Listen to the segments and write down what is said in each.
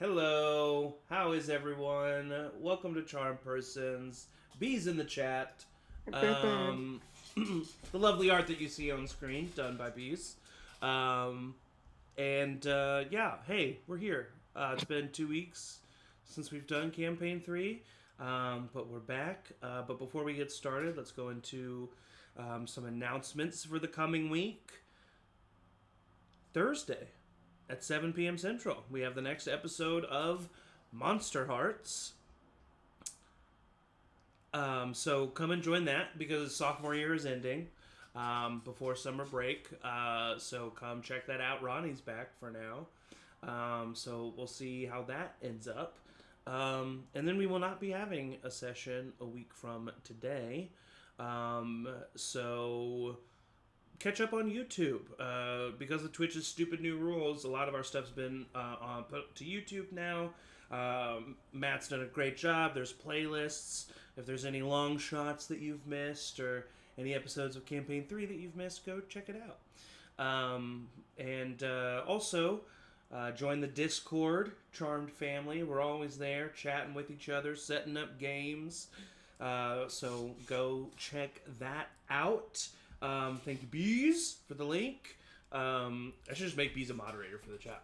Hello, how is everyone? Welcome to CharmedPersons. Bees in the chat. Um, the lovely art that you see on screen, done by Bees. Um, yeah, hey, we're here. It's been 2 weeks since we've done Campaign 3, but we're back. But before we get started, let's go into some announcements for the coming week. Thursday at 7 p.m. Central, we have the next episode of Monster Hearts. So come and join that because sophomore year is ending before summer break. So come check that out. Ronnie's back for now. So we'll see how that ends up. And then we will not be having a session a week from today. So catch up on YouTube. Because of Twitch's stupid new rules, a lot of our stuff's been put to YouTube now. Matt's done a great job. There's playlists. If there's any long shots that you've missed or any episodes of Campaign 3 that you've missed, go check it out. Also, join the Discord, Charmed Family. We're always there chatting with each other, setting up games. So go check that out. Thank you, Bees, for the link. I should just make Bees a moderator for the chat.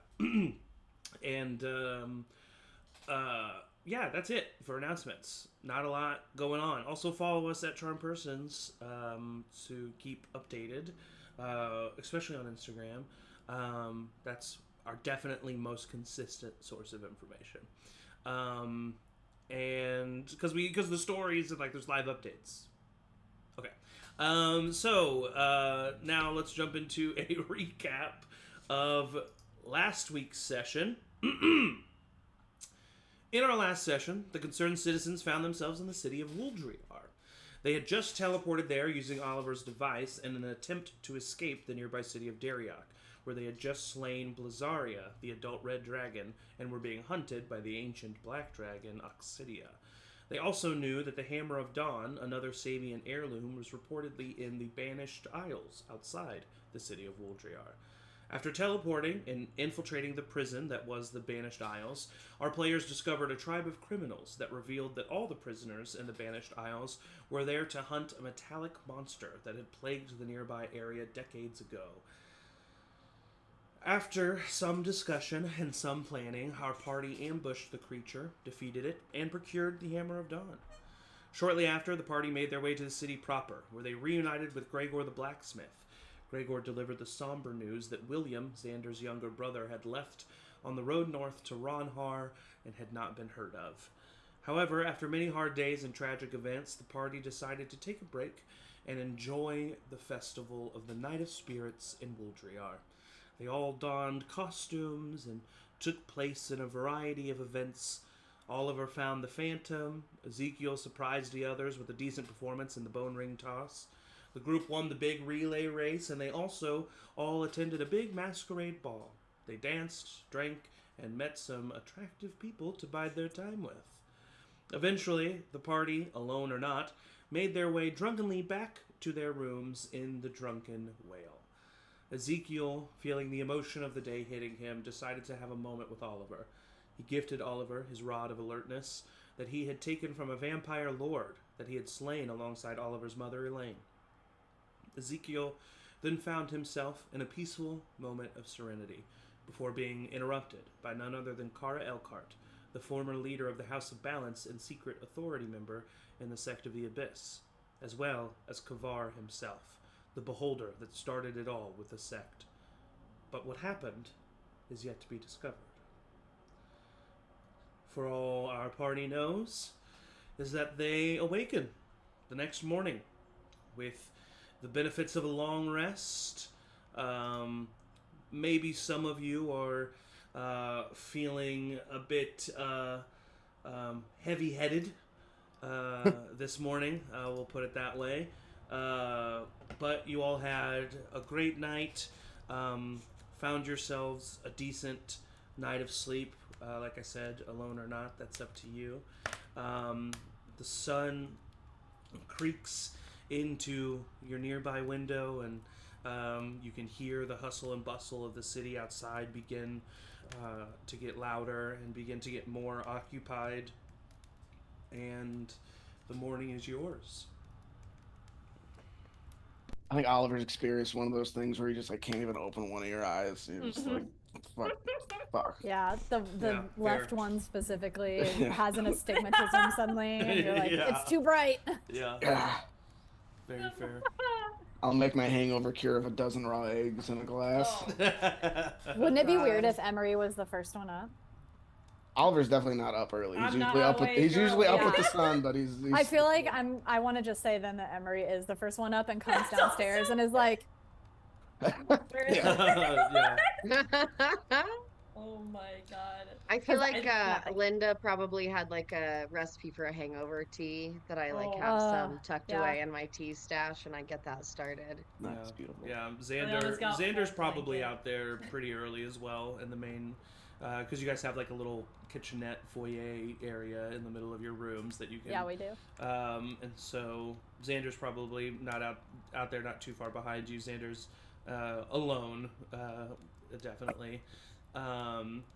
Yeah, that's it for announcements. Not a lot going on. Also, follow us at CharmedPersons to keep updated, especially on Instagram. That's our definitely most consistent source of information. And because the stories and there's live updates. Okay. Now let's jump into a recap of last week's session. In our last session, the concerned citizens found themselves in the city of Wuldriar. They had just teleported there using Oliver's device in an attempt to escape the nearby city of Dariok, where they had just slain Blazaria, the adult red dragon, and were being hunted by the ancient black dragon, Oxidia. They also knew that the Hammer of Dawn, another Sabian heirloom, was reportedly in the Banished Isles outside the city of Wuldriar. After teleporting and infiltrating the prison that was the Banished Isles, our players discovered a tribe of criminals that revealed that all the prisoners in the Banished Isles were there to hunt a metallic monster that had plagued the nearby area decades ago. After some discussion and some planning, our party ambushed the creature, defeated it, and procured the Hammer of Dawn. Shortly after, the party made their way to the city proper, where they reunited with Gregor the blacksmith. Gregor delivered the somber news that William, Xander's younger brother, had left on the road north to Ronhar and had not been heard of. However, after many hard days and tragic events, the party decided to take a break and enjoy the festival of the Night of Spirits in Wuldriar. They all donned costumes and took place in a variety of events. Oliver found the Phantom. Ezekiel surprised the others with a decent performance in the Bone Ring Toss. The group won the big relay race, and they also all attended a big masquerade ball. They danced, drank, and met some attractive people to bide their time with. Eventually, the party, alone or not, made their way drunkenly back to their rooms in the Drunken Whale. Ezekiel, feeling the emotion of the day hitting him, decided to have a moment with Oliver. He gifted Oliver his rod of alertness that he had taken from a vampire lord that he had slain alongside Oliver's mother, Elaine. Ezekiel then found himself in a peaceful moment of serenity before being interrupted by none other than Kara Elkhart, the former leader of the House of Balance and secret authority member in the Sect of the Abyss, as well as Kavar himself, the beholder that started it all with the sect. But what happened is yet to be discovered. For all our party knows is that they awaken the next morning with the benefits of a long rest. Maybe some of you are feeling a bit heavy-headed this morning. We'll put it that way. But you all had a great night. Found yourselves a decent night of sleep. Like I said, alone or not, that's up to you. The sun creaks into your nearby window and You can hear the hustle and bustle of the city outside begin to get louder and begin to get more occupied. And the morning is yours. I think Oliver's experienced one of those things where you just like can't even open one of your eyes. You're just like, fuck. Yeah, the Yeah, left fair. one specifically has an astigmatism suddenly, and you're like, Yeah. it's too bright. Yeah, Yeah. very fair. I'll make my hangover cure of a dozen raw eggs in a glass. Wouldn't it be weird if Emory was the first one up? Oliver's definitely not up early. He's I'm not usually up with awake he's usually up early. with the sun, but he's I feel like I want to just say then that Emory is the first one up and comes downstairs and is like, Yeah. Oh my god. I feel 'Cause like Linda probably had like a recipe for a hangover tea that I like have some tucked yeah. away in my tea stash, and I get that started. That's beautiful. Yeah, always got Xander's full probably blanket. out there pretty early as well in the main, because you guys have like a little kitchenette foyer area in the middle of your rooms that you can. yeah, we do. And so Xander's probably not out there, not too far behind you. Xander's alone, definitely.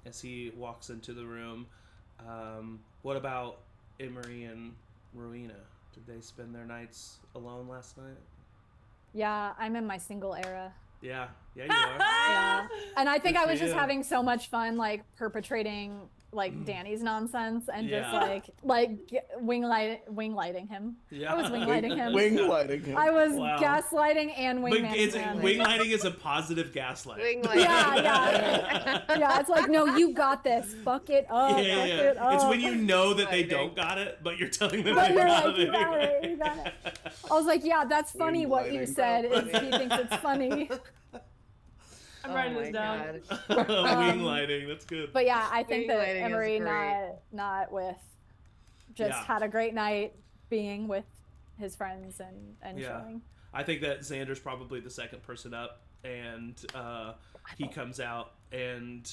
As he walks into the room. What about Emory and Rowina? Did they spend their nights alone last night? Yeah, I'm in my single era. Yeah, you are. Yeah. And I think Good I for was just you. having so much fun, like, perpetrating, like, Danny's nonsense and just, Yeah. wing lighting him. Yeah. I was wing lighting him. Wing lighting him. I was Wow. gaslighting and But wing lighting is a positive gaslight. Wing Yeah. Yeah, it's like, no, you got this. Fuck it up. Yeah. Fuck it up. It's when you know that they Lighting. don't got it, but you're telling them But they you're got like, it you got anyway. it, you got it. I was like, yeah, that's funny Wing what you lighting. said. Is he thinks it's funny. I'm writing this down. Wing lighting, that's good. But yeah, I think Wing that lighting is Emory great. not with just Yeah. had a great night being with his friends and Yeah. chilling. I think that Xander's probably the second person up, and he comes out and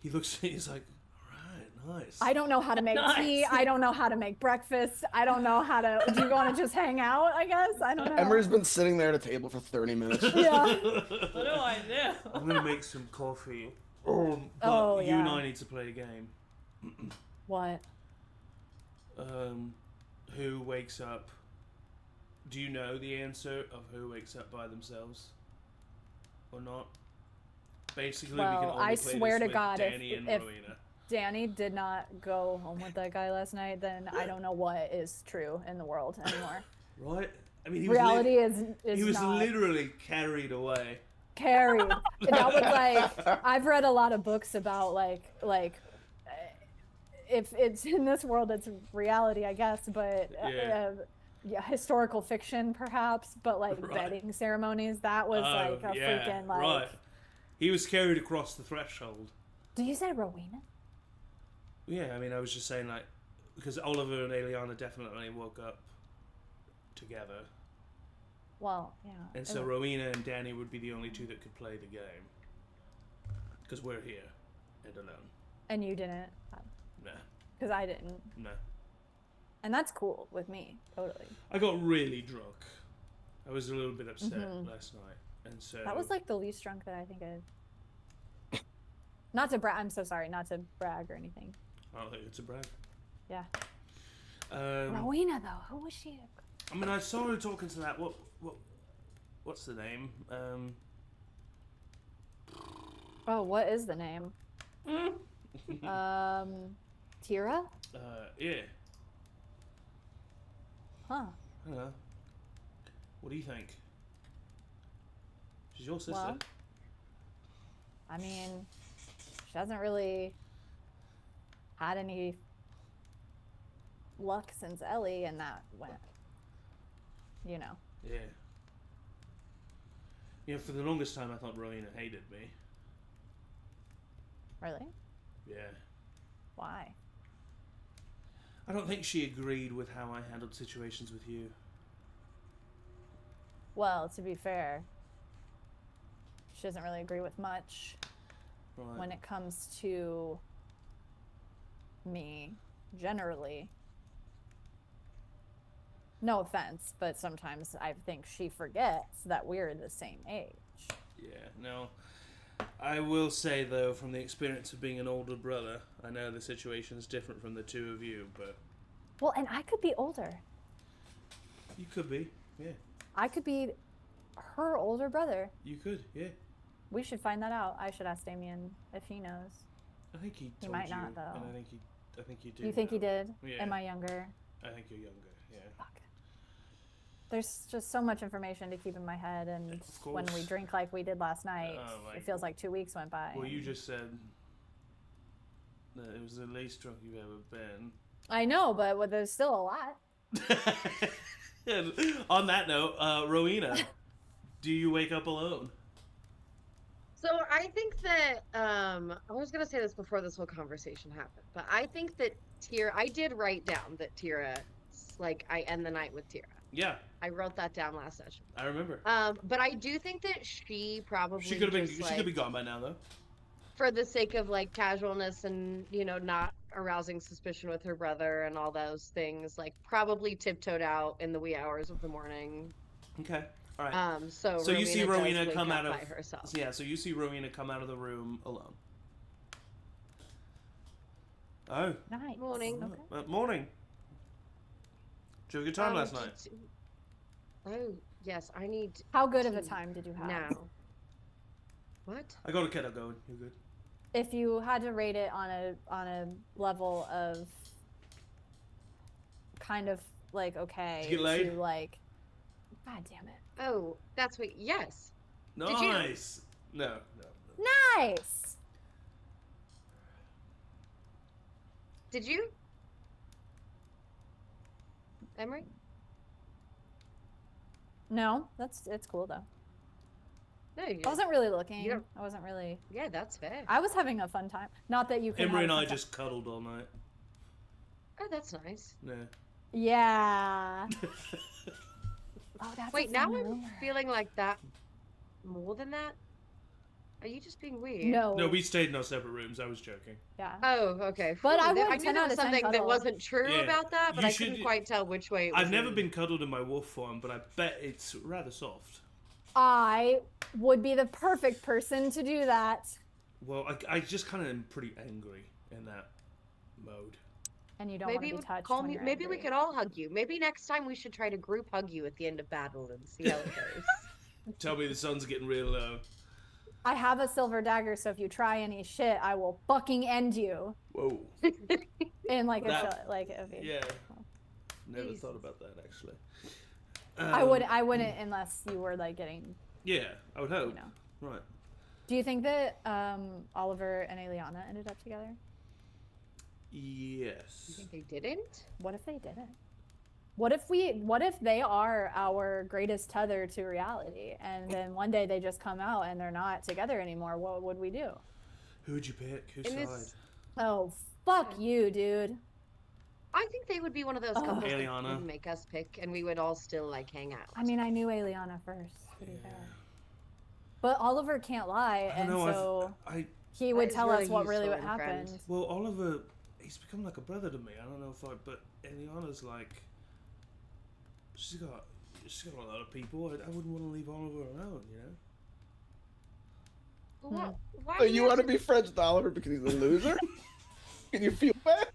he looks. He's like, "All right, nice." I don't know how to make tea. I don't know how to make breakfast. I don't know how to. Do you want to just hang out? I guess I don't know. Emory's been sitting there at a table for 30 minutes. Yeah. What do I do? I'm gonna make some coffee. But Oh, you and yeah. I need to play a game. What? Who wakes up? Do you know the answer of who wakes up by themselves, or not? Basically, we can Well, only I play swear this to with God, Danny and if Rowina. Danny did not go home with that guy last night, then I don't know what is true in the world anymore. Right? I mean, he was Reality is he was not literally carried away. carried. That was like, I've read a lot of books about like if it's in this world, it's reality, I guess, but yeah, historical fiction perhaps, but like Right. wedding ceremonies, that was like a freaking like. right. He was carried across the threshold. Do you say Rowena? Yeah, I mean, I was just saying, like, because Oliver and Aeliana definitely woke up together. Well, yeah. And so Rowina and Danny would be the only two that could play the game. Because we're here and alone. And you didn't, Nah, because I didn't, nah. and that's cool with me, totally. I got really drunk. I was a little bit upset last night. And so... That was like the least drunk that I think I. Not to brag. I'm so sorry. Not to brag or anything. I don't think it's a brag. Yeah. Um, Rowena though, who was she? I mean, I saw her talking to that... What's the name? Oh, what is the name? Tira? Yeah. Huh. I don't know. What do you think? She's your sister. Well, I mean, she hasn't really had any luck since Ellie, and that went, you know. Yeah. You know, for the longest time, I thought Rowena hated me. Really? Yeah. Why? I don't think she agreed with how I handled situations with you. Well, to be fair, she doesn't really agree with much Right. when it comes to me, generally. No offense, but sometimes I think she forgets that we're the same age. Yeah, no. I will say, though, from the experience of being an older brother, I know the situation's different from the two of you, but... Well, and I could be older. You could be, yeah. I could be her older brother. You could, yeah. We should find that out. I should ask Damien if he knows. I think he told might you, not, though. and I think you do. You think he know. did? Yeah. Am I younger? I think you're younger, yeah. Fuck. There's just so much information to keep in my head, and when we drink like we did last night, it feels like 2 weeks went by. Well, you just said that it was the least drunk you've ever been. I know, but there's still a lot. And on that note, Rowina, do you wake up alone? So I think that I was gonna say this before this whole conversation happened, but I think that I did write down that Tira, like, I end the night with Tira. Yeah, I wrote that down last session. I remember. But I do think that she probably She could have been. just, She could be gone by now, though. for the sake of like casualness and not arousing suspicion with her brother and all those things, like probably tiptoed out in the wee hours of the morning. Okay. All right. So you see Rowina does come wake out up of by herself. Yeah. So you see Rowina come out of the room alone. Oh. Nice. Morning. Okay. Morning. Did you have a good time last night? Oh yes, I need How good of a time did you have? now. What? I got a kettle going. You're good. If you had to rate it on a level of kind of like okay Did you get laid? to like, God damn it. Oh, that's what. Yes. Nice. No. Nice. Did you? Emory? No, it's cool though. No, you I wasn't really looking. You don't- I wasn't really. Yeah, that's fair. I was having a fun time. Not that you could. Emory have and a I fun time. just cuddled all night. Oh, that's nice. Yeah. Yeah. Oh, that's. Wait, a now fun I'm rumor. feeling like that more than that. Are you just being weird? No. No, we stayed in our separate rooms. I was joking. Yeah. Oh, okay. But I Phew, would I knew 10 there out was of 10 something that cuddle. wasn't true Yeah. about that, but You I couldn't should- quite tell which way it was. I've never in. been cuddled in my wolf form, but I bet it's rather soft. I would be the perfect person to do that. Well, I just kind of am pretty angry in that mode. And you don't want Maybe to it be would touched. call when me. you're Maybe we angry. could all hug you. Maybe next time we should try to group hug you at the end of battle and see how it goes. Tell me the sun's getting real low. I have a silver dagger, so if you try any shit, I will fucking end you. Whoa. In like a That- like if you, Yeah. Never Jesus. thought about that actually. I wouldn't unless you were like getting, Yeah, I would hope. you know. Right. Do you think that Oliver and Aeliana ended up together? You Yes. think they didn't? What if they didn't? What if they are our greatest tether to reality, and then one day they just come out and they're not together anymore? What would we do? Who would you pick? Whose In side? this- Oh, fuck you, dude. I think they would be one of those Ugh. couples that Aeliana. would make us pick, and we would all still like hang out. I mean, I knew Aeliana first, to be Yeah. fair. But Oliver can't lie, I and don't know. so I he would is tell really us what really useful what in happened. friends. well, Oliver, he's become like a brother to me. I don't know if but Eliana's like, she's got a lot of people. I wouldn't want to leave Oliver alone, you know. Well, why So do you have want to be friends with Oliver because he's a loser? Can you feel bad?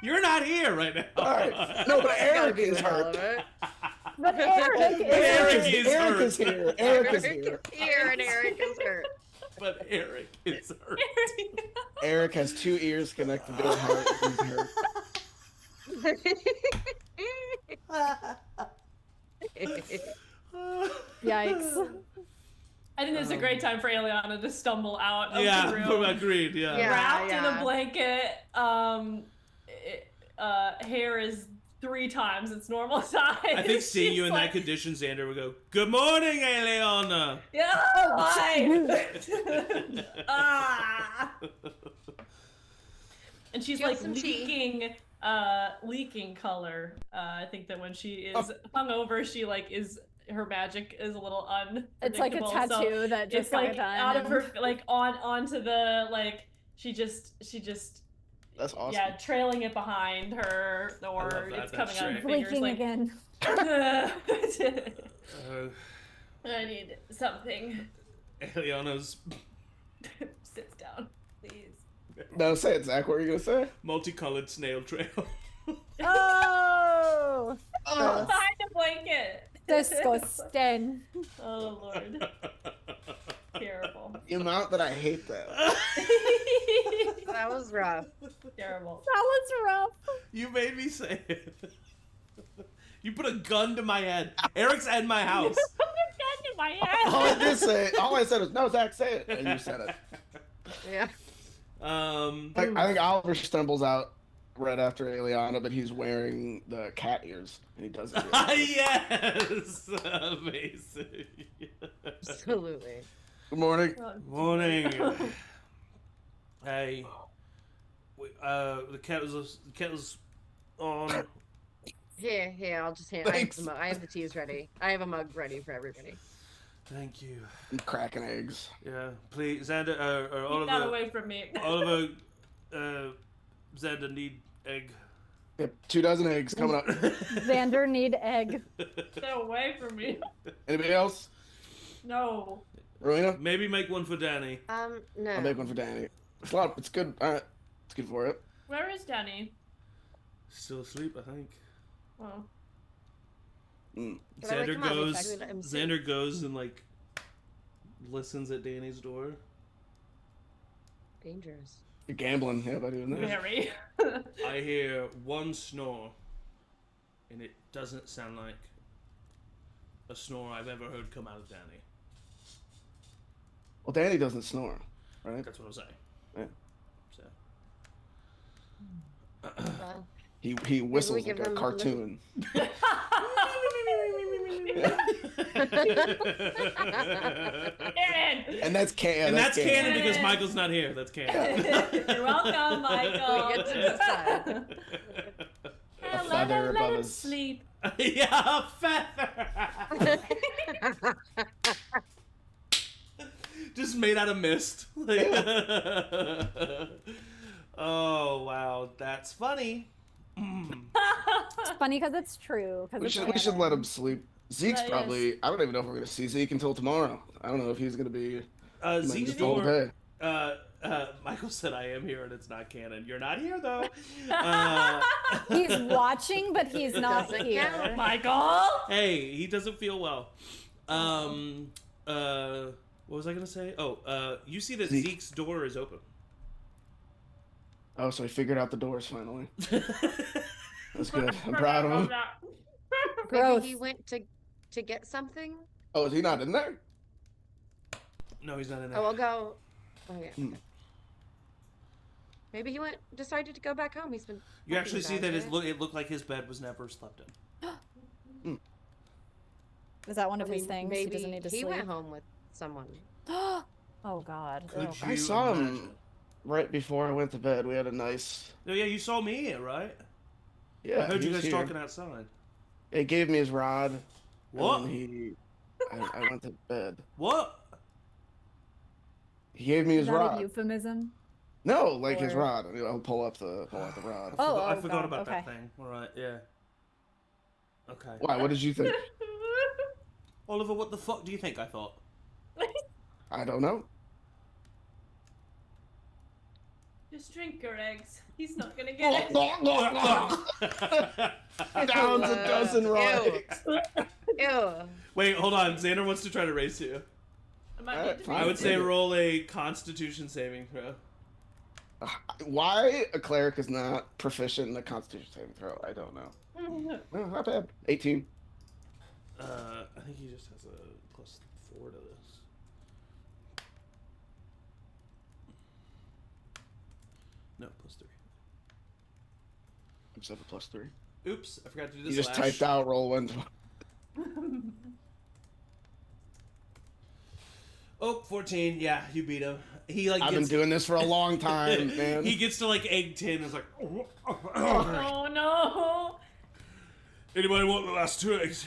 You're not here right now. All right. No, but Gotta Eric be is with hurt. Oliver. But Eric is Eric is Eric hurt. is here. Eric is here. Here and Eric is hurt. But Eric is hurt. Eric has 2 ears connected to his heart. He's hurt. Yikes. I think this is a great time for Aeliana to stumble out of the Yeah, room. agreed. Yeah. Yeah. Wrapped in a blanket. Hair is 3 times its normal size. I think seeing She's you in like, that condition, Xander would go, "Good morning, Aeliana." Yeah, why? Ah. And she's Do you like have some tea? leaking color. I think that when she is hungover, she like her magic is a little It's like a unpredictable. tattoo So that just it's got like done. out of and- her like onto the like she just That's awesome. Yeah, trailing it behind her, or love that. it's coming That's out of great. fingers Blinking like. again. I need something. Aeliana's Sits down, please. No, say it, Zach. What were you gonna say? multicolored snail trail. Oh, Oh, Behind the blanket. disgusting. Oh Lord. Terrible. the amount that I hate that. That was rough. Terrible. That was rough. You made me say it. You put a gun to my head. Eric's at my house. Gun in my head. All I did say, all I said was, "No, Zach, say it," and you said it. Yeah. Like, I think Oliver stumbles out right after Aeliana, but he's wearing the cat ears, and he does it. Yes, amazing. Absolutely. Good morning. Morning. Hey, the kettle's on. Here, I'll just hand. Thanks. I have the teas ready. I have a mug ready for everybody. Thank you. I'm cracking eggs. Yeah, please, Xander, Keep that Oliver. away from me. Oliver, Xander need egg. Yep, 2 dozen eggs coming up. Xander need egg. Stay away from me. Anybody else? No. Rowina? Maybe make one for Danny. No. I'll make one for Danny. It's a lot. It's good. It's good for it. Where is Danny? Still asleep, I think. Well, Mm. Can I wake him up? Exactly, let him sleep. Xander goes and like listens at Danny's door. Dangerous. You're gambling, yeah, by doing that. very. I hear one snore, and it doesn't sound like a snore I've ever heard come out of Danny. Well, Danny doesn't snore, right? That's what I'm saying. Yeah. So. Well, He whistles give like a them a cartoon. Aaron! And that's canon. And that's canon canon. because Michael's not here. That's canon. You're welcome, Michael. We get to decide. A feather let above him his- sleep. Yeah, a feather. Just made out of mist. Like- oh wow, that's funny. It's funny because it's true. We should let him sleep. Zeke's That is- probably. I don't even know if we're gonna see Zeke until tomorrow. I don't know if he's gonna be. He might Zeke's just go to door. bed. Michael said I am here and it's not canon. You're not here though. He's watching, but he's not Doesn't here. count. Michael! Hey, he doesn't feel well. What was I gonna say? Oh, you see that Zeke. Zeke's door is open. Oh, so he figured out the doors finally. That's good. I'm proud of him. Growth. Maybe he went to get something. Oh, is he not in there? No, he's not in there. Oh, I'll go. Oh yeah. Hmm. Maybe he decided to go back home. He's been. You actually see that it it looked like his bed was never slept in. Is that one of his things? He doesn't need to he sleep. went home with someone. Oh God. Could Ugh. you I saw him imagine? right before I went to bed. We had a nice. Oh yeah, you saw me, right? Yeah. I heard he you was guys here. talking outside. He gave me his rod. What? And then I went to bed. What? He gave me Is his that a rod. euphemism? No, like his Or- rod. I'll pull up the rod. Oh, I oh, forgot God, about okay. that thing. All right, yeah. Okay. Why? What did you think? Oliver, what the fuck do you think I thought? I don't know. Just drink your eggs. He's not gonna get it. Downs a dozen rides. Ew. Wait, hold on. Xander wants to try to race you. I might Alright, need to fine. I be- would say roll a Constitution saving throw. Why a cleric is not proficient in a Constitution saving throw? I don't know. No, not bad. 18. I think he just has a +4 to this. No, +3. I'm 7 plus 3. Oops, I forgot to do You this. just typed out roll 1. Oh, 14. Yeah, you beat him. He like I've been gets, doing this for a long time, man. he gets to like egg 10 and is like, Oh no! anybody want the last 2 eggs?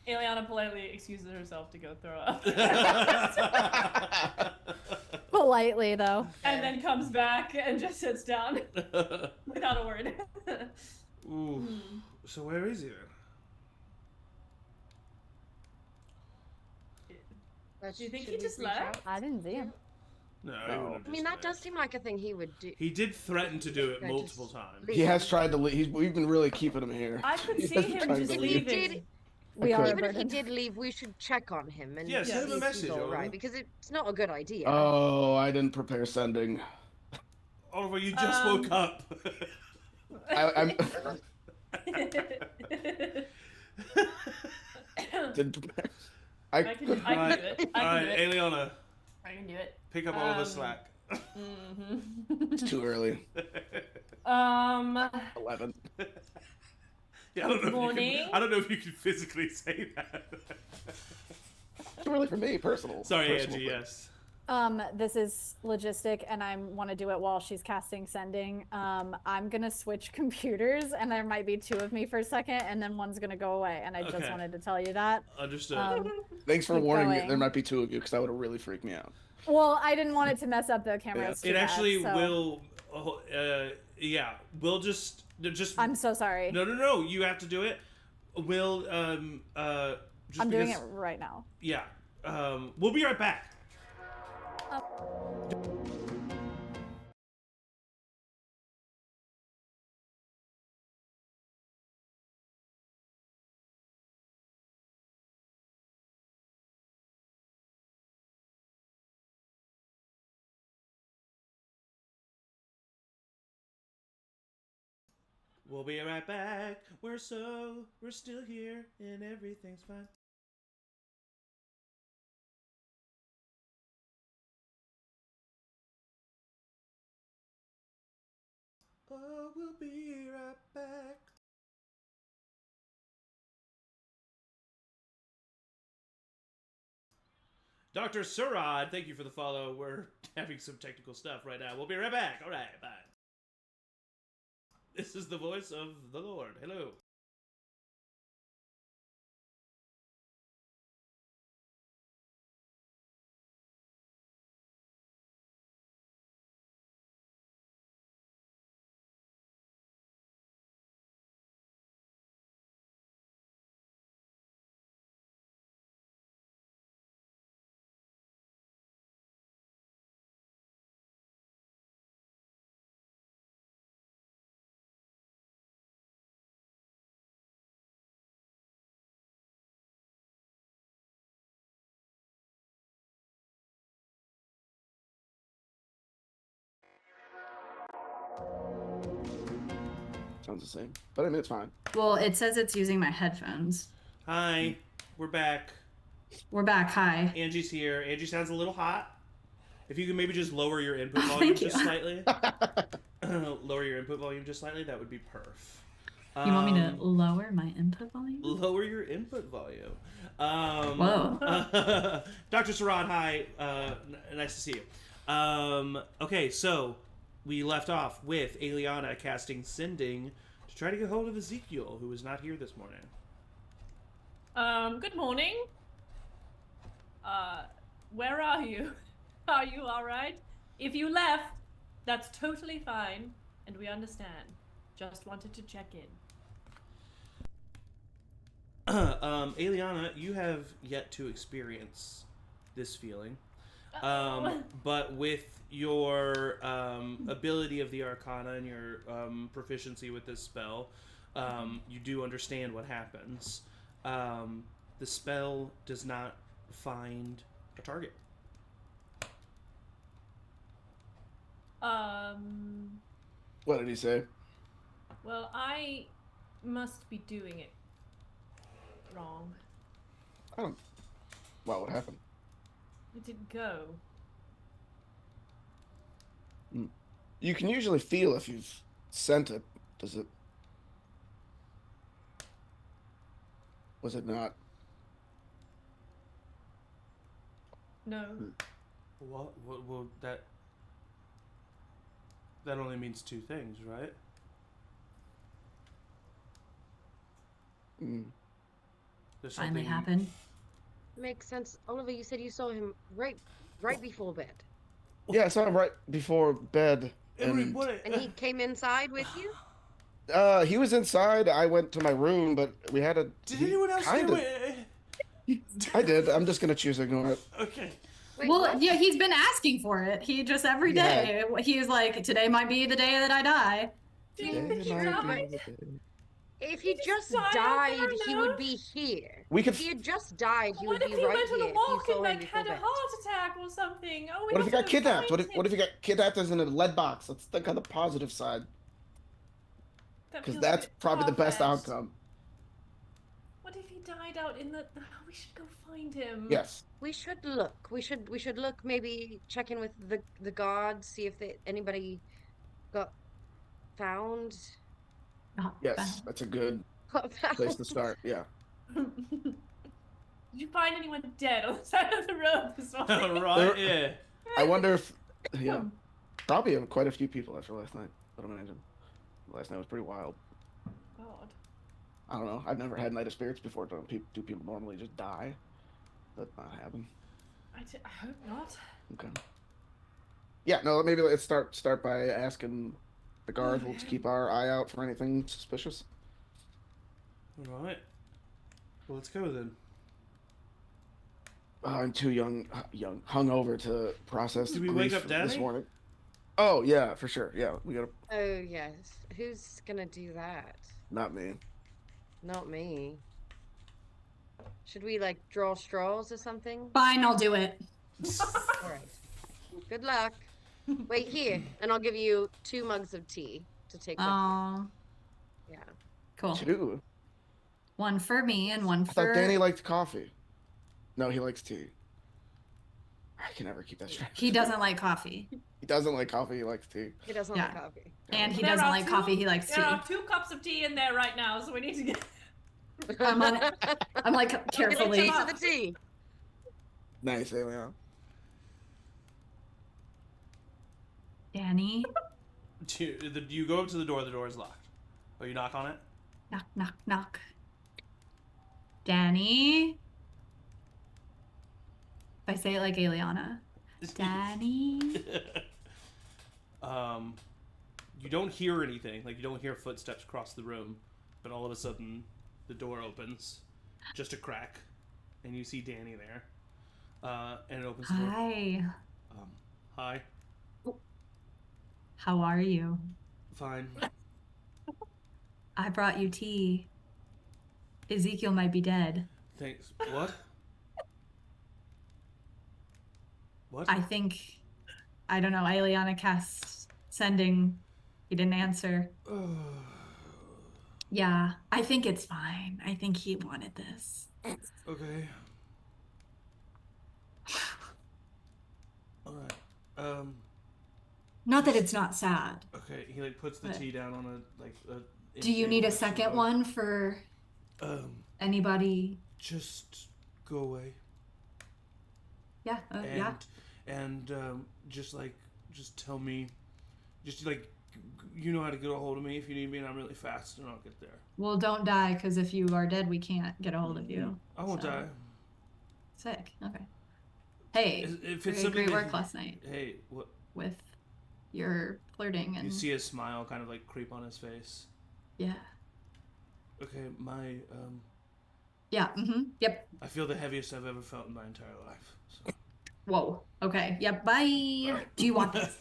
Aeliana politely excuses herself to go throw up. politely though. And then comes back and just sits down without a word. Ooh. So where is he then? Do you think Should he we just reach left? out? I didn't see him. No, he No. wouldn't have I mean, just that does left. seem like a thing he would do. He did threaten to do it I multiple just times. leave He has him. tried to leave. We've been really keeping him here. I could He see has been him trying just to If he leave. leaving. did, We are a even if he burden. did leave, we should check on him and Yeah, send him see a if message, he's all Oliver. right, because it's not a good idea. Oh, I didn't prepare sending. Oliver, you just woke up. I'm didn't prepare. I can do it. I can do Alright, it. Aeliana, I can do it. pick up Oliver's slack. It's too early. 11. Yeah, I don't know. Morning. I don't know if you can physically say that. Too early for me, personal. Sorry, personal Angie. thing. Yes. This is logistic, and I want to do it while she's casting sending. I'm gonna switch computers, and there might be two of me for a second, and then one's gonna go away. And I just Okay. wanted to tell you that. Understood. Thanks for Keep warning me. going. There might be two of you because that would have really freaked me out. Well, I didn't want it to mess up the cameras. Yeah. too It actually bad, so will. Yeah, we'll just. I'm so sorry. No. You have to do it. We'll just I'm doing because- it right now. Yeah. We'll be right back. We'll be right back. We're still here and everything's fine. Oh, we'll be right back. Dr. Surad, thank you for the follow. We're having some technical stuff right now. We'll be right back. All right, bye. This is the voice of the Lord. Hello. Sounds the same. But I mean, it's fine. Well, it says it's using my headphones. Hi, we're back. We're back. Hi. Angie's here. Angie sounds a little hot. If you can maybe just lower your input volume Thank just you. slightly. Lower your input volume just slightly, that would be perf. You want me to lower my input volume? Lower your input volume. Whoa. Dr. Sarad, hi. Nice to see you. Okay, so we left off with Aeliana casting Sending to try to get hold of Ezekiel, who is not here this morning. Good morning. Where are you? Are you alright? If you left, that's totally fine, and we understand. Just wanted to check in. Aeliana, you have yet to experience this feeling. Uh-oh. But with your ability of the Arcana and your proficiency with this spell, you do understand what happens. The spell does not find a target. What did he say? Well, I must be doing it wrong. I don't. Wow, what happened? It didn't go. You can usually feel if you've sent it. Does it? Was it not? No. Well, that only means two things, right? There's Finally something- happened. Makes sense. Oliver, you said you saw him right before bed. Yeah, I saw him right before bed. Emory, And what? And he came inside with you? he was inside. I went to my room, but we had a. Did anyone else kind do of. it? I did. I'm just gonna choose to ignore it. Okay. Wait, Well, what? yeah, he's been asking for it. He just every day. He's like, today might be the day that I die. Do you Today think he might died? be the day. If he just died out died, there he alone? would be here. We could. If he had just died, he What would if be he right went on here. a If walk you and saw him like before had a bed. heart attack or something? Oh, we What if he have got to kidnapped? find What if he him. got kidnapped as in a lead box? Let's think on the positive side, That because feels a that's bit probably the best far-fetched. outcome. What if he died out in the? We should go find him. Yes. We should look. We should look. Maybe check in with the guards, see if anybody got found. Not Yes, bad. that's a good Got place to found. start. Yeah. Did you find anyone dead on the side of the road this morning? Right. Yeah. I wonder if. Yeah. Probably quite a few people after last night. I'd imagine. Last night was pretty wild. God. I don't know. I've never had Night of Spirits before. Do people normally just die? That's not happen. I hope not. Okay. Yeah. No. Maybe let's start by asking the guards. We'll just keep our eye out for anything suspicious. All right. Well, let's go then. I'm too hungover to process. Did we wake grief up Danny? this morning? Oh yeah, for sure. Yeah, we gotta. Oh yes. Who's gonna do that? Not me. Not me. Should we like draw straws or something? Fine, I'll do it. All right. Good luck. Wait here, and I'll give you 2 mugs of tea to take with you. Oh, Yeah. cool. 2. One for me and one I thought for. Danny liked coffee. No, he likes tea. I can never keep that straight. He doesn't like coffee, He doesn't like coffee. He likes tea. He doesn't Yeah. like coffee. and he There doesn't are like coffee. He likes tea. There are 2 cups of tea in there right now, so we need to get. I'm like Give a carefully. taste of the tea. Nice, Aeliana. Danny, Do you go up to the door? The door is locked. Oh, you knock on it? knock, knock, knock. Danny. If I say it like Aeliana, Danny. You don't hear anything. Like, you don't hear footsteps cross the room, but all of a sudden, the door opens, just a crack, and you see Danny there. And it opens the door. Hi. Hi. How are you? Fine. I brought you tea. Ezekiel might be dead. Thanks. What? What? I don't know, Aeliana cast sending. He didn't answer. Yeah, I think it's fine. I think he wanted this. Okay. Alright. Not that it's not sad. Okay, he like puts the But- tea down on a Do you need a second one for anybody? Just go away. Yeah, yeah. And just tell me, just like, you know how to get a hold of me if you need me, and I'm really fast, and I'll get there. Well, don't die, because if you are dead, we can't get a hold of you. I won't So- die. Sick. Okay. Hey, If great, it's something great that work you- last night Hey, what? with your flirting and You see a smile kind of like creep on his face. yeah, Okay, my yeah. Yep. I feel the heaviest I've ever felt in my entire life. So. Whoa. Okay. Yep. Bye. Do you want this?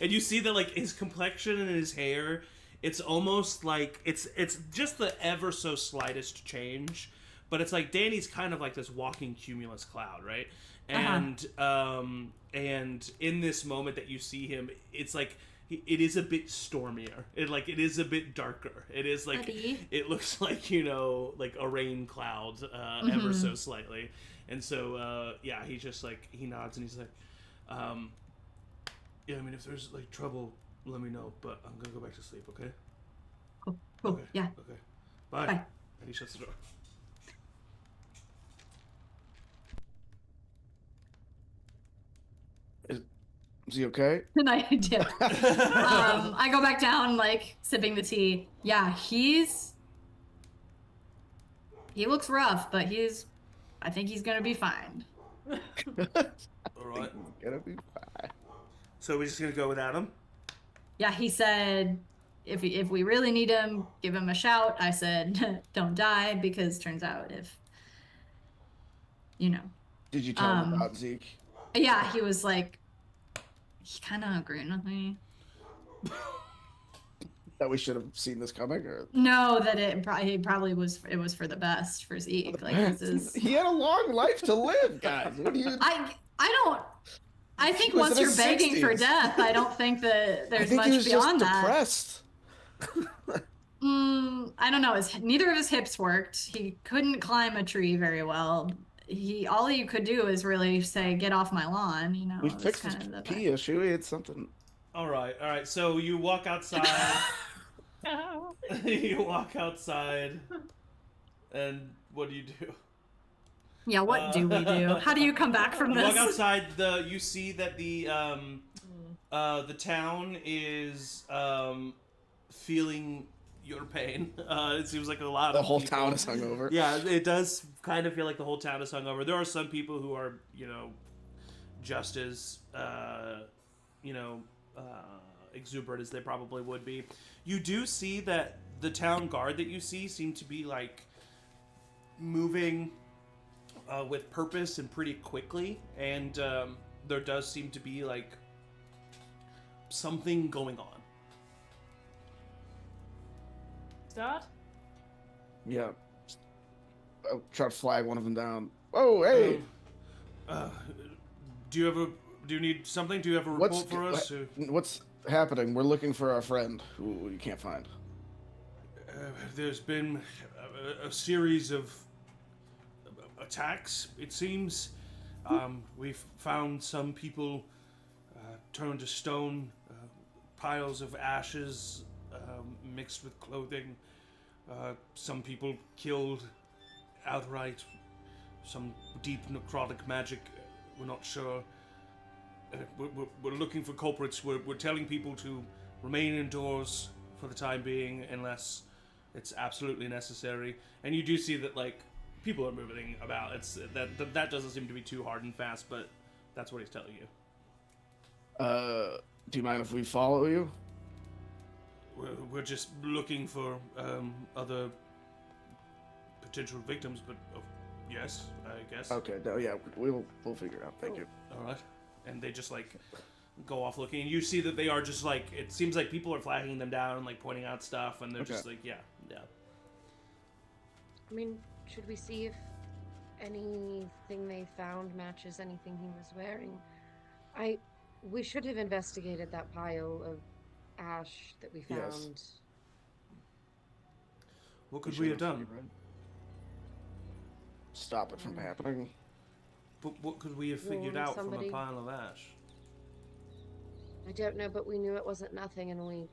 And you see that like his complexion and his hair, it's almost like it's just the ever so slightest change, but it's like Danny's kind of like this walking cumulus cloud, right? And and in this moment that you see him, it's like it is a bit stormier. It is a bit darker. It is like Buddy. it looks like, you know, like a rain cloud ever so slightly. And so yeah, he just like he nods and he's like, yeah, I mean, if there's like trouble, let me know, but I'm gonna go back to sleep, okay? Cool. Cool. Okay. Yeah. Okay. Bye. Bye. And he shuts the door. Is he okay? And I did. I go back down, like sipping the tea. Yeah, he looks rough, but I think he's gonna be fine. All right. He's gonna be fine. So we're just gonna go without him. Yeah, he said if we really need him, give him a shout. I said don't die, because turns out if Did you tell him about Zeke? yeah, he was like, he kind of agreed with me. That we should have seen this coming, or No, that it probably was for the best for Zeke. Like, this is he had a long life to live, guys. What do you? I think He was once in you're his begging for 60s. death, I don't think that there's I think much he was beyond just that. depressed. I don't know. Neither of his hips worked. He couldn't climb a tree very well. All you could do is really say, "Get off my lawn." We it was fixed his kind of the pee issue. He had something. All right. So you walk outside. You walk outside, and what do you do? Yeah, what do we do? How do you come back from You this? walk outside. You see that the town is feeling your pain. It seems like a lot The of whole people. town is hungover. Yeah, it does kind of feel like the whole town is hungover. There are some people who are, just as, exuberant as they probably would be. You do see that the town guard that you see seem to be, like, moving with purpose and pretty quickly, and there does seem to be, like, something going on. Start? Yeah. I'll try to flag one of them down. Oh, hey! Do you need something? Do you have a report for us? What's happening? We're looking for our friend who you can't find. There's been a series of attacks, it seems. We've found some people turned to stone, piles of ashes mixed with clothing. Some people killed outright. Some deep necrotic magic. We're not sure. We're looking for culprits. We're telling people to remain indoors for the time being unless it's absolutely necessary. And you do see that, like, people are moving about. It's that doesn't seem to be too hard and fast, but that's what he's telling you. Do you mind if we follow you? We're just looking for other potential victims, but yes, I guess. Okay, no, yeah, we'll figure it out. Thank you. All right. And they just, like, go off looking. And you see that they are just, like, it seems like people are flagging them down and, like, pointing out stuff, and they're just like, yeah. I mean, should we see if anything they found matches anything he was wearing? We should have investigated that pile of ash that we found. Yes. What could we have done? Stop it from happening. But what could we have figured Warn out somebody. from a pile of ash? I don't know, but we knew it wasn't nothing, and we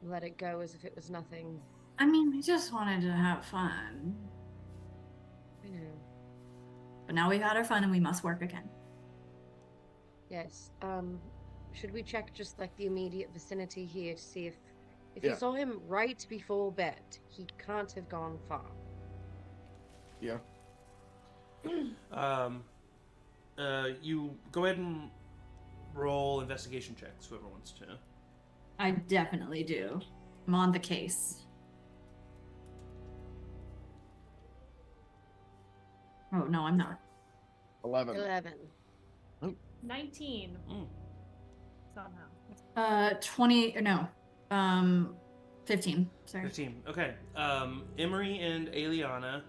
let it go as if it was nothing. I mean, we just wanted to have fun. I know. But now we've had our fun and we must work again. Yes. Should we check just like the immediate vicinity here to see if Yeah. you saw him right before bed, he can't have gone far. Yeah. You go ahead and roll investigation checks, whoever wants to. I definitely do. I'm on the case. Oh, no, I'm not. 11. 19. Mm. Somehow. 20, or no, 15, sorry. 15. Okay. Emory and Aeliana.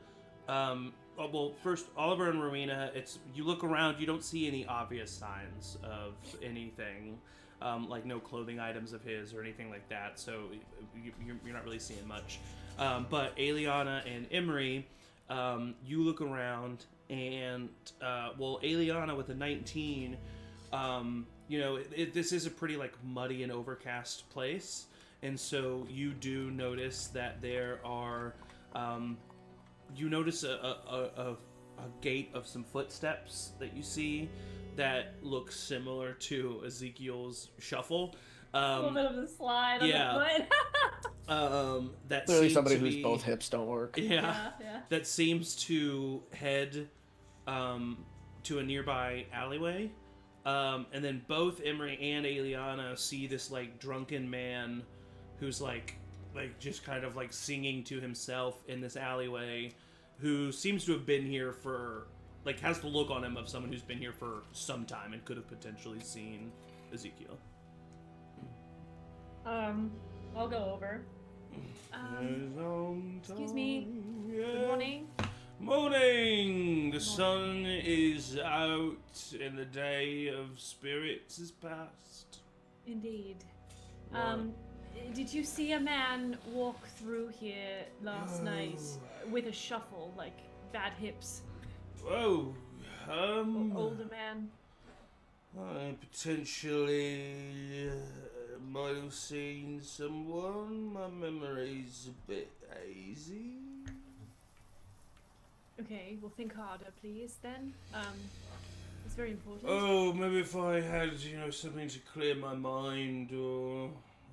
Well, first, Oliver and Rowina, you look around, you don't see any obvious signs of anything, like no clothing items of his or anything like that, so you're not really seeing much. But Aeliana and Emory, you look around, and, Aeliana with a 19, this is a pretty, like, muddy and overcast place, and so you do notice that there are, you notice a gate of some footsteps that you see that looks similar to Ezekiel's shuffle. A little bit of a slide on yeah. the foot. That Clearly seems somebody to whose be, both hips don't work. Yeah, Yeah. that seems to head to a nearby alleyway. And then both Emory and Aeliana see this like drunken man who's like just kind of like singing to himself in this alleyway, who seems to have been here for like has the look on him of someone who's been here for some time and could have potentially seen Ezekiel. I'll go over. Excuse me. Good morning. Morning! The sun is out and the day of spirits is past. Indeed. What? Did you see a man walk through here last night with a shuffle, like bad hips? Oh, Older man. I potentially might have seen someone. My memory's a bit hazy. Okay, well think harder, please, then. It's very important. Oh, maybe if I had, something to clear my mind, or,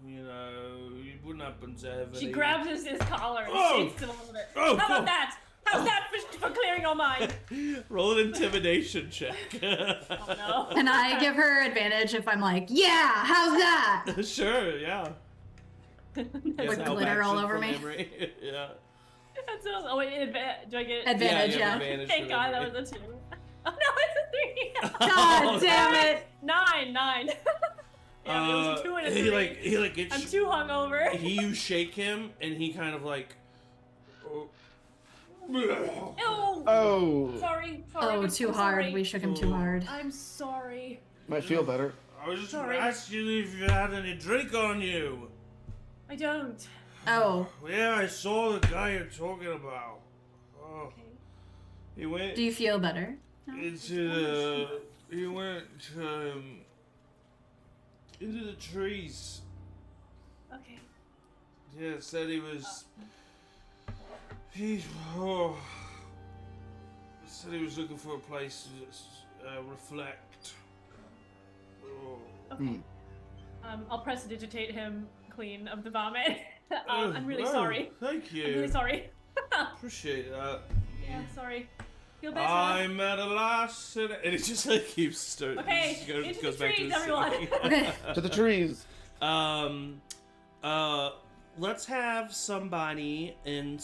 it wouldn't happen to have She any... grabs his collar and Oh! shakes him a little bit. Oh, How God. about that? How's that for clearing your mind? Roll an intimidation check. Oh no. Can I give her advantage if I'm like, yeah, how's that? Sure, yeah. Yes, With help glitter all action over from me. Emory. Yeah. That's awesome. Oh wait, do I get Advantage, you yeah. have advantage Thank for God, Emory. that was a 2. Oh no, it's a 3. God damn it. 9. Yeah, there was a 2 and a 3. He like gets... I'm too hungover. You shake him, and he kind of like... Oh. Oh, Sorry. Oh, I'm too so hard. sorry. We shook him too hard. I'm sorry. might feel better. I was just Sorry. asking if you had any drink on you. I don't. Oh, Yeah, I saw the guy you're talking about. Oh, Okay. he went do you feel better? he went into the trees. Okay. Yeah, said he was. Said he was looking for a place to just, reflect. Oh. Okay. I'll prestidigitate him clean of the vomit. I'm really sorry. Thank you. I'm really sorry. Appreciate that. Yeah, sorry. Feel better. I'm at a loss, and it just like keeps starting. Okay, into the trees, everyone. Okay. To the trees. Let's have somebody, and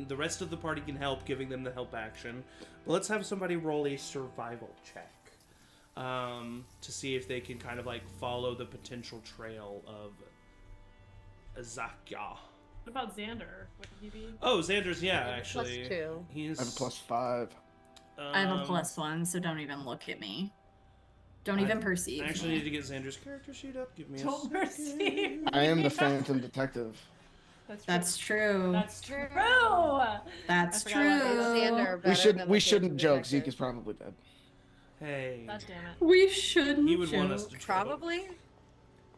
the rest of the party can help, giving them the help action. But let's have somebody roll a survival check, to see if they can kind of like follow the potential trail of Azakia. What about Xander? What did he be? Oh, Xander's, yeah, Plus actually. 2. He's I have a +5. I have a +1, so don't even look at me. Don't even perceive I actually me. need to get Xander's character sheet up. Give me a Don't perceive. I am the Phantom Detective. That's true. That's true. That's true. That's I true. forgot about Xander We better shouldn't than we the shouldn't Phantom joke. Zeke Detective. is probably dead. Hey. God damn it. We shouldn't. He would want us to joke. joke. Probably.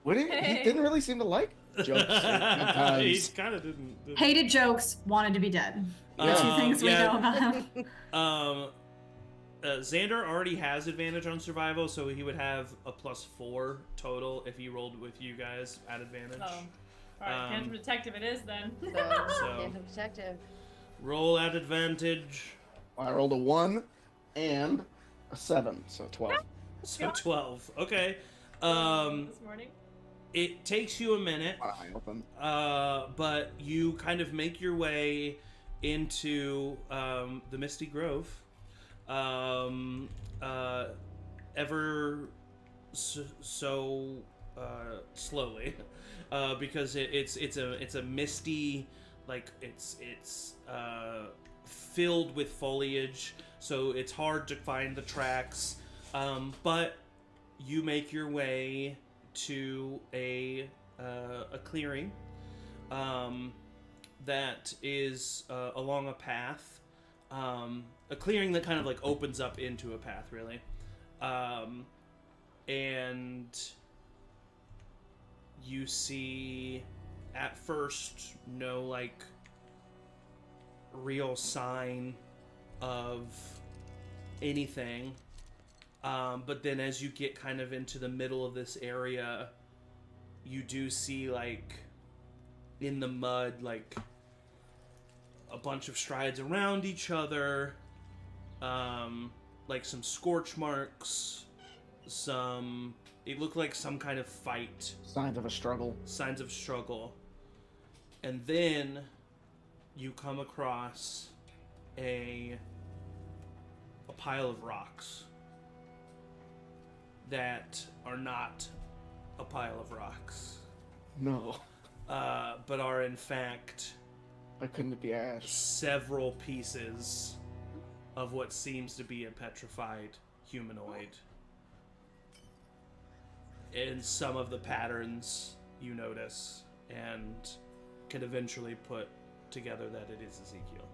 Would he? Hey. He didn't really seem to like jokes He sometimes. kind of didn't. Hated jokes, wanted to be dead. The Yeah. two things we Yeah. know about him. Xander already has advantage on survival, so he would have a +4 total if he rolled with you guys at advantage. Oh. Alright, Phantom Detective it is then. So, So- Phantom Detective. Roll at advantage. I rolled a 1 and a 7, so 12. So 12. Okay. This morning. It takes you a minute, I open. but you kind of make your way into the Misty Grove. Ever so slowly, because it's a misty, like it's filled with foliage, so it's hard to find the tracks. But you make your way to a clearing that is along a path. A clearing that kind of like opens up into a path, really. And you see at first no like real sign of anything. But then as you get kind of into the middle of this area, you do see like in the mud like a bunch of strides around each other, like some scorch marks, some. It looked like some kind of fight. Signs of a struggle. Signs of struggle. And then you come across a pile of rocks that are not a pile of rocks. No. But are in fact Why couldn't it be ash? several pieces of what seems to be a petrified humanoid. In some of the patterns you notice and can eventually put together that it is Ezekiel.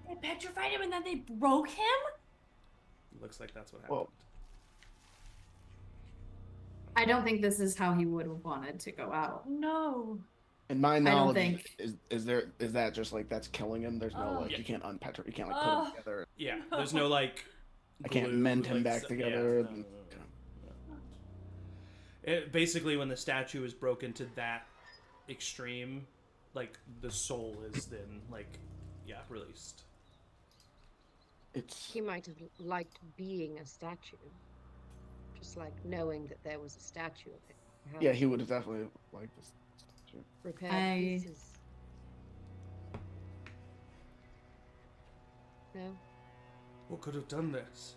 They petrified him and then they broke him? Looks like that's what happened. Well, I don't think this is how he would have wanted to go out. No. in my don't knowledge, think- is that just like that's killing him? There's no Oh. like Yeah. you can't unpetrify, you can't like put him together. Yeah, there's no like. I can't glue, mend him like, back so- together. yeah, no. Basically, when the statue is broken to that extreme, like the soul is then like, released. It's He might have liked being a statue. Just like knowing that there was a statue of it. Perhaps yeah, he would have definitely liked this. repair the I- pieces. No? What could have done this?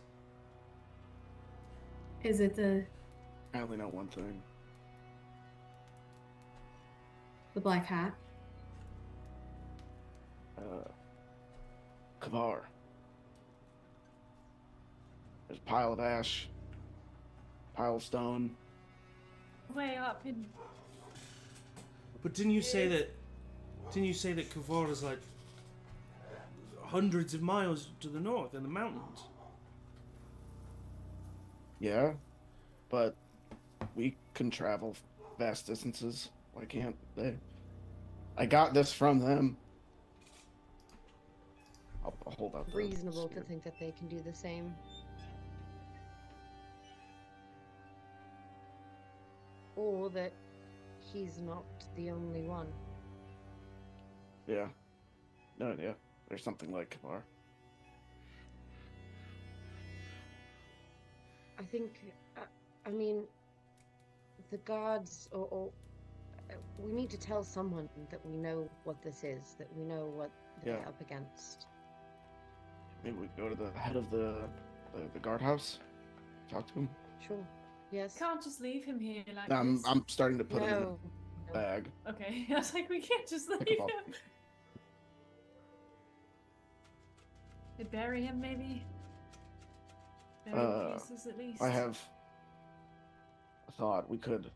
Is it the I only know one thing. black hat? Kavar. There's a pile of ash, pile of stone. Way up in. But didn't you say that? Didn't you say that Kavar is like hundreds of miles to the north in the mountains? Yeah, but we can travel vast distances. Why can't they? I got this from them. I'll hold up. the Reasonable to spear. think that they can do the same. Or that he's not the only one. Yeah. No, yeah. There's something like Kavar. I think, I mean, the guards, or we need to tell someone that we know what this is, that we know what they're Yeah. up against. Maybe we go to the head of the guardhouse. Talk to him. Sure. Yes. Can't just leave him here like I'm this. starting to put him in No. a bag. Okay, I was like, we can't just Pick leave him him. up. They bury him, maybe? Bury the pieces at least. I have a thought. We could.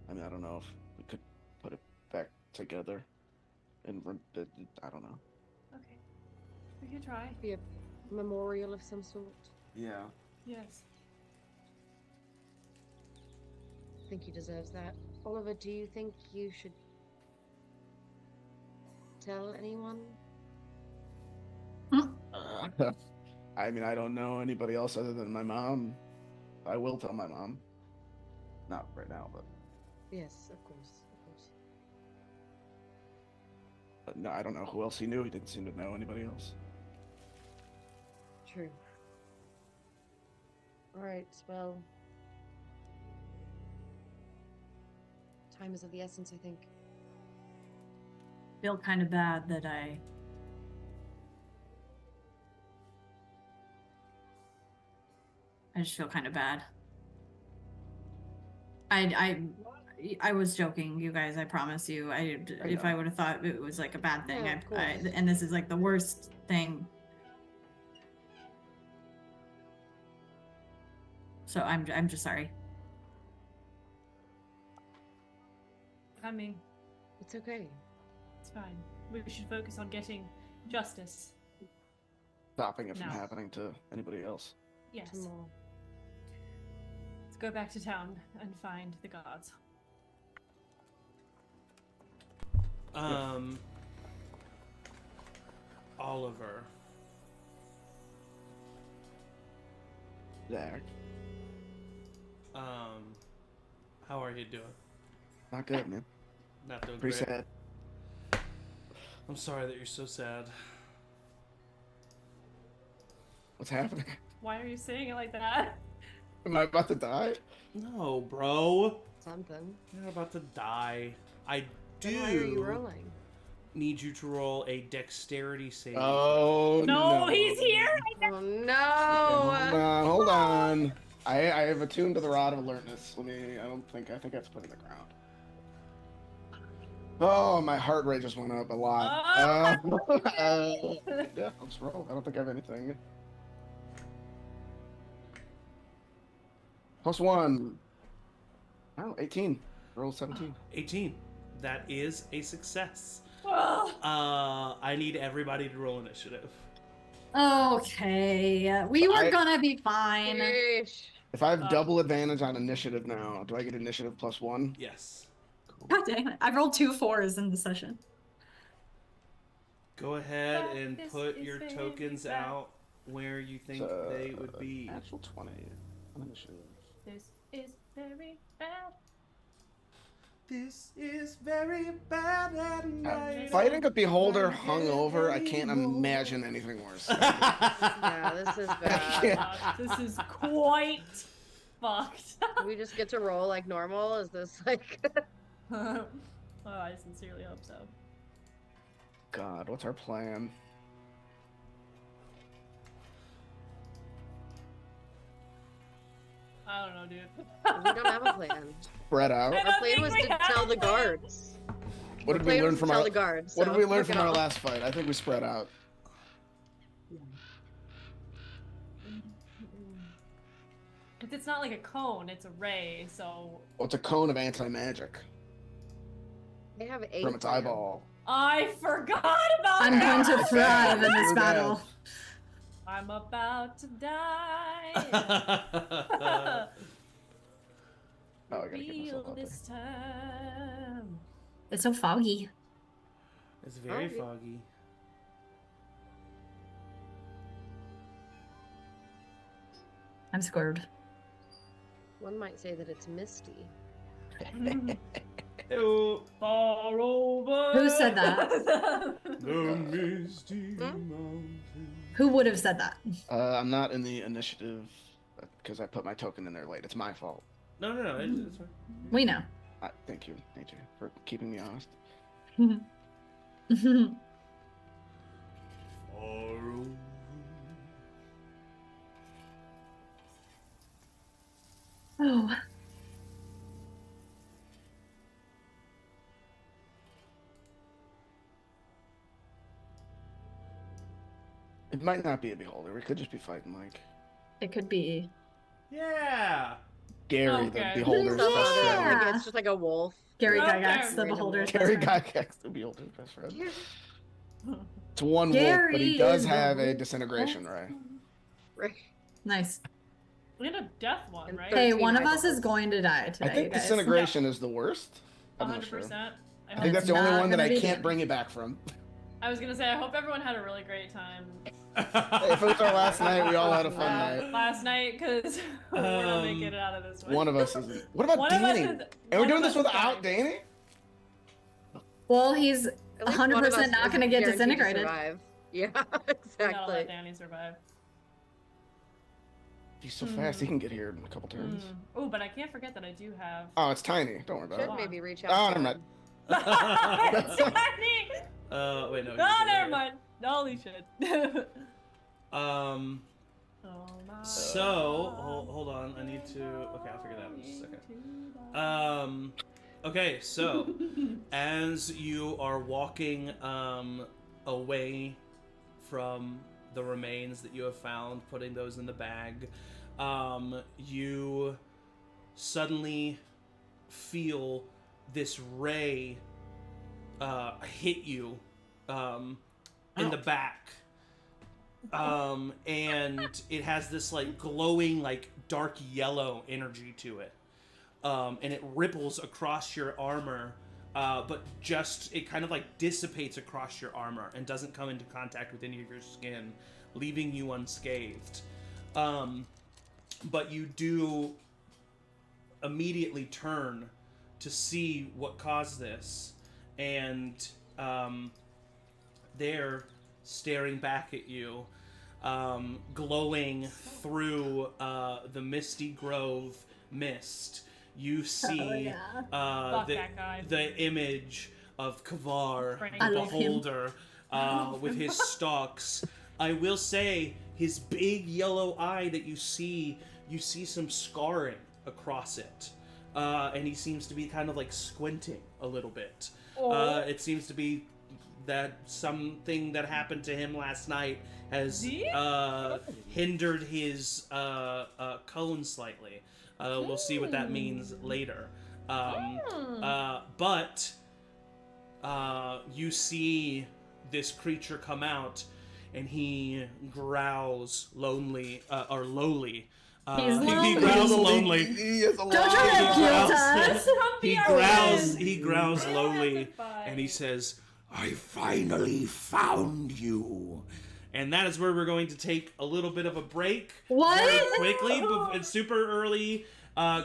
I mean, I don't know if we could put it back together. And I don't know. Okay. We could try. Be a memorial of some sort. Yeah. Yes. I think he deserves that. Oliver, do you think you should tell anyone? I mean, I don't know anybody else other than my mom. I will tell my mom. Not right now, but Yes, of course, of course. no, I don't know who else he knew. He didn't seem to know anybody else. True. Alright, well. Time is of the essence, I think. Feel kind of bad that I just feel kind of bad. I was joking, you guys. I promise you. If I would have thought it was like a bad thing, Yeah, of course. and this is like the worst thing. So I'm just sorry. Coming. It's okay. It's fine. We should focus on getting justice. Stopping it from No. happening to anybody else. Yes. Tomorrow. Let's go back to town and find the guards. Oliver. Zach, How are you doing? not good, man. Not doing Pretty great. sad. I'm sorry that you're so sad. What's happening? Why are you saying it like that? Am I about to die? No, bro. Something. You're not about to die. I Then why are you do rolling? need you to roll a dexterity save. Oh No, he's here. Oh no! Hold on. I have attuned to the rod of alertness. I think I have to put it in the ground. Oh, my heart rate just went up a lot. Yeah, let's roll. I don't think I have anything. +1. Oh, 18. Roll 17. 18. That is a success. Oh. I need everybody to roll initiative. Okay, we were gonna be fine. Yeesh. If I have double advantage on initiative now, do I get initiative +1? Yes. God dang it! I rolled 2 4s in the session. Go ahead and This put is your very tokens bad. out where you think they would be. Natural 20 on initiative. This is very bad. This is very bad at night. Fighting a beholder hungover, I can't imagine anything worse. Yeah, this is bad. This is quite fucked. Do we just get to roll like normal? Is this like? Oh, I sincerely hope so. God, what's our plan? I don't know, dude. We don't have a plan. Spread out. I Our don't plan think was we to have tell a the plan. guards. What Our did we plan learn was to from tell our the guards? What did so we learn look from it our up. last fight? I think we spread out. Because it's not like a cone, it's a ray, so... Well, it's a cone of anti-magic They have 8 from its plan. eyeball. I forgot about I'm that! going to thrive in this True battle. that. I'm about to die. Oh, I gotta get Real myself out this time. It's so foggy. It's very Okay. foggy. I'm scared. One might say that it's misty. Ew. Far over. Who said that? The misty Hmm? mountain. Who would have said that? I'm not in the initiative because I put my token in there late. It's my fault. No, it's fine. We know. Thank you, Nature, for keeping me honest. Far over. Oh. It might not be a beholder. It could just be fighting like It could be. Yeah. Gary, Okay. the beholder's best Yeah. friend. Like, it's just like a wolf. Gary Okay. Gygax, the Random beholder's wolf. Gary best friend. Gygax, the beholder's best friend. Yeah. It's one wolf, but he Gary does is the have a wolf. disintegration ray. Right. Nice. And a death one, And right? Hey, 13 one of us is eyeballs. going to die today, I think you guys. disintegration is the worst. I'm not 100%. sure. I hope think that's the It's only not one that gonna I be can't good. bring you back from. I was gonna say, I hope everyone had a really great time Hey, if it was our last night, we all had a fun night. last night, because we're not making it out of this one. One of us isn't. What about One of us Danny? is- And we're one doing of this us is without dying. Danny? Well, he's At least one of 100% us not is going to get guaranteed disintegrated. survive. Yeah, We gotta let exactly. Danny survive. He's so fast, he can get here in a couple turns. Oh, but I can't forget that I do have. Oh, it's tiny. Don't worry about Should it. maybe reach out. Oh, to never him. mind. Danny! Wait, no. No, never mind. Holy shit. Um. Oh my So, God. hold on. I need to. Okay, I'll figure that out in just a second. Okay, so as you are walking away from the remains that you have found, putting those in the bag, you suddenly feel this ray hit you in the back. And it has this like glowing, like dark yellow energy to it. And it ripples across your armor, but just, it kind of like dissipates across your armor and doesn't come into contact with any of your skin, leaving you unscathed. But you do immediately turn to see what caused this, and they're staring back at you. glowing through the misty grove mist. You see Fuck that guy. the image of Kavar, I the love him. beholder, with his stalks. I will say, his big yellow eye that you see some scarring across it. And he seems to be kind of like squinting a little bit. It seems to be that something that happened to him last night has hindered his cone slightly. We'll see what that means later. But you see this creature come out, and he growls lowly. He's lonely. He growls lonely. He is Don't try to guilt us. He growls lowly, and he says, "I finally found you." And that is where we're going to take a little bit of a break. What? Very quickly, it's super early.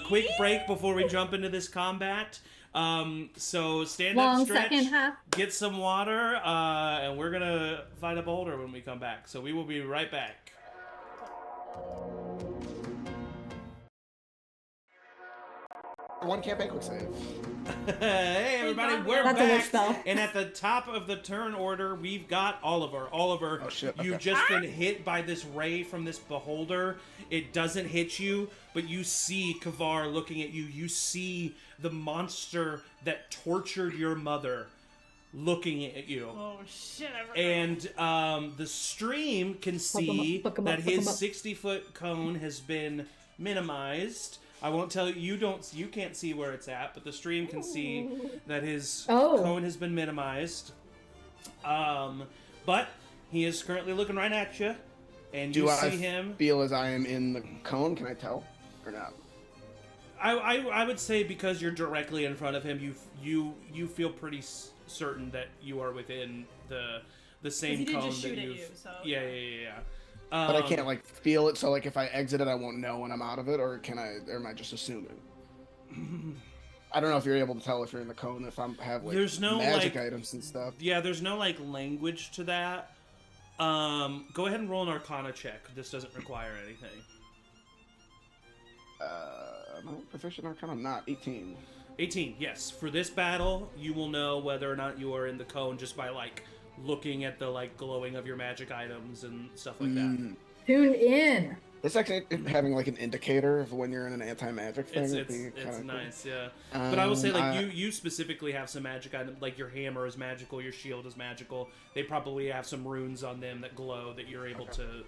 Quick break before we jump into this combat. So stand Long up, stretch, second half. get some water, and we're gonna fight a boulder when we come back. So we will be right back. One campaign quick save. Hey everybody, we're That's a witch back. spell. And at the top of the turn order, we've got Oliver. Oliver, Oh, shit, you've okay. just been hit by this ray from this beholder. It doesn't hit you, but you see Kavar looking at you. You see the monster that tortured your mother looking at you. Oh shit! And the stream can see Fuck 'em up, that fuck 'em his up. 60-foot cone has been minimized. I won't tell you. You can't see where it's at, but the stream can see that his cone has been minimized. But he is currently looking right at you, and you Do see I him. feel as I am in the cone? Can I tell or not? I would say because you're directly in front of him, you feel pretty certain that you are within the same he did cone just that shoot at you've. you, so, Yeah. But I can't like feel it. So like if I exit it, I won't know when I'm out of it, or can I? Or am I just assuming? I don't know if you're able to tell if you're in the cone. If I have like There's no, magic like- items and stuff. Yeah, there's no like language to that. Go ahead and roll an Arcana check. This doesn't require anything. Am I proficient Arcana? Not 18. 18, yes. For this battle, you will know whether or not you are in the cone just by like looking at the like glowing of your magic items and stuff like that. Tune in. It's actually having like an indicator of when you're in an anti-magic thing. It's would be it's kinda cool. nice, yeah. But I will say, like, I- you specifically have some magic item, like your hammer is magical, your shield is magical. They probably have some runes on them that glow that you're able to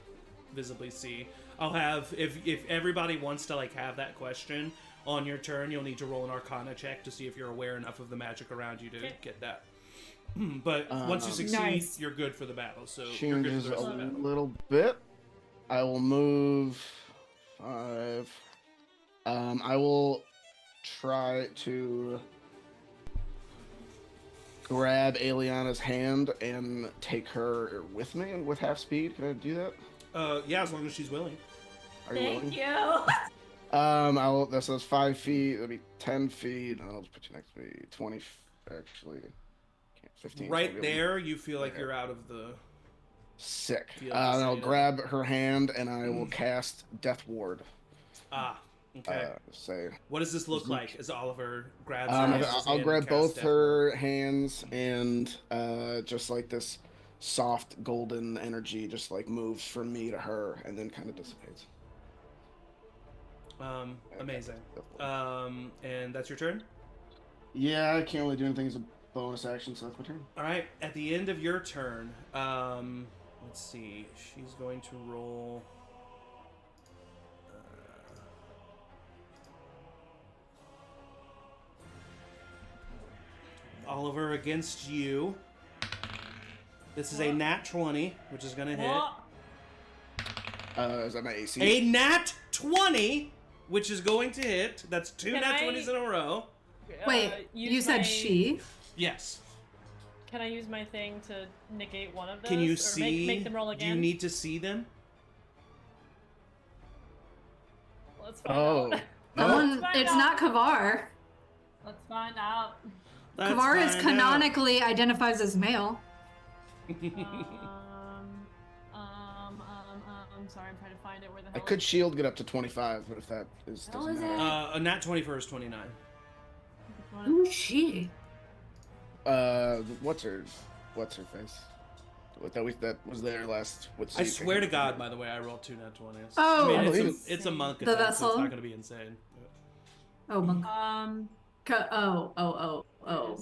visibly see. I'll have if everybody wants to like have that question on your turn, you'll need to roll an Arcana check to see if you're aware enough of the magic around you to get that. But once you succeed, Nice. you're good for the battle. So you're good for Changes the a rest of the battle. little bit. I will move 5. I will try to grab Aeliana's hand and take her with me with half speed. Can I do that? Yeah, as long as she's willing. Are you willing? Thank you. I will. That says 5 feet. That'll be 10 feet. I'll just put you next to me. 20. Actually, 15. so I'll Right be able- there, you feel like Yeah. you're out of the. Sick. Feel to And I'll say that. grab her hand and I will cast Death Ward. Okay. Say. What does this look like as Oliver grabs her I'll hand and grab casts both Death Ward? her hands and just like this soft golden energy just like moves from me to her and then kind of dissipates. Amazing. And that's your turn? Yeah, I can't really do anything as a bonus action, so that's my turn. All right. At the end of your turn, let's see. She's going to roll. Oliver against you. This is a nat 20, which is going to hit. What? Is that my AC? A nat 20, which is going to hit. That's 2 Can nat I- 20s in a row. Wait, use you said my- she? Yes. Can I use my thing to negate one of those? Can you or see? Make them roll Do again? you need to see them? Let's find Oh. out. That No. one, Find it's out. not Kavar. Let's find out. Let's Kavar is find out. canonically identifies as male. sorry, I'm trying to find it. Where the I hell could shield get up to 25, but if that Hell doesn't is matter. it? A nat 20 for is 29. Who is she? What's her face? That was there last. I swear to God, by the way, I rolled 2 nat 20s. Oh, I mean, believe it's a monk The attack, so it's vessel? not going to be insane. Oh, monk.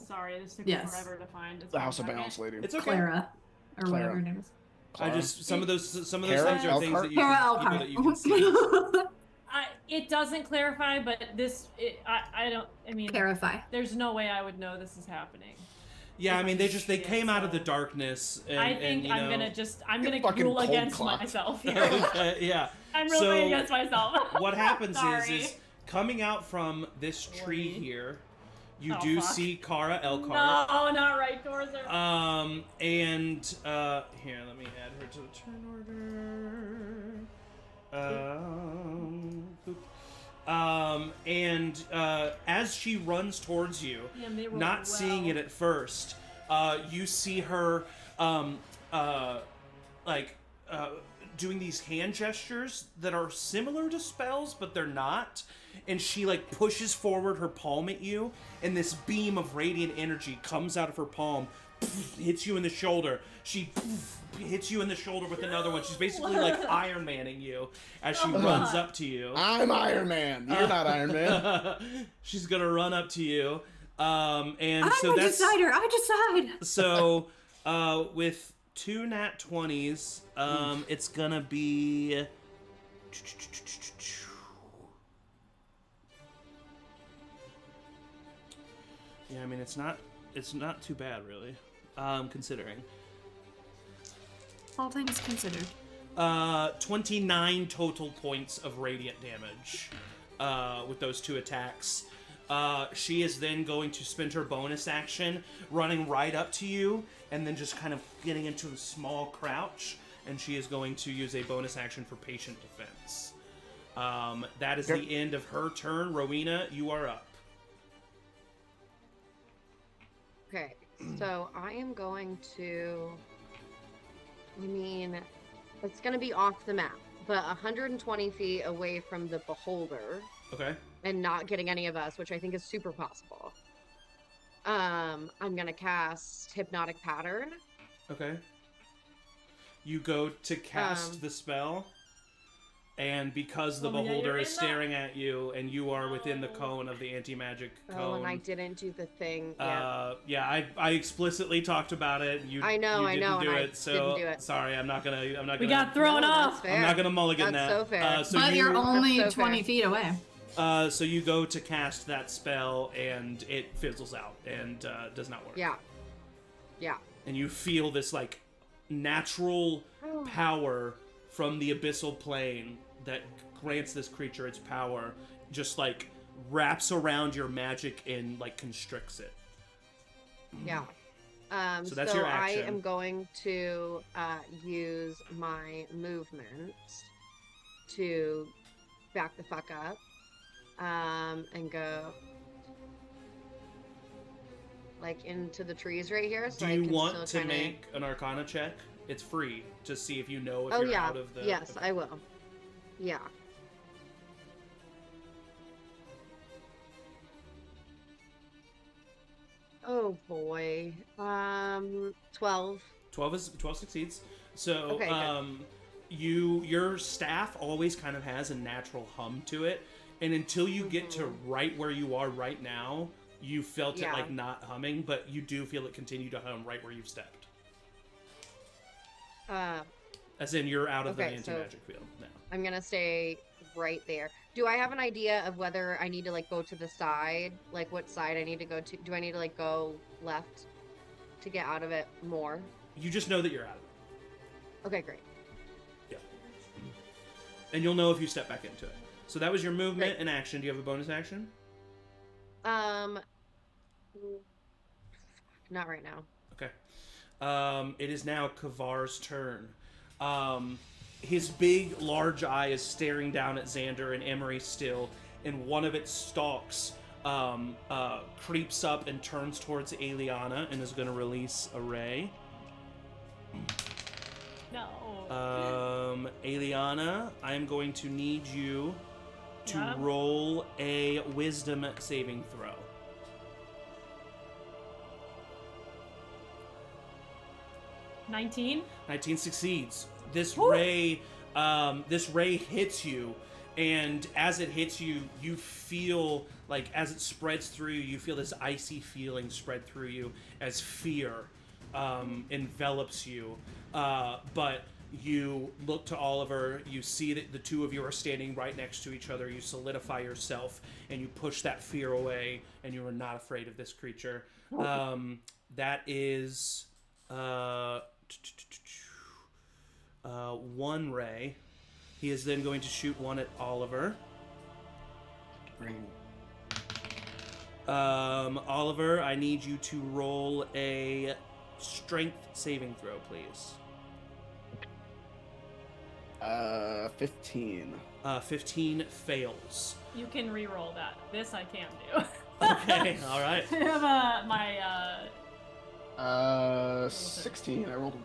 Sorry, this took Yes. forever to find. It's the House of fine. Balance lady. It's okay. Clara, or Clara. whatever her name is. I just some of those Kara things are things that you Kara can, people that you can see. It doesn't clarify, but I don't. I mean, Clarify. there's no way I would know this is happening. Yeah, I mean they Shit, came out of the so- darkness. And, I think and, I'm gonna fucking rule cold against clock. myself here. yeah. I'm So, ruling against myself. What happens Sorry. is coming out from this tree here, you Oh, do fuck. see Kara Elkhart. No, not right doors. And here, let me add her to the turn order. And as she runs towards you, Damn, they rolled not seeing well. it at first, you see her doing these hand gestures that are similar to spells, but they're not. And she like pushes forward her palm at you, and this beam of radiant energy comes out of her palm, hits you in the shoulder. She hits you in the shoulder with another one. She's basically like Iron Manning you as she runs up to you. I'm Iron Man. You're not Iron Man. She's gonna run up to you, and I'm so a that's decider. I decide. so. With 2 nat 20s, it's gonna be. Yeah, I mean it's not too bad really, considering. All things considered. 29 total points of radiant damage with those 2 attacks. She is then going to spend her bonus action running right up to you and then just kind of getting into a small crouch, and she is going to use a bonus action for patient defense. That is the end of her turn. Rowina, you are up. Okay, so I am going to. I mean, it's going to be off the map, but 120 feet away from the beholder. Okay. And not getting any of us, which I think is super possible. I'm gonna cast Hypnotic Pattern. Okay. You go to cast the spell, and because the beholder is staring at you, and you are within the cone of the anti-magic cone. Oh, and I didn't do the thing. Yeah. Yeah, I explicitly talked about it. You, I know, you didn't do and it, I so didn't do it. sorry, I'm not gonna. We got thrown off. That's fair. I'm not gonna mulligan That's that. so fair. So But you're only That's so 20 fair. feet away. So you go to cast that spell, and it fizzles out and does not work. Yeah. Yeah. And you feel this like natural power from the abyssal plane that grants this creature its power, just like wraps around your magic and like constricts it. Yeah. So that's your action. I am going to use my movement to back the fuck up and go like into the trees right here. So Do I you can want still to kinda... make an Arcana check? It's free to see if you know if Oh you're yeah. out of the. Yes, I will. Yeah. Oh boy. 12. 12 succeeds. So Okay, good. your staff always kind of has a natural hum to it, and until you get to right where you are right now, you felt it Yeah. like not humming, but you do feel it continue to hum right where you've stepped. As in you're out of the Okay, so- anti-magic field now. I'm gonna stay right there. Do I have an idea of whether I need to like go to the side? Like what side I need to go to? Do I need to like go left to get out of it more? You just know that you're out of it. Okay, great. Yeah. And you'll know if you step back into it. So that was your movement Great. and action. Do you have a bonus action? Not right now. Okay. It is now Kavar's turn. His big, large eye is staring down at Xander and Emory still, and one of its stalks creeps up and turns towards Aeliana and is going to release a ray. No. Aeliana, I am going to need you to Yeah. roll a wisdom saving throw. 19. 19 succeeds. This Woo! ray hits you, and as it hits you, you feel like as it spreads through you, you feel this icy feeling spread through you as fear envelops you. But you look to Oliver, you see that the two of you are standing right next to each other, you solidify yourself, and you push that fear away, and you are not afraid of this creature. That is one ray. He is then going to shoot one at Oliver. Oliver, I need you to roll a strength saving throw, please. 15. 15 fails. You can re-roll that. This I can do. Okay, all right. I have my 16. I rolled.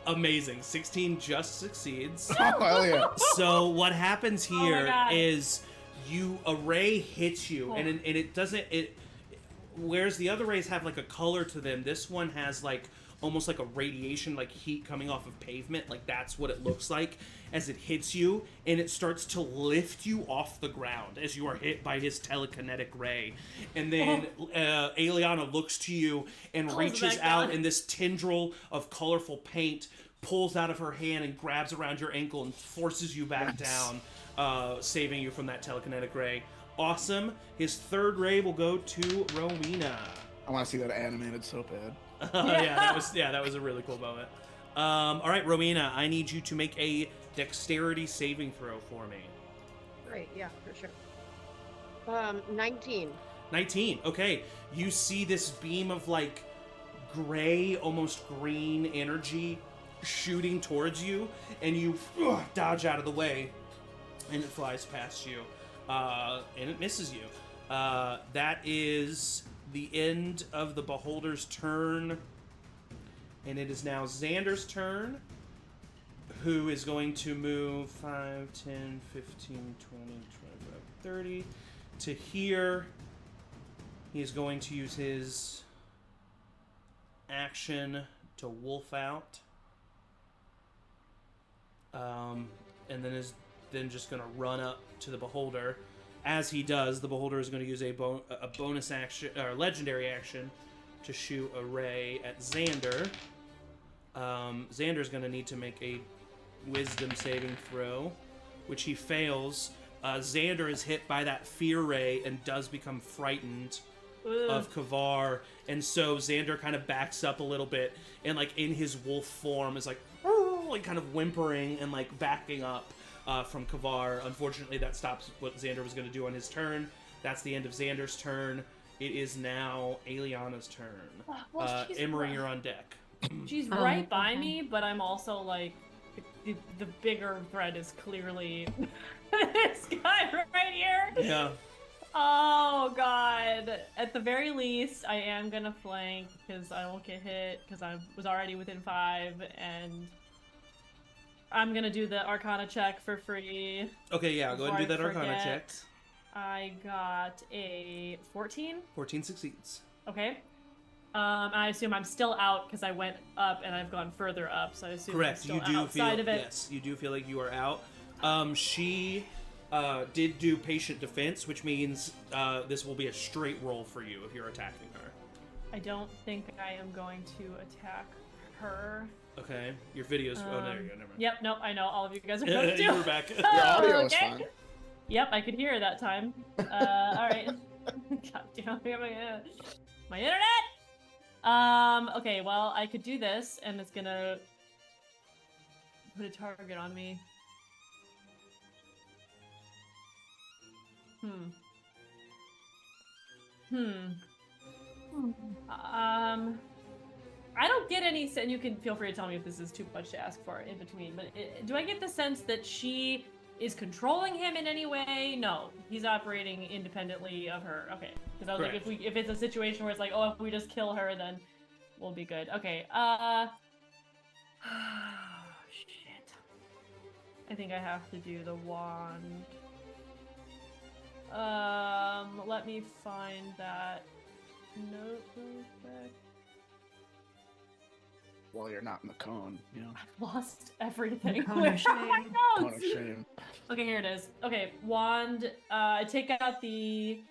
Amazing. 16 just succeeds. Oh, hell yeah. So what happens Oh my here God. is a ray hits you, Cool. and it doesn't. Whereas the other rays have like a color to them, this one has like almost like a radiation, like heat coming off of pavement. Like that's what it looks like as it hits you, and it starts to lift you off the ground as you are hit by his telekinetic ray. And then Aeliana looks to you and Pulls reaches back out, down. and this tendril of colorful paint pulls out of her hand and grabs around your ankle and forces you back down, saving you from that telekinetic ray. Awesome. His third ray will go to Rowina. I want to see that animated so bad. That was a really cool moment. All right, Rowina, I need you to make a dexterity saving throw for me. Great, yeah, for sure. 19. 19. Okay, you see this beam of like gray, almost green energy shooting towards you, and you dodge out of the way, and it flies past you, and it misses you. That is the end of the Beholder's turn, and it is now Xander's turn, who is going to move 5, 10, 15, 20, 25, 30 to here. He is going to use his action to wolf out, and then is just going to run up to the Beholder. As he does, the Beholder is going to use a bonus action, or legendary action, to shoot a ray at Xander. Xander's going to need to make a wisdom saving throw, which he fails. Xander is hit by that fear ray and does become frightened of Kavar, and so Xander kind of backs up a little bit, and like in his wolf form is like kind of whimpering and like backing up from Kavar. Unfortunately, that stops what Xander was going to do on his turn. That's the end of Xander's turn. It is now Aeliana's turn. Well, she's Emory, right. you're on deck. She's Oh, right by okay. me, but I'm also like the bigger threat is clearly this guy right here. Yeah. Oh god. At the very least, I am gonna flank because I won't get hit because I was already within 5, and I'm gonna do the Arcana check for free. Okay, yeah, go ahead and do that Before I Arcana forget. check. I got a 14. 14 succeeds. Okay. I assume I'm still out because I went up and I've gone further up, so I assume Correct. I'm You still do outside feel of it. yes, you do feel like you are out. She did do patient defense, which means this will be a straight roll for you if you're attacking her. I don't think I am going to attack her. Okay, your video's. Oh, there you go. Never mind. Yep, nope, I know. All of you guys are going to do. You were back. Your audio is okay. fine. Yep, I could hear that time. Alright. God damn my internet! Okay, well, I could do this, and it's gonna put a target on me. I don't get any sense, and you can feel free to tell me if this is too much to ask for in between, but do I get the sense that she is controlling him in any way? No, he's operating independently of her. Okay, because I was Correct. like, if it's a situation where it's like, oh, if we just kill her, then we'll be good. Okay, Shit. I think I have to do the wand. Let me find that note real quick. Well, you're not in the cone, you know. I've lost everything. Cone of Where are shame. my Cone notes? of shame. Okay, here it is. Okay, wand. I take out the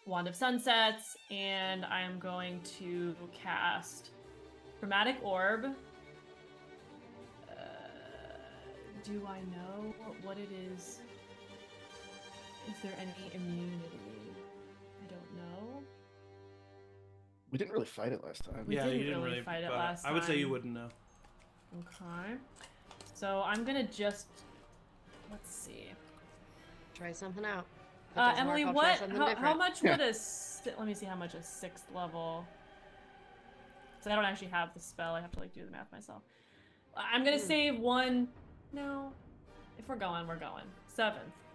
Wand of Sunsets, and I am going to cast Chromatic Orb. Do I know what it is? Is there any immunity? I don't know. We didn't really fight it last time. We Yeah, didn't you didn't really fight it but last I would say you time. wouldn't know. Okay. So I'm gonna just... Let's see. Try something out. If it doesn't Emily, work, I'll try what? something How different. much would a... Let me see how much a 6th level... So I don't actually have the spell. I have to like do the math myself. I'm gonna save one... No. If we're going, we're going. 7th.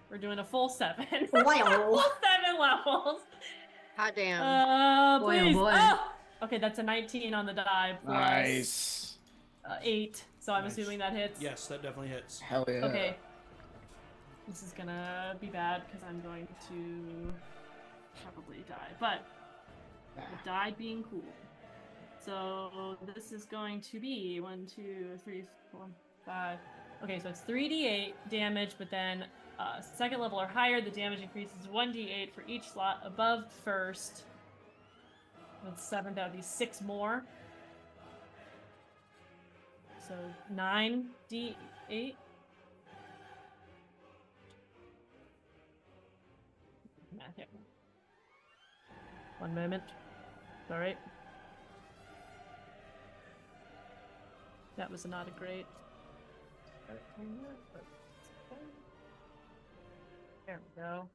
We're doing a full 7. Wow. Full 7 levels. Hot damn. Boy, oh Please. boy. Oh! Okay, that's a 19 on the die plus Nice. 8. So I'm Nice. assuming that hits. Yes, that definitely hits. Hell yeah. Okay. This is gonna be bad because I'm going to probably die. But the die being cool. So this is going to be 1, 2, 3, 4, 5. Okay, so it's 3d8 damage, but then 2nd level or higher, the damage increases 1d8 for each slot above 1st. With 7th, that would be 6 more. So 9d8. Math here. One moment. All right. That was not a great. There we go.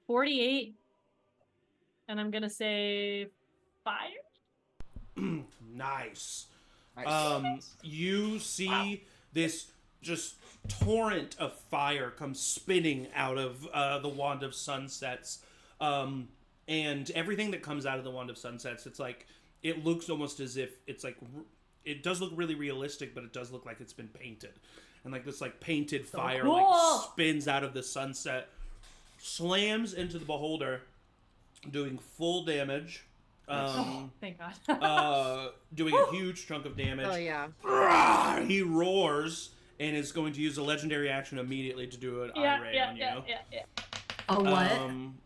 48. And I'm gonna say fire. Nice. Nice. You see this just torrent of fire come spinning out of the Wand of Sunsets, and everything that comes out of the Wand of Sunsets, it's like it looks almost as if it's like it does look really realistic, but it does look like it's been painted, and like this like painted fire cool. like spins out of the sunset, slams into the beholder, doing full damage. Thank God. Doing a huge chunk of damage. Oh yeah. He roars and is going to use a legendary action immediately to do an eye on you. Yeah. Oh, what?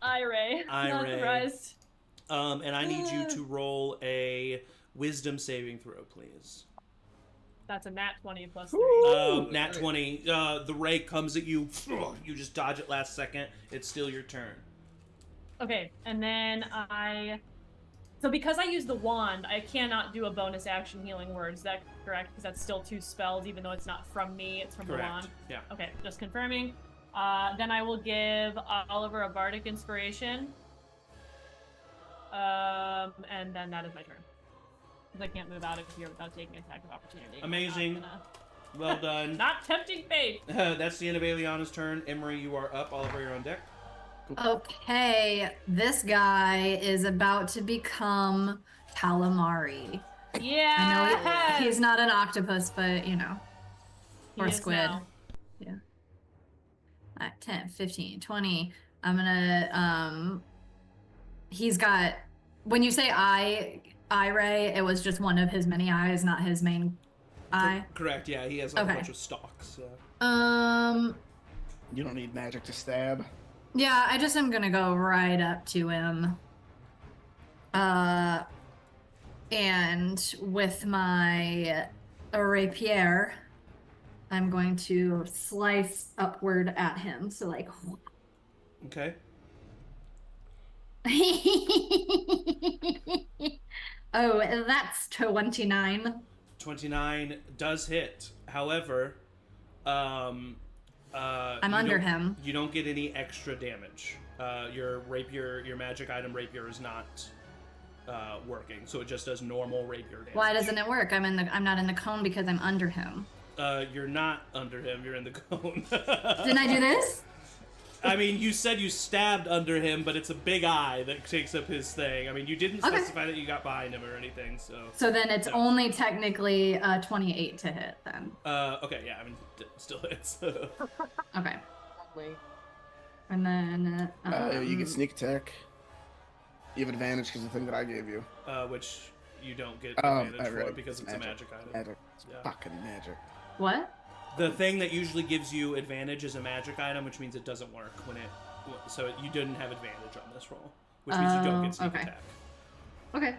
Eye not surprised. And I need you to roll a wisdom saving throw, please. That's a nat 20 plus 3. Nat 20. The ray comes at you. You just dodge it last second. It's still your turn. Okay, and then So because I use the wand, I cannot do a bonus action healing word. Is that correct? Because that's still 2 spells, even though it's not from me, it's from Correct. the wand. Yeah. Okay, just confirming. Then I will give Oliver a bardic inspiration. And then that is my turn. Because I can't move out of here without taking an attack of opportunity. Amazing. I'm not Well done. Not tempting fate. That's the end of Aeliana's turn. Emory, you are up. Oliver, you're on deck. Okay, this guy is about to become calamari. Yeah. I know he's not an octopus, but you know, or He is squid. now. Yeah. 10, 15, 20. I'm gonna he's got, when you say eye ray, it was just one of his many eyes, not his main eye. Correct, yeah. He has like Okay. a bunch of stalks. You don't need magic to stab. Yeah, I just am gonna go right up to him. And with my rapier, I'm going to slice upward at him. So like, Okay. oh, that's 29. 29 does hit. However, I'm you under don't- him. You don't get any extra damage. Your rapier, your magic item rapier is not working, so it just does normal rapier damage. Why doesn't it work? I'm not in the cone because I'm under him. You're not under him. You're in the cone. Didn't I do this? I mean, you said you stabbed under him, but it's a big eye that takes up his thing. I mean, you didn't specify that you got behind him or anything, so... So then it's only technically 28 to hit, then. Okay, yeah, I mean, still hits. Okay. And then... you get sneak attack. You have advantage because of the thing that I gave you. Which you don't get advantage for because it's magic. a magic item. Magic. It's fucking magic. What? The thing that usually gives you advantage is a magic item, which means it doesn't work when it... So you didn't have advantage on this roll, which means you don't get sneak attack. Okay.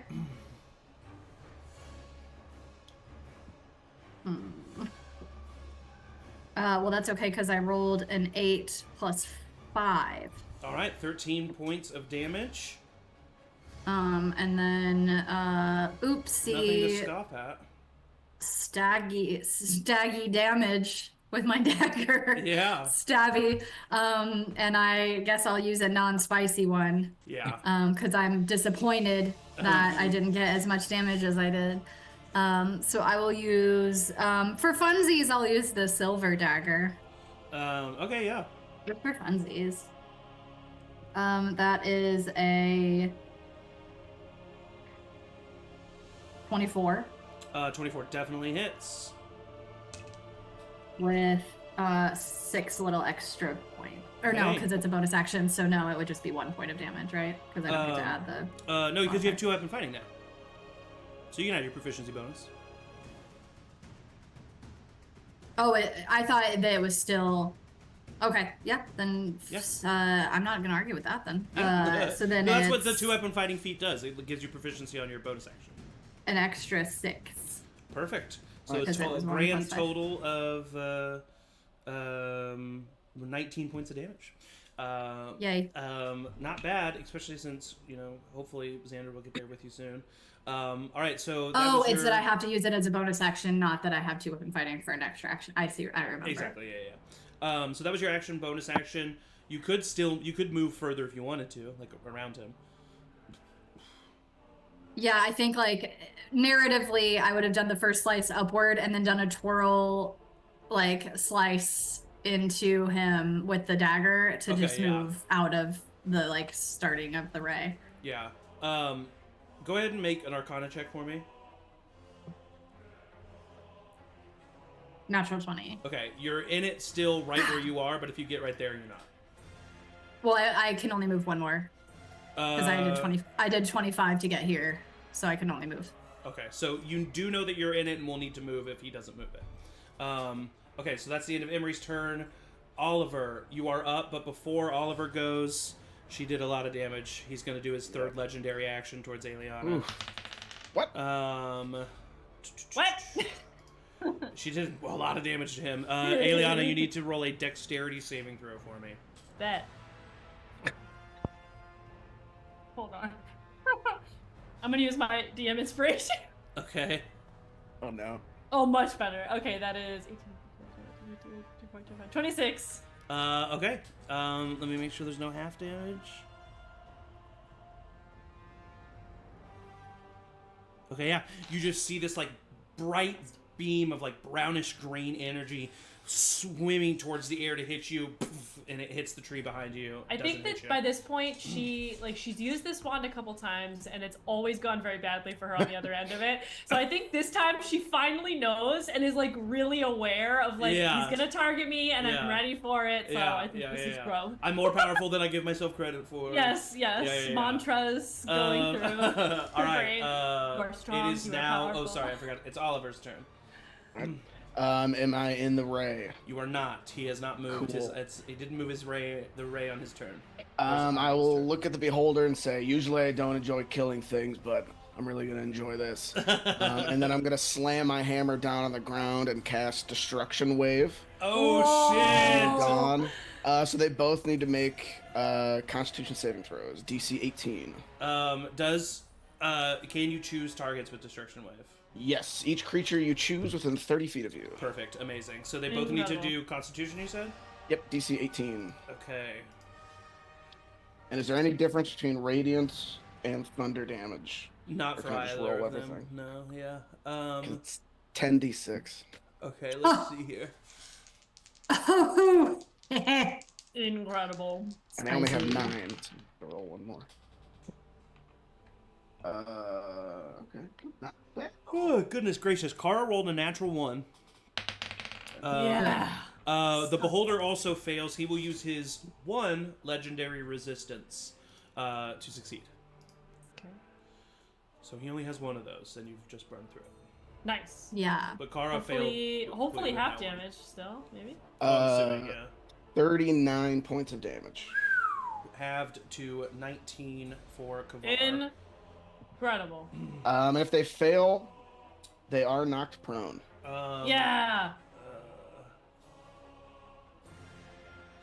Well, that's okay because I rolled an 8 plus 5. All right, 13 points of damage. And then, oopsie. Nothing to scoff at. Staggy damage with my dagger. Yeah. Stabby. And I guess I'll use a non-spicy one. Yeah. Because I'm disappointed that I didn't get as much damage as I did. So I will use, for funsies, I'll use the silver dagger. Okay, yeah. Just for funsies. That is a 24. 24 definitely hits. With 6 little extra point. Or no, Okay. because it's a bonus action, so no, it would just be 1 point of damage, right? Because I don't get to add the... No, because you have 2 weapon fighting now. So you can have your proficiency bonus. Oh, I thought that it was still... Okay, yeah, then I'm not going to argue with that then. So then that's what the 2 weapon fighting feat does. It gives you proficiency on your bonus action. An extra 6. Perfect. So Because a it was 1 grand plus 5. total of 19 points of damage. Yay. Not bad, especially since, hopefully Xander will get there with you soon. All right, so that was it's that I have to use it as a bonus action, not that I have 2 weapon fighting for an extra action. I see, I remember. Exactly, yeah. So that was your action, bonus action. You could move further if you wanted to, like around him. Yeah, I think like narratively, I would have done the first slice upward and then done a twirl, like slice into him with the dagger to just move out of the like starting of the ray. Yeah. Go ahead and make an Arcana check for me. Natural 20. Okay, you're in it still right where you are, but if you get right there, you're not. Well, I can only move 1 more. Because I did 25 to get here, so I can only move. Okay, so you do know that you're in it and will need to move if he doesn't move it. Okay, so that's the end of Emory's turn. Oliver, you are up, but before Oliver goes, she did a lot of damage. He's going to do his 3rd legendary action towards Aeliana. Oof. What? What? She did a lot of damage to him. Aeliana, you need to roll a dexterity saving throw for me. Bet. Hold on. I'm gonna use my DM inspiration. Okay. Oh no. Oh, much better. Okay, that is 18, 26. Okay. Let me make sure there's no half damage. Okay, yeah. You just see this like bright beam of like brownish green energy swimming towards the air to hit you, and it hits the tree behind you. I think that by this point she's used this wand a couple times and it's always gone very badly for her on the other end of it. So I think this time she finally knows and is like really aware of like he's gonna target me and I'm ready for it. So I think this is growth. I'm more powerful than I give myself credit for. Yes. Mantras going through. All right. You are strong, it is now. Oh, sorry, I forgot. It's Oliver's turn. Am I in the ray? You are not. He has not moved. Cool. He didn't move the ray on his turn. I will look at the beholder and say, usually I don't enjoy killing things, but I'm really going to enjoy this. And then I'm going to slam my hammer down on the ground and cast Destruction Wave. Oh, shit! Gone. So they both need to make Constitution saving throws. DC 18. Can you choose targets with Destruction Wave? Yes, each creature you choose within 30 feet of you. Perfect, amazing. So they both need to do Constitution, you said? Yep, DC 18. Okay. And is there any difference between Radiant and Thunder damage? Not Or for can I just either roll of them. everything? No, yeah. 'Cause it's 10d6. Okay, let's see here. Oh, Incredible. And I only have Spicy. 9. So roll one more. Okay. Not bad. Oh, goodness gracious. Kara rolled a natural 1. Yeah. The beholder also fails. He will use his 1 legendary resistance to succeed. Okay. So he only has 1 of those, and you've just burned through it. Nice. Yeah. But Kara failed. Hopefully half damage still, maybe. Yeah. 39 points of damage. Halved to 19 for Kavar. Incredible. If they fail, they are knocked prone. Yeah.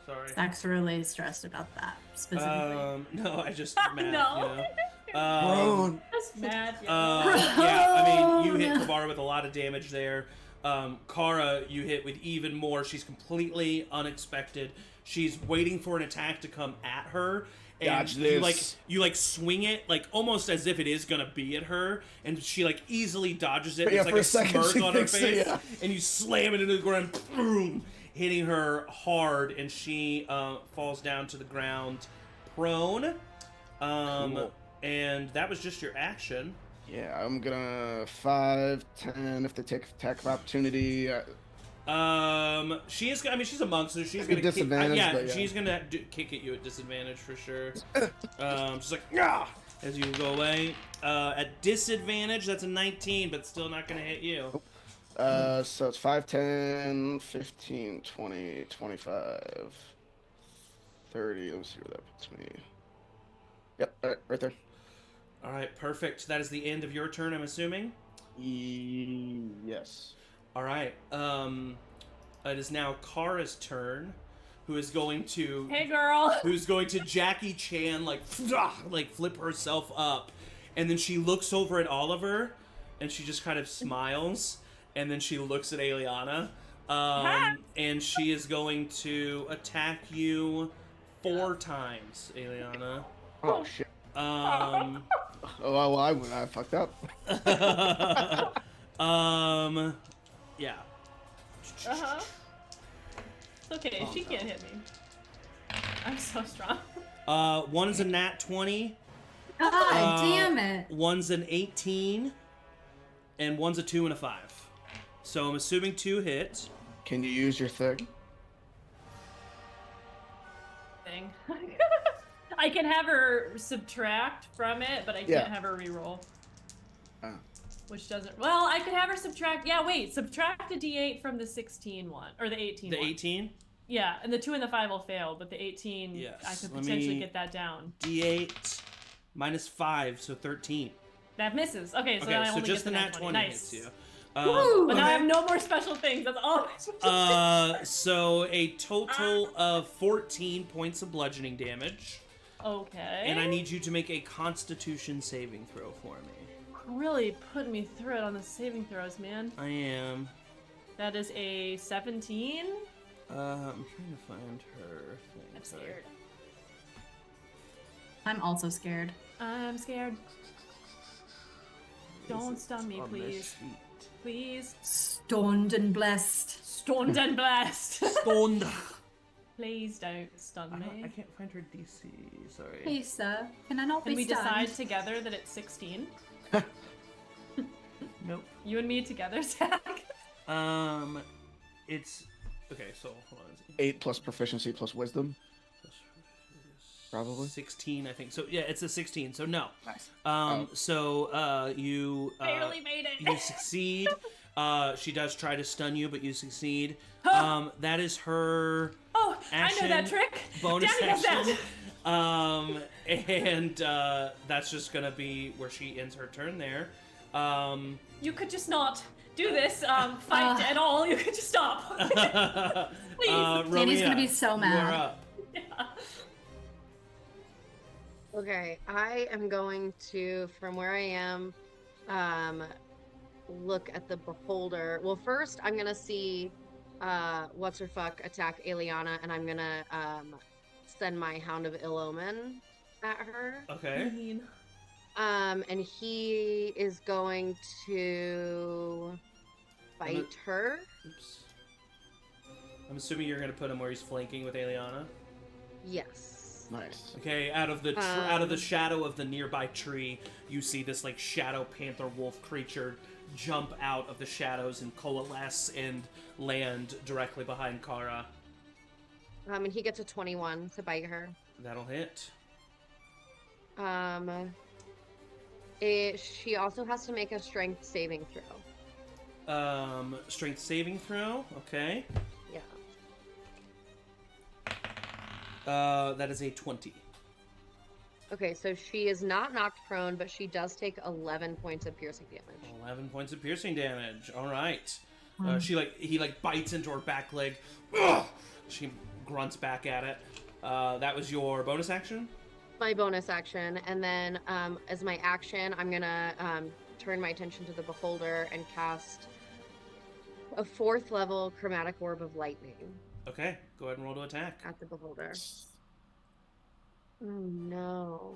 Sorry. Zach's really stressed about that specifically. No, I just math, No. Prone. Just mad. Yeah, I mean, you hit Kavar with a lot of damage there. Kara, you hit with even more. She's completely unexpected. She's waiting for an attack to come at her. And Dodge this. you swing it almost as if it is gonna be at her, and she easily dodges it. But yeah, There's for a a second, smirk she on her thinks face, it, yeah. and you slam it into the ground, boom, hitting her hard, and she falls down to the ground, prone. Cool. And that was just your action. Yeah, I'm gonna 5, 10 if they take attack of opportunity. She is. I mean, she's a monk, so she's gonna disadvantage, kick, but yeah. she's gonna kick at you at disadvantage for sure. She's like, yeah, as you go away. At disadvantage, that's a 19, but still not gonna hit you. So it's 5, 10, 15, 20, 25, 30. Let me see where that puts me. Yep, right there. All right, perfect. That is the end of your turn, I'm assuming. Yes. All right. It is now Kara's turn, who is going to. Hey, girl. Who's going to Jackie Chan flip herself up, and then she looks over at Oliver, and she just kind of smiles, and then she looks at Aeliana, and she is going to attack you 4 times, Aeliana. Oh shit. Oh well, I fucked up. Yeah. It's okay. She can't hit me. I'm so strong. One is a nat 20. God damn it. One's an 18, and one's a 2 and a 5. So I'm assuming 2 hit. Can you use your thing? Thing. I can have her subtract from it, but I can't have her reroll. Which doesn't. Well, I could have her subtract. Yeah, wait. Subtract the d8 from the 16 one or the 18. The one. 18. Yeah, and the 2 and the 5 will fail, but the 18, yes. I could potentially get that down. D8 minus 5, so 13. That misses. Okay, so then I only just get the nat 20 nice. hits you. But now I have no more special things. That's all. So a total of 14 points of bludgeoning damage. Okay. And I need you to make a Constitution saving throw for me. Really putting me through it on the saving throws, man. I am. That is a 17. I'm trying to find her thing. I'm scared. I'm also scared. I'm scared. Don't stun me, please. Please. Stoned and blessed. Stoned and blessed. Stoned. Please don't stun me. I can't find her DC. Sorry. Hey, sir. Can I not Can be we stunned? decide together that it's 16? Nope. You and me together, Zach? It's... Okay, so hold on. 8 plus proficiency plus wisdom. Probably 16, I think. So yeah, it's a 16. So no. Nice. So you Barely made it. You succeed. She does try to stun you, but you succeed. That is her. Oh, action, I know that trick. Bonus Danny does action. that. And that's just gonna be where she ends her turn there. You could just not do this fight at all. You could just stop. Please. Danny's gonna be so mad. You are up. Yeah. Okay, I am going to, from where I am, look at the beholder. Well, first I'm gonna see what's her fuck attack Aeliana, and I'm gonna send my Hound of Ill Omen at her. Okay. And he is going to fight her. Oops. I'm assuming you're gonna put him where he's flanking with Aeliana. Yes. Nice. Okay, out of the shadow of the nearby tree, you see this like shadow panther wolf creature jump out of the shadows and coalesce and land directly behind Kara. And he gets a 21 to bite her. That'll hit. She also has to make a strength saving throw. Strength saving throw. Okay. Yeah. That is a 20. Okay, so she is not knocked prone, but she does take 11 points of piercing damage. 11 points of piercing damage. All right. He bites into her back leg. She grunts back at it. That was your bonus action? My bonus action, and then as my action, I'm gonna turn my attention to the beholder and cast a 4th level chromatic orb of lightning. Okay, go ahead and roll to attack. At the beholder. Oh no.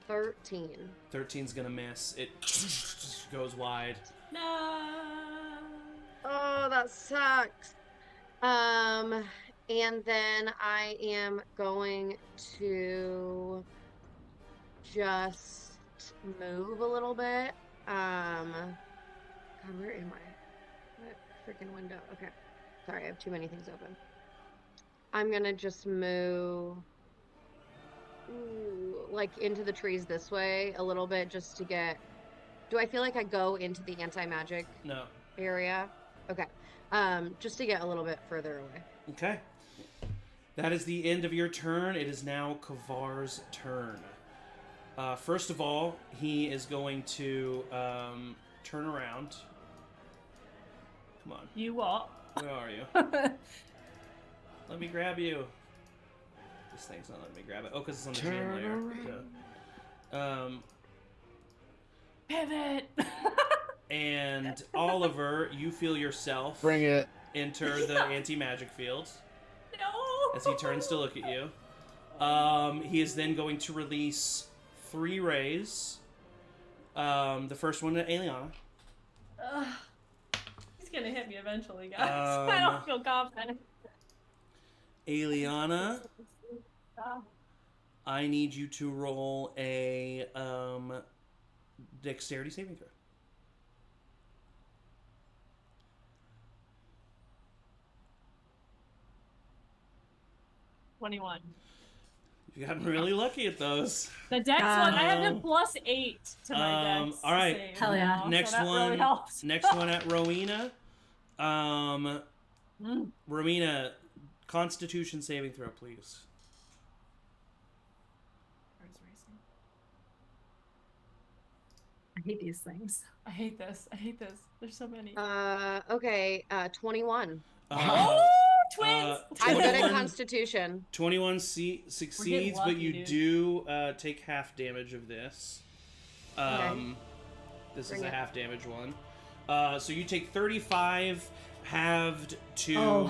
13. 13's gonna miss. It goes wide. No. Oh, that sucks. And then I am going to just move a little bit. God, where am I? What freaking window? Okay. Sorry, I have too many things open. I'm gonna just move like into the trees this way a little bit just to get... Do I feel like I go into the anti-magic area? Okay. Just to get a little bit further away. Okay. That is the end of your turn. It is now Kavar's turn. First of all, he is going to turn around. Come on. You what? Where are you? Let me grab you. This thing's not letting me grab it. Oh, because it's on the chain layer. So, pivot. And Oliver, you feel yourself Bring it. enter the anti-magic field. No. As he turns to look at you. He is then going to release 3 rays. The first one to Aeliana. He's gonna hit me eventually, guys. I don't feel confident. Aeliana, I need you to roll a dexterity saving throw. 21. You've gotten really lucky at those. The dex one, I have a +8 to my dex. All right. Save, Hell yeah. Next so that one. really helps. Next one at Rowina. Rowina, Constitution saving throw, please. Heart's racing. I hate these things. I hate this. There's so many. Okay, 21. Twins! I'm good at Constitution. 21 succeeds, but you do take half damage of this. This is a half damage one. So you take 35 halved to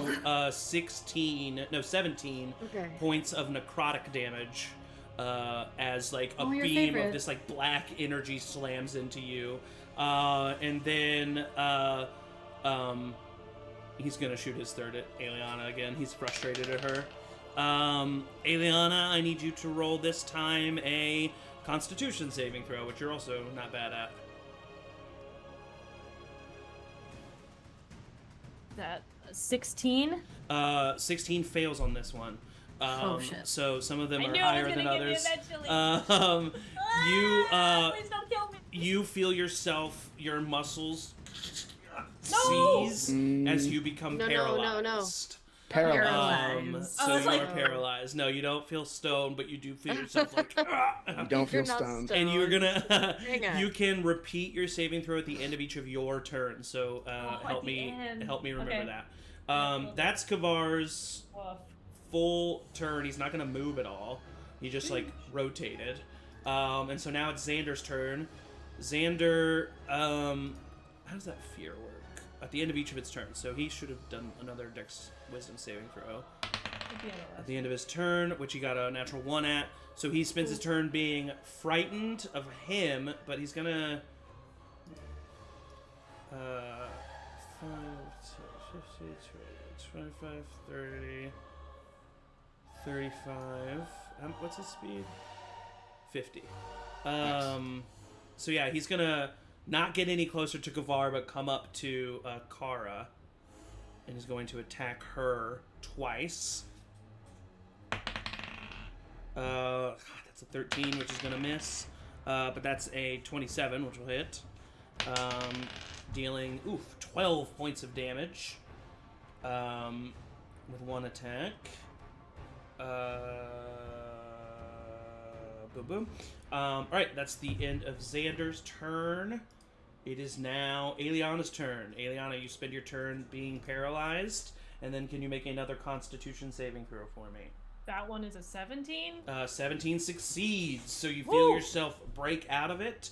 17 points of necrotic damage as like a beam of this like black energy slams into you. And then he's gonna shoot his third at Aeliana again. He's frustrated at her. Aeliana, I need you to roll this time a Constitution saving throw, which you're also not bad at. That 16? 16 fails on this one. Oh shit. So some of them are I knew higher it was than gonna others. Get me eventually. Please don't kill me. You feel yourself, your muscles No! seize as you become paralyzed. Paralyzed. So you are paralyzed. No, you don't feel stoned, but you do feel yourself like. You don't feel stoned. And you're gonna. You can repeat your saving throw at the end of each of your turns. So help me remember that. That's Kavar's full turn. He's not gonna move at all. He just like rotated. And so now it's Xander's turn. Xander, how does that fear work? At the end of each of its turns. So he should have done another Dex Wisdom saving throw. At the end of his turn, which he got a natural 1 at. So he spends his turn being frightened of him, but he's gonna... 5, 10, 15, 20, 25, 30... 35. What's his speed? 50. Nice. So yeah, he's gonna not get any closer to Gavar, but come up to Kara, and is going to attack her twice. That's a 13, which is gonna miss. But that's a 27, which will hit. Dealing 12 points of damage. With one attack. Boom, boom. Alright, that's the end of Xander's turn. It is now Aeliana's turn. Aeliana, you spend your turn being paralyzed, and then can you make another Constitution saving throw for me? That one is a 17? 17 succeeds, so you feel yourself break out of it.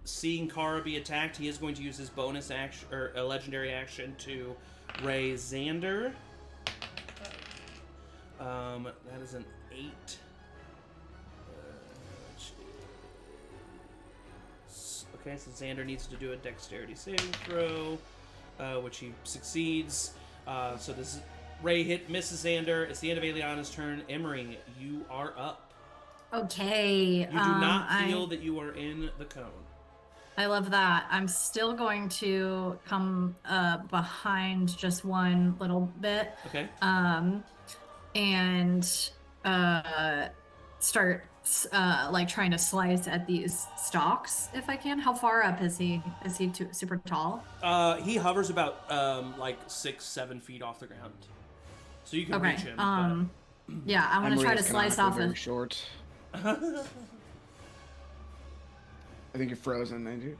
Seeing Kara be attacked, he is going to use his bonus action, or a legendary action, to raise Xander. That is an 8. Okay, so Xander needs to do a dexterity saving throw, which he succeeds. So this Ray hit misses Xander. It's the end of Aeliana's turn. Emory, you are up. Okay. You do not feel that you are in the cone. I love that. I'm still going to come behind just one little bit. Okay. And start like trying to slice at these stalks if I can. How far up is he? Is he super tall? He hovers about like 6-7 feet off the ground, so you can reach him. Yeah, I want to try to slice off very it. short. I think you're frozen, Angie.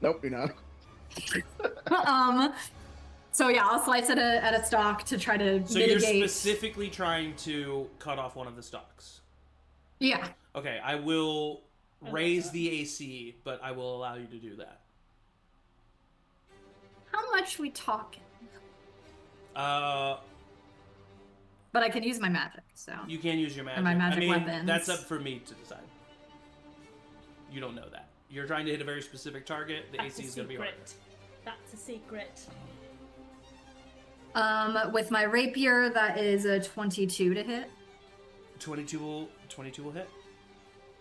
Nope, you're not. So yeah, I'll slice at a stalk to try to So mitigate. you're specifically trying to cut off one of the stalks. Yeah. Okay, I will raise the AC, but I will allow you to do that. How much we talking? Uh, But I can use my magic, so. you can use your magic. And my magic weapons. weapons. That's up for me to decide. You don't know that. You're trying to hit a very specific target. The AC is going to be hard. That's a secret. With my rapier, that is a 22 to hit. 22 will hit.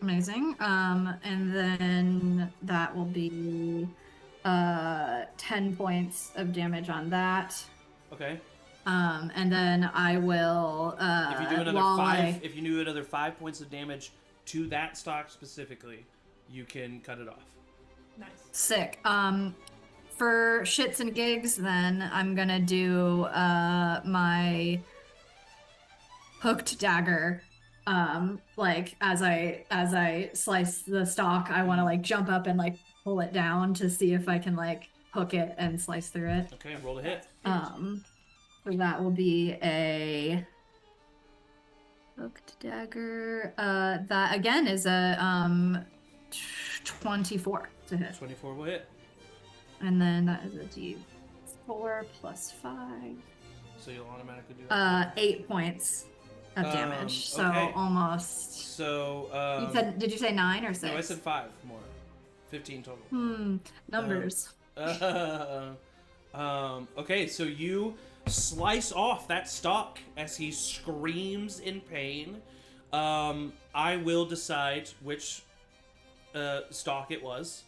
Amazing. And then that will be 10 points of damage on that. Okay. And then I will If you do another 5 points of damage to that stock specifically, you can cut it off. Nice. Sick. For shits and gigs, then I'm gonna do my hooked dagger. Like as I slice the stalk, I want to like jump up and like pull it down to see if I can like hook it and slice through it. Okay, roll to hit. So that will be a hooked dagger. That again is a 24 to hit. 24 will hit. And then that is a D4 plus 5. So you'll automatically do that. 8 points of damage. So okay. almost. So You said? Did you say 9 or 6? no, I said 5 more. 15 total. Numbers. Okay, so you slice off that stalk as he screams in pain. I will decide which stalk it was.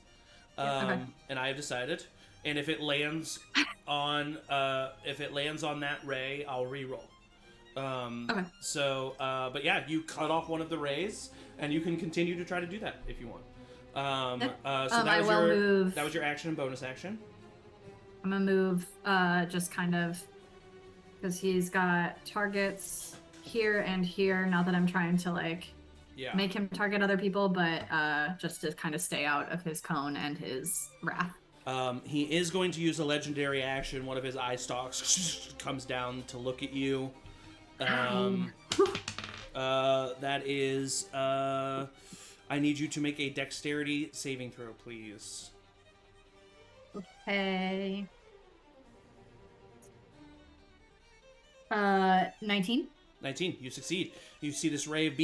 Okay. And I have decided. And if it lands on that ray, I'll re-roll. Okay. So, but yeah, you cut off one of the rays, and you can continue to try to do that if you want. So that was your action and bonus action. I'm gonna move, just kind of, because he's got targets here and here. Not that I'm trying to like make him target other people, but just to kind of stay out of his cone and his wrath. He is going to use a legendary action. One of his eye stalks comes down to look at you. That is, I need you to make a dexterity saving throw, please. Okay. 19. 19, you succeed. You see this ray of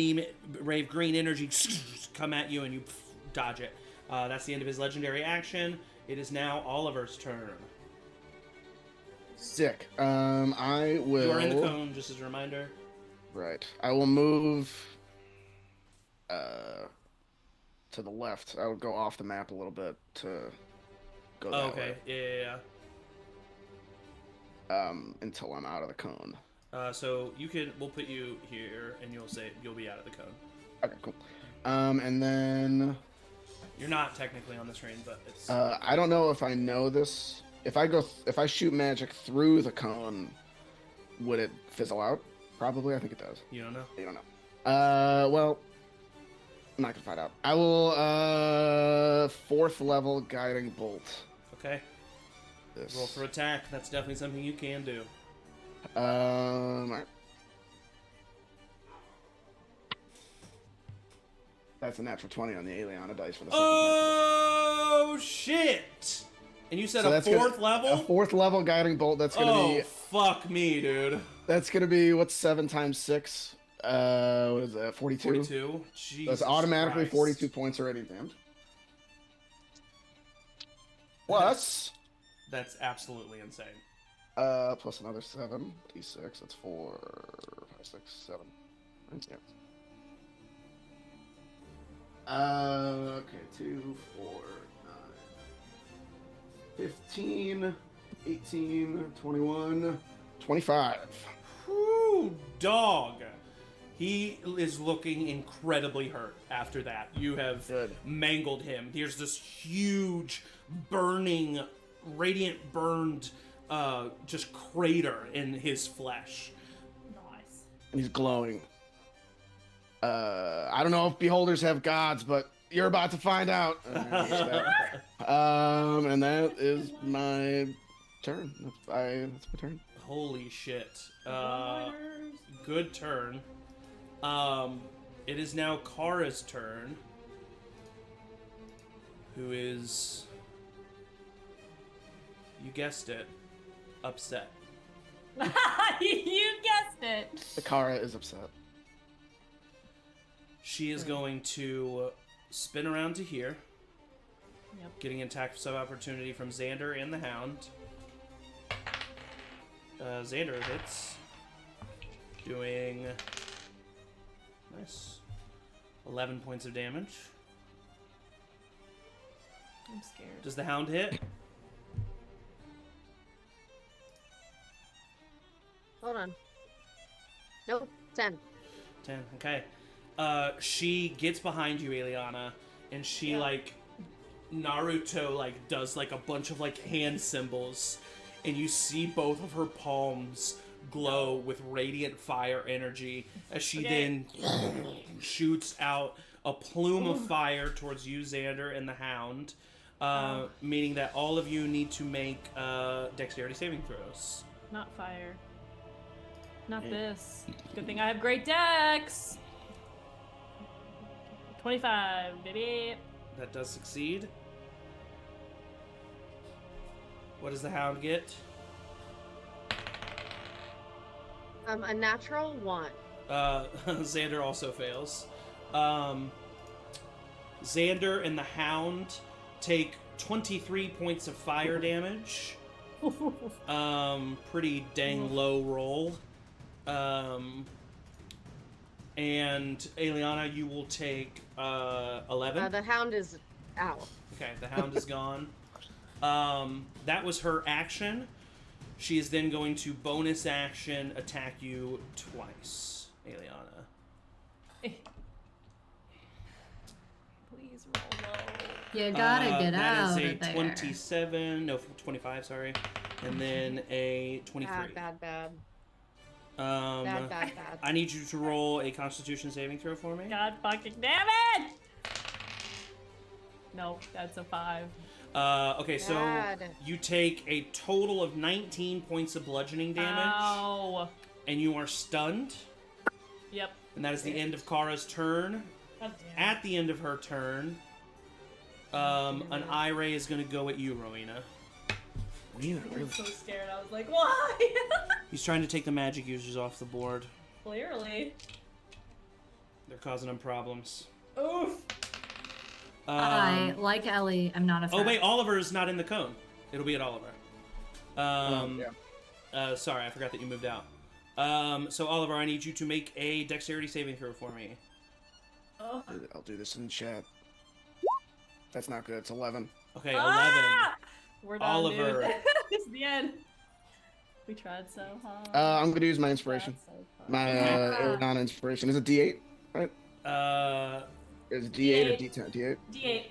green energy come at you, and you dodge it. That's the end of his legendary action. It is now Oliver's turn. Sick. I will. You are in the cone, just as a reminder. Right. I will move to the left. I will go off the map a little bit to go that Okay. way. Yeah. Until I'm out of the cone. So we'll put you here, and you'll be out of the cone. Okay, cool. And then You're not technically on the screen, but it's. I don't know if I know this. If I shoot magic through the cone, would it fizzle out? Probably. I think it does. You don't know. You don't know. Well, I'm not gonna find out. I will 4th level guiding bolt. Okay. This. Roll for attack. That's definitely something you can do. Alright. That's a natural 20 on the Aeliana dice for the second time. Oh shit! And you said So a that's 4th level? A 4th level guiding bolt. That's gonna be. Fuck me, dude. That's gonna be what's 7 times 6? What is that? 42. 42. Jesus That's automatically Christ. 42 points already damned. Plus. That's absolutely insane. Plus another 7. D6. That's 4, 5, 6, 7. Yeah. Okay. 2, 4, 9, 15, 18, 21, 25. Whew, dog. He is looking incredibly hurt after that. You have Good. mangled him. There's this huge, burning, radiant burned, just crater in his flesh. Nice. And he's glowing. I don't know if beholders have gods, but you're about to find out. And that is my turn. That's my turn. Holy shit. Good turn. It is now Kara's turn, who is, you guessed it, upset. You guessed it. The Kara is upset. She is going to spin around to here, Yep. getting an attack of opportunity from Xander and the Hound. Xander hits, doing nice 11 points of damage. I'm scared. Does the Hound hit? Hold on. Nope. 10. 10. Okay. She gets behind you, Aeliana, and she like Naruto does a bunch of hand symbols, and you see both of her palms glow with radiant fire energy as she then shoots out a plume of fire towards you, Xander, and the Hound, meaning that all of you need to make dexterity saving throws. Not fire. Not this. Good thing I have great dex. 25, baby. That does succeed. What does the Hound get? A natural 1. Xander also fails. Xander and the Hound take 23 points of fire damage. Pretty dang low roll. And Aeliana, you will take 11. The Hound is out. Okay, the Hound is gone. That was her action. She is then going to bonus action attack you twice, Aeliana. Please roll low. You gotta get out That is of there. 25, sorry. And then a 23. Bad. Bad. I need you to roll a Constitution saving throw for me. God fucking damn it! No, that's a 5. Okay, so you take a total of 19 points of bludgeoning damage. Ow. And you are stunned. Yep. And that is the end of Kara's turn. God damn. At the end of her turn, an eye ray is going to go at you, Rowina. I'm so scared. I was like, why? He's trying to take the magic users off the board. Clearly. They're causing him problems. Oof. I, like Ellie, am not a threat. Oh, wait, Oliver is not in the cone. It'll be at Oliver. Yeah. Sorry, I forgot that you moved out. So Oliver, I need you to make a dexterity saving throw for me. Oh. I'll do this in chat. That's not good. It's 11. Okay, 11. We're done, Oliver. dude. This is the end. We tried so hard. I'm gonna use my inspiration. My Aeliana inspiration. Is it D8, right? Is it D8 or D10? D8.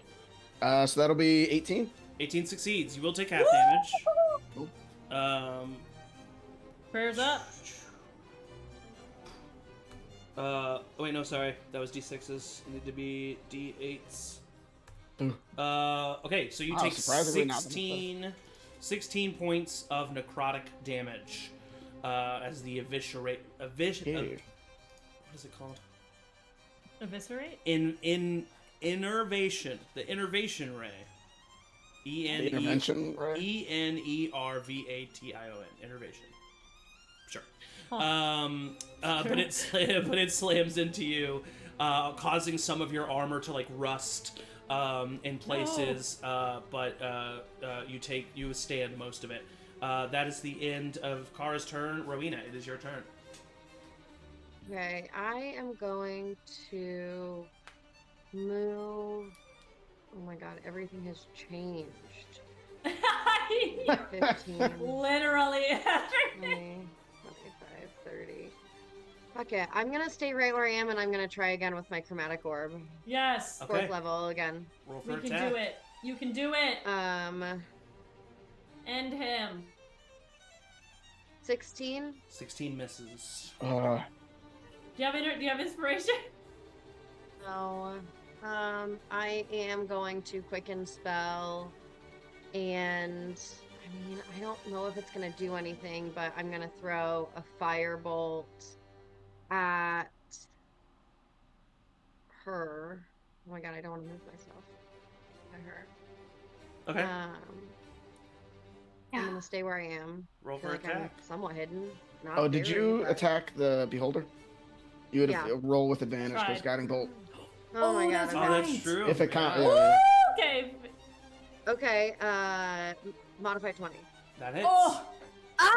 D8. So that'll be 18. 18 succeeds. You will take half damage. Prayers up. Wait, no, sorry. That was D6s. It need to be D8s. Okay, so you take surprisingly not 16 points of necrotic damage as the eviscerate. What is it called? Eviscerate? Innervation. The innervation ray. Intervention ray? Enervation. Innervation. Sure. Huh. But it slams into you, causing some of your armor to like rust in places. But you withstand most of it. That is the end of Kara's turn. Rowina, it is your turn. Okay, I am going to move. Oh my god, everything has changed. 15, Literally 20, 25, 30. Okay, I'm gonna stay right where I am and I'm gonna try again with my chromatic orb. Yes. Okay. 4th level again. Roll for We attack. can do it. You can do it. End him. 16. 16 misses. Do you have inspiration? No. I am going to quicken spell, and I mean, I don't know if it's gonna do anything, but I'm gonna throw a firebolt at her. Oh my god, I don't want to move myself. At her. Okay. I'm gonna stay where I am. Roll I feel for like I'm attack. somewhat hidden. Not did very, you but- attack the beholder? You would Yeah. roll with advantage because Tried. guiding bolt. Oh my god. that's Oh, Okay. that's right. true. If it counts, Yeah. Okay. Okay. Modify 20. That hits. Oh.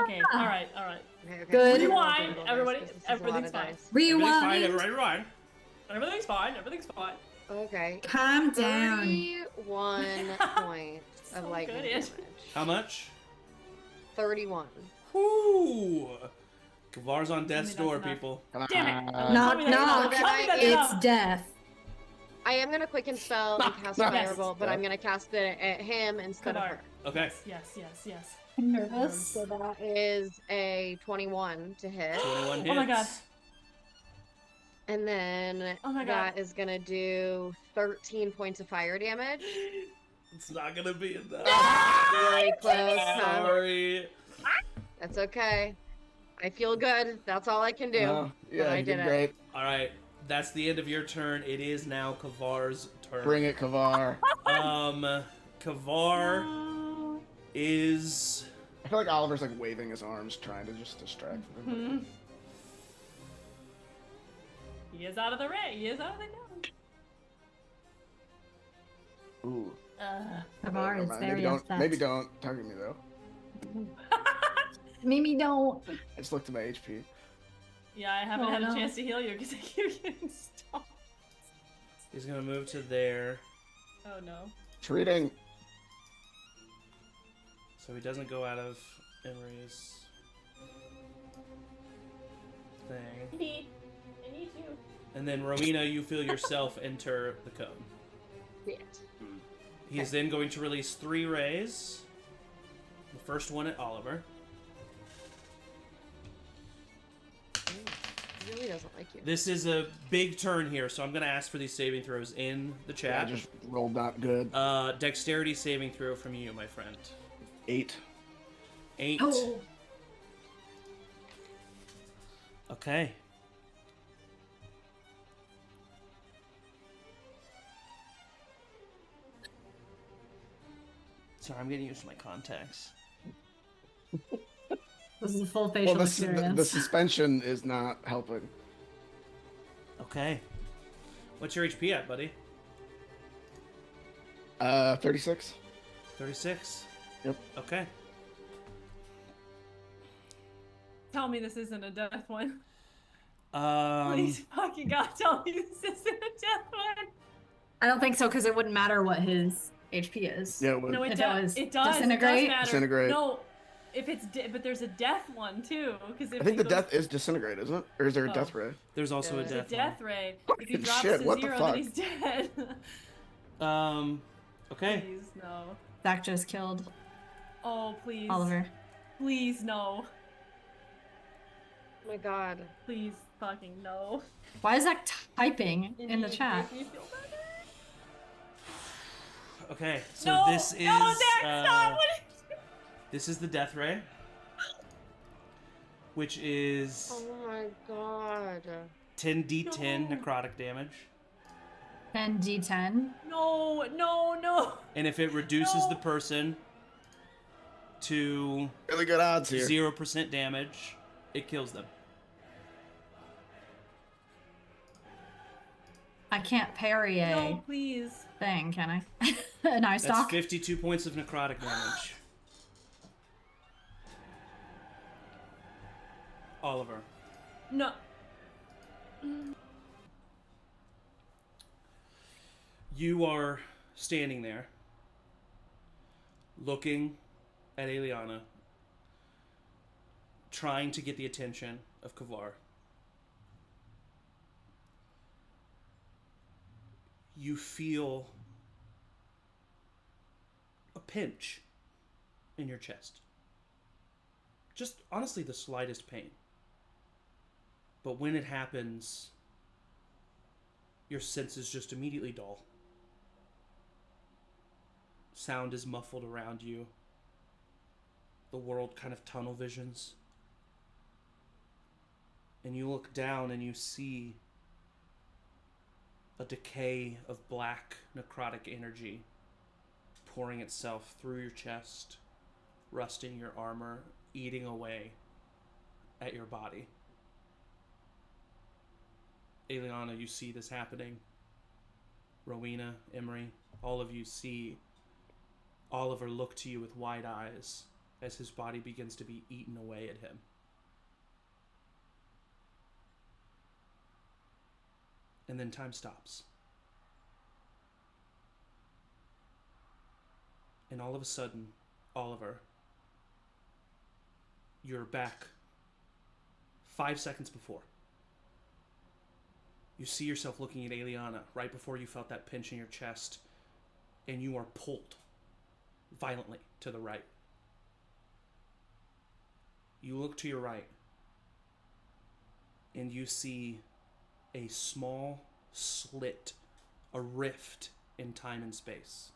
Okay. All right. Okay. Good. Rewind, This is everybody. a lot of Everything's fine. dice. Everything's fine. Rewind. Rewind. Everything's fine. Everything's fine. Okay. Calm down. 31 points of So lightning good. damage. How much? 31. Whoo! Kavar's on death's that's door, enough. people. Damn it. Knock, Tell me that knock. enough. Tell me that It's enough. It's death. I am gonna quicken spell and cast Yes. firebolt, but I'm gonna cast it at him instead of Kavar. her. Okay. Yes. I'm nervous. So that is a 21 to hit. 21 hits. Oh my god. And then Oh my that is gonna do 13 points of fire damage. It's not gonna be enough. Really close, huh? Sorry. That's okay. I feel good. That's all I can do. Yeah, I you did did it. great. All right. That's the end of your turn. It is now Kavar's turn. Bring it, Kavar. Kavar Oh. is. I feel like Oliver's like waving his arms, trying to just distract him. He is out of the ray. He is out of the gun. Ooh. Kavar Never is mind. very upset. Maybe don't target me though. Maybe don't. I just looked at my HP. Yeah, I haven't Oh, had a no. chance to heal you because I keep getting stopped. He's gonna move to there, Oh no. Treating. so he doesn't go out of Emory's thing. I need you. And then Rowina, you feel yourself enter the cone. Shit. He's then going to release 3 rays. The first one at Oliver. He really doesn't like you. This is a big turn here, so I'm going to ask for these saving throws in the I chat. just rolled not good. Dexterity saving throw from you, my friend. 8. 8. Oh. Okay. Sorry, I'm getting used to my contacts. This is a full facial Well, the experience. suspension is not helping. Okay. What's your HP at, buddy? 36. 36? Yep. Okay. tell me this isn't a death one. Please fucking God, tell me this isn't a death one. I don't think so, because it wouldn't matter what his HP is. Yeah, it would. No, it If does. it It does. disintegrate? It does matter. Disintegrate. No, if it's but there's a death one too. Because I think the death is disintegrate, isn't it? Or is there a Oh. death ray? There's also There's a It's a death. death ray. If he Fucking drops shit, to what the 0, fuck? then he's dead. Okay. Please no. Zach just killed Oh please. Oliver. Please no. Oh my god. Please fucking no. Why is Zach typing in the chat? Make me feel better. Okay. So No, this is no, Zach, stop! What is- this is the death ray, which is Oh my god. 10d10 No. necrotic damage, 10d10. No, no, no. and if it reduces No. the person to Really good odds here. 0% damage, it kills them. I can't parry a No, please. thing, can I? An eye That's stalk? 52 points of necrotic damage. Oliver. No. You are standing there, looking at Aeliana, trying to get the attention of Kevlar. You feel a pinch in your chest. Just honestly the slightest pain. But when it happens, your senses just immediately dull. Sound is muffled around you. The world kind of tunnel visions. And you look down and you see a decay of black necrotic energy pouring itself through your chest, rusting your armor, eating away at your body. Aeliana, you see this happening. Rowina, Emory, all of you see Oliver look to you with wide eyes as his body begins to be eaten away at him. And then time stops. And all of a sudden, Oliver, you're back 5 seconds before. You see yourself looking at Aeliana right before you felt that pinch in your chest, and you are pulled violently to the right. You look to your right, and you see a small slit, a rift in time and space.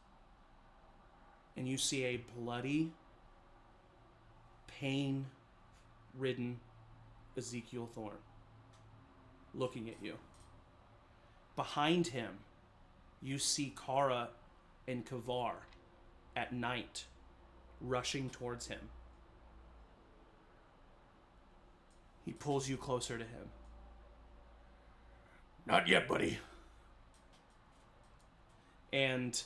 And you see a bloody, pain-ridden Ezekiel Thorne looking at you. Behind him, you see Kara and Kavar at night rushing towards him. He pulls you closer to him. Not yet, buddy. And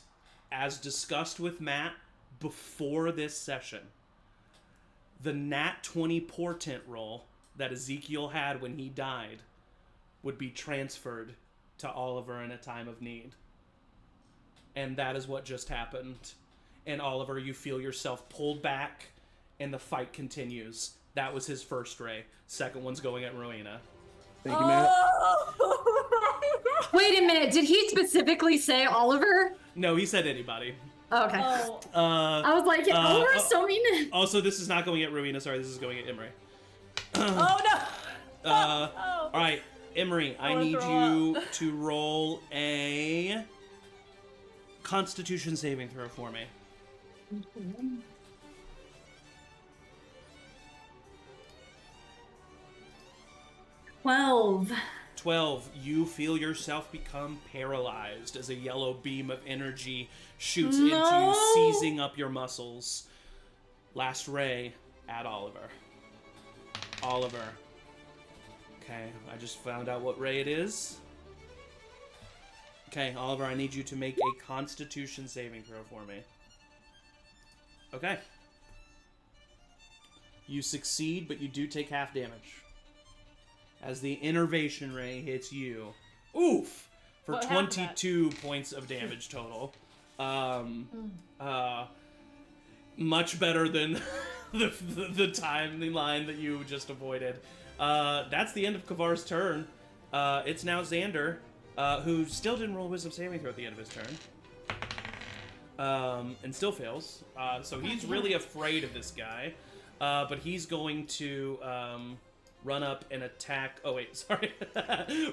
as discussed with Matt before this session, the nat 20 portent roll that Ezekiel had when he died would be transferred to Oliver in a time of need. And that is what just happened. And Oliver, you feel yourself pulled back, and the fight continues. That was his first ray. Second one's going at Rowina. Thank you, Matt. Wait a minute, did he specifically say Oliver? No, he said anybody. Oh, okay. Oh, I was like, yeah, Oliver's so mean. Also, this is not going at Rowina. Sorry, this is going at Emory. oh no! Oh. All right, Emory, I wanna need throw you to roll a Constitution saving throw for me. 12. 12, you feel yourself become paralyzed as a yellow beam of energy shoots into you, seizing up your muscles. Last ray at Oliver. Oliver. Okay, I just found out what ray it is. Okay, Oliver, I need you to make a Constitution saving throw for me. Okay. You succeed, but you do take half damage. As the innervation ray hits you. Oof! For What happened to 22 points of damage total. Much better than the timeline that you just avoided. That's the end of Kavar's turn. It's now Xander, who still didn't roll Wisdom saving throw at the end of his turn. And still fails. So he's really afraid of this guy. But he's going to run up and attack. Oh wait, sorry.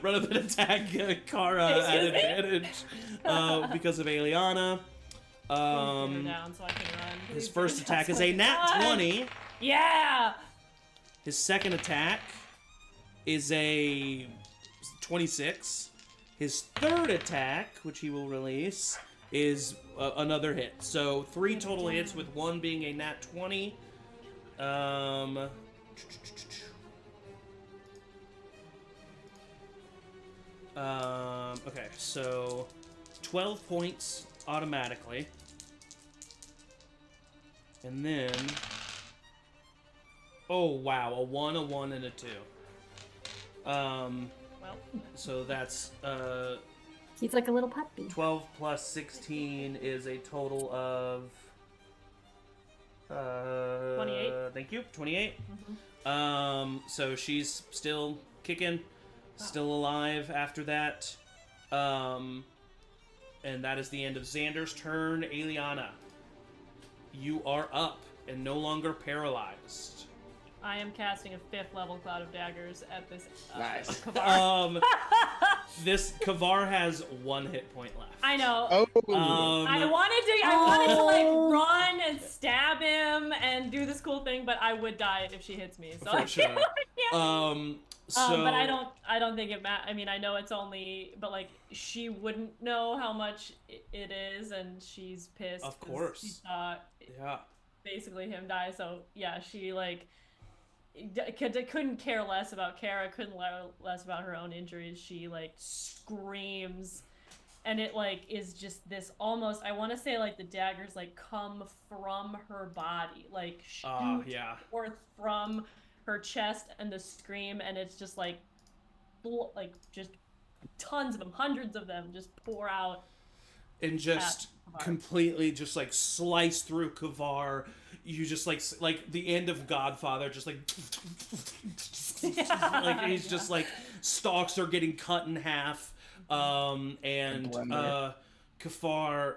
Run up and attack Kara at advantage because of Aeliana. Down so I can run. His first attack is a nat 20. Yeah. His second attack is a 26. His third attack, which he will release, is another hit. So 3 total hits, with one being a nat 20. Okay, so 12 points automatically. And then... Oh, wow, a 1, a 1, and a 2. Well. So that's, He's like a little puppy. 12 plus 16 is a total of... 28. Thank you, 28. So she's still kicking, still alive after that. And that is the end of Xander's turn. Aeliana, you are up and no longer paralyzed. I am casting a 5th level Cloud of Daggers at this Nice. Kavar. This Kavar has 1 hit point left. I know. Oh. I wanted to like run and stab him and do this cool thing, but I would die if she hits me. So For sure. but I don't think it matters. I mean, I know it's only, but like she wouldn't know how much it is, and she's pissed. Of 'cause course. She saw basically him die. So yeah, she like couldn't care less about Kara, couldn't less about her own injuries. She like screams, and it like is just this almost, I want to say like the daggers like come from her body, like shoot forth from her chest, and the scream, and it's just like just tons of them, hundreds of them just pour out and just completely just like slice through Kavar. You just like the end of Godfather, just like like he's just like stalks are getting cut in half, and Kavar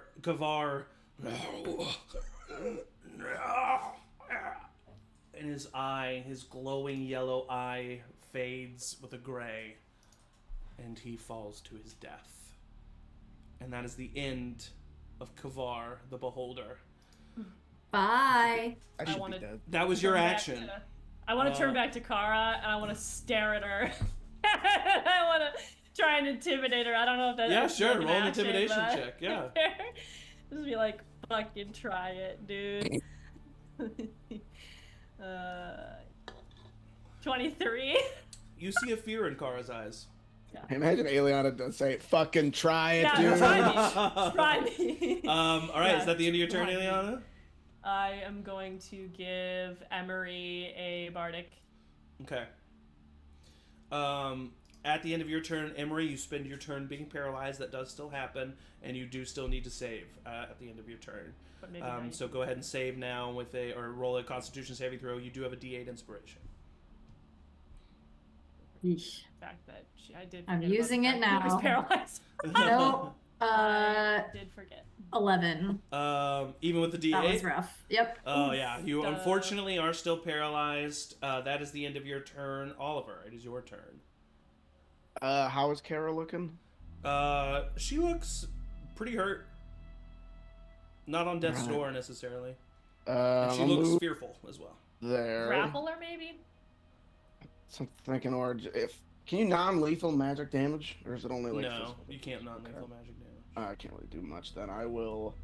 and his glowing yellow eye fades with a gray, and he falls to his death. And that is the end of Kavar the Beholder. Bye. I should be dead. That was your action. I want to turn back to Kara, and I want to stare at her. I want to try and intimidate her. I don't know if that. Yeah, is sure. like an Roll an action, intimidation but check. Yeah. Just be like, fucking try it, dude. 23. You see a fear in Kara's eyes. Imagine Aeliana does say, "Fucking try it, Yeah, dude." try me. All right. Is that the end of your turn, Aeliana? I am going to give Emory a bardic. Okay. At the end of your turn, Emory, you spend your turn being paralyzed. That does still happen, and you do still need to save at the end of your turn. But maybe so go ahead and save now or roll a Constitution saving throw. You do have a D8 inspiration. The fact that I did. I'm using it now. He was paralyzed. Nope. Did forget. 11. Even with the D8? That was rough. Yep. Oh, yeah. You unfortunately are still paralyzed. That is the end of your turn. Oliver, it is your turn. How is Kara looking? She looks pretty hurt. Not on death's door, necessarily. And she looks fearful, as well. There. Grapple her, maybe? So I'm thinking, can you non-lethal magic damage? Or is it only like... No, physical? you can't non-lethal magic damage. I can't really do much then. I will...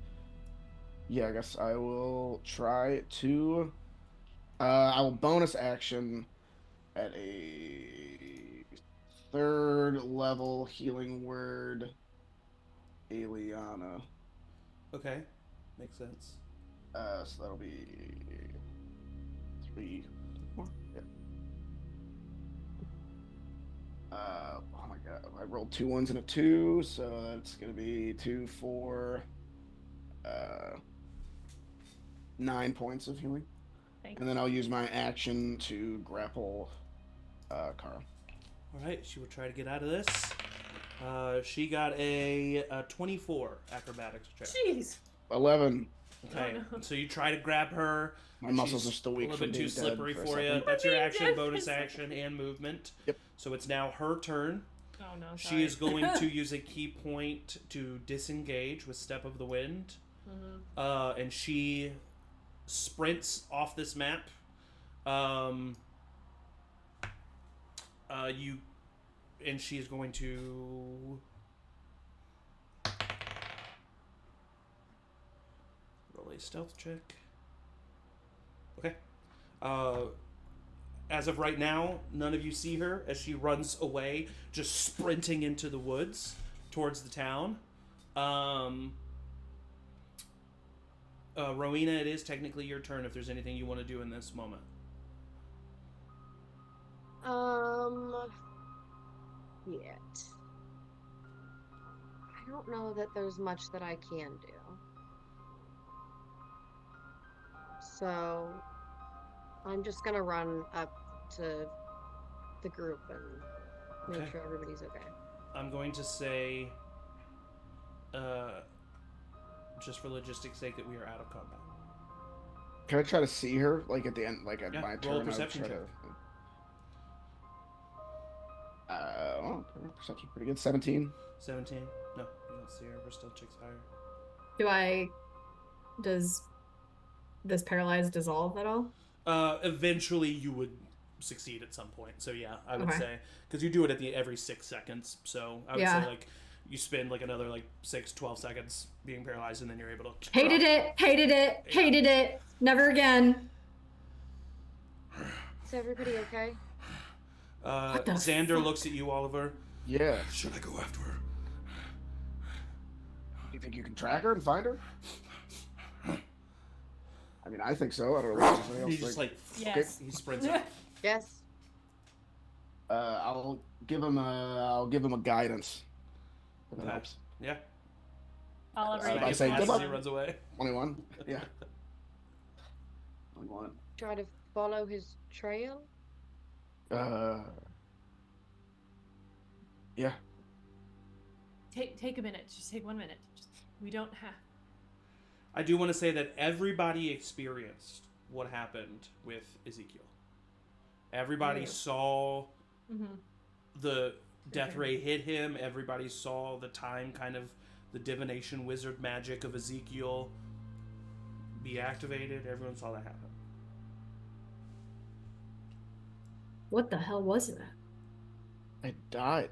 Yeah, I guess I will try to... I will bonus action at a 3rd level healing word Aeliana. Okay. Makes sense. So that'll be 3, Oh my god, I rolled 2 1s and a 2, so that's gonna be 2, 4, 9 points of healing. Thank And then I'll use my action to grapple Kara. All right, she will try to get out of this. She got a 24 acrobatics check. Jeez. 11. Okay, Oh, no. so you try to grab her. My and muscles she's are still weak a little from bit too being dead slippery for a for you. second. That's your Being action, dead bonus for a action, and movement. Yep. So it's now her turn. Oh no. She Sorry. is going to use a key point to disengage with Step of the Wind. Mhm. And she sprints off this map. And she is going to roll a stealth check. Okay. As of right now, none of you see her as she runs away, just sprinting into the woods towards the town. Rowina, it is technically your turn if there's anything you want to do in this moment. Yet. I don't know that there's much that I can do. So, I'm just gonna run up to the group and make Okay. sure everybody's okay. I'm going to say, just for logistics' sake, that we are out of combat. Can I try to see her, like at the end, like at Yeah, my roll a turn? I would perception try check. Perception's pretty good. 17. 17? No, you don't see her. Her stealth check's higher. Does this paralyze dissolve at all? Eventually you would succeed at some point. So yeah, I would Okay. say, because you do it at the every 6 seconds. So I would Yeah. say like you spend like another like 6-12 seconds being paralyzed, and then you're able to. Hated it. Never again. Is everybody okay? What the Xander fuck? looks at you, Oliver. Yeah. Should I go after her? Do you think you can track her and find her? I mean, I think so. I don't know what anybody else He just thinks. like Yes. he sprints up. Yes. I'll give him a guidance. If that Okay. helps. Yeah. Oliver, I you was about to can say, pass good As luck. he on. runs away. 21. Yeah. 21. Try to follow his trail. Yeah. Take a minute. Just take 1 minute. We don't have. I do want to say that everybody experienced what happened with Ezekiel. Everybody Yeah. saw Mm-hmm. the death Okay. ray hit him. Everybody saw the time kind of the divination wizard magic of Ezekiel be activated. Everyone saw that happen. What the hell was that? I died.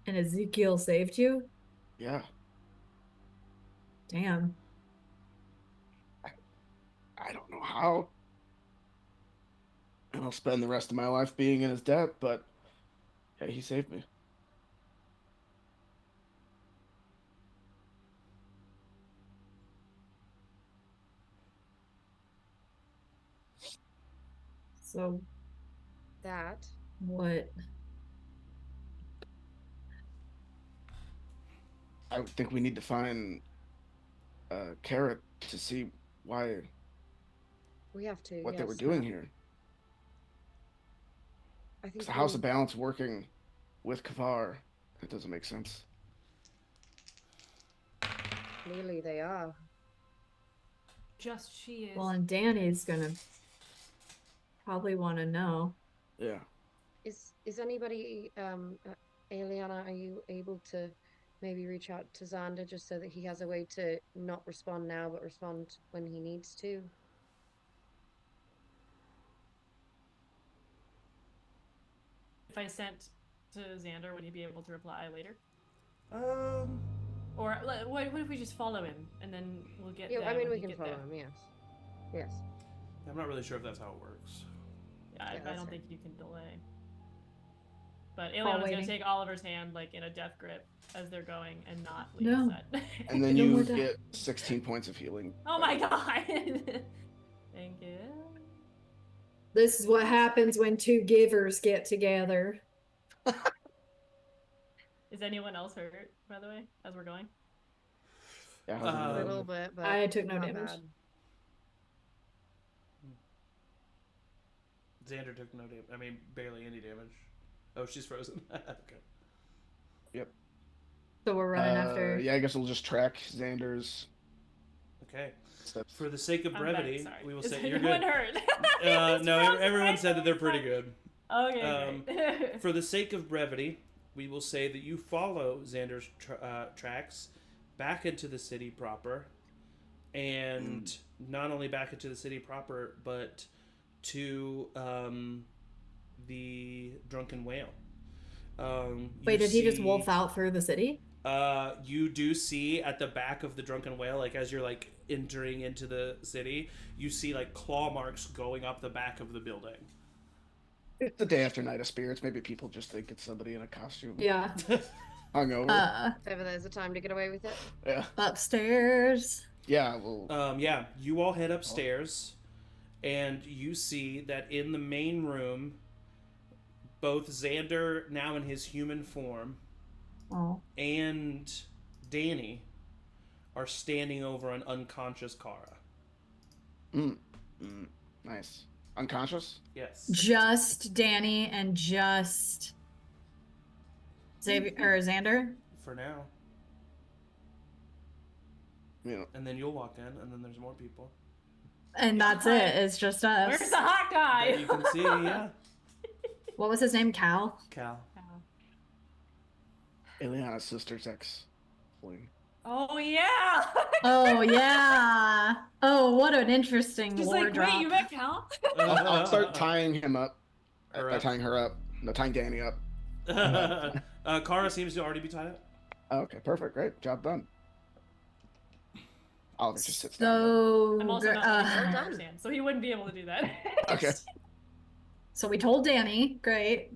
And Ezekiel saved you? Yeah. Damn. I don't know how. And I'll spend the rest of my life being in his debt, but yeah, he saved me. So That. what? I think we need to find Carrot to see why We have to. what they were yes. doing here. I think Is the House we'll- of Balance working with Kavar? That doesn't make sense. Clearly they are. Just she is. Well, and Danny's gonna probably want to know. Yeah. Is anybody Aeliana, are you able to maybe reach out to Xander just so that he has a way to not respond now but respond when he needs to? If I sent to Xander, would he be able to reply later? Um, Or what if we just follow him and then we'll get Yeah, there I mean when we he can get follow there? him, yes. Yes. I'm not really sure if that's how it works. Yeah, I that's don't fair. think you can delay. But While Aeliana's gonna waiting. take Oliver's hand like in a death grip as they're going and not leave No. the set. And then No more you death. get 16 points of healing. Oh my god! Thank you. This is what happens when two givers get together. Is anyone else hurt, by the way, as we're going? Yeah, how's it A going? little bit, but I took no not damage. bad. Xander took no damage. I mean, barely any damage. Oh, she's frozen. Okay. Yep. So we're running after. Yeah, I guess we'll just track Xander's Okay. steps. For the sake of I'm brevity, back, sorry. we will Is say you're anyone good. hurt? No, It's everyone frozen said that they're right pretty now. good. Okay, great. For the sake of brevity, we will say that you follow Xander's tracks back into the city proper, and not only back into the city proper, but to the Drunken Whale. Wait, did he just wolf out through the city? You do see at the back of the Drunken Whale, like as you're like entering into the city, you see like claw marks going up the back of the building. It's the day after Night of Spirits. Maybe people just think it's somebody in a costume. Yeah. Hungover. Maybe there's a time to get away with it. Yeah. Upstairs. Yeah, well... Yeah, you all head upstairs, and you see that in the main room, both Xander, now in his human form, and Danny are standing over an unconscious Kara. Nice. Unconscious? Yes. Just Danny and just Xavier or Xander. For now. Yeah. And then you'll walk in, and then there's more people. And that's it. It's just us. Where's the hot guy? That you can see, yeah. What was his name? Cal? Cal. Aeliana's sister's ex. Fling. Oh yeah. Oh, yeah. Oh, what an interesting She's lore like, drop. wait, you met Cal? I'll start tying him up. Her up. Tying her up. No, tying Danny up. Kara seems to already be tied up. Okay, perfect. Great. Job done. Oliver just sits down. So, I'm also not uh, understand, so he wouldn't be able to do that. Okay. so we told Danny. Great.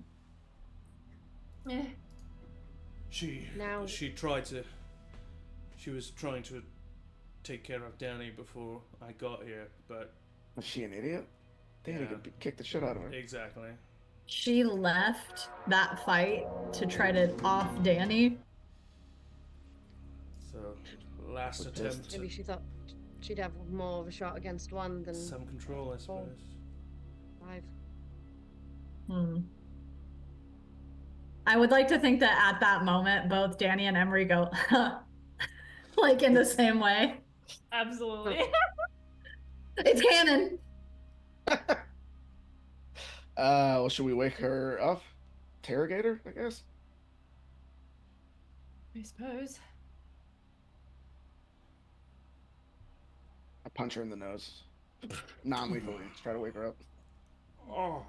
She was trying to take care of Danny before I got here, but Was she an idiot? Danny Yeah. could kick the shit out of her. exactly. She left that fight to try to off Danny. So last With attempt Maybe at she thought she'd have more of a shot against one than some control, I suppose. 5. I would like to think that at that moment, both Danny and Emory go, like in the same way. Absolutely. It's canon. Well, should we wake her up? Interrogate her, I guess? I suppose. I punch her in the nose. Non-lethally. Just try to wake her up. Oh.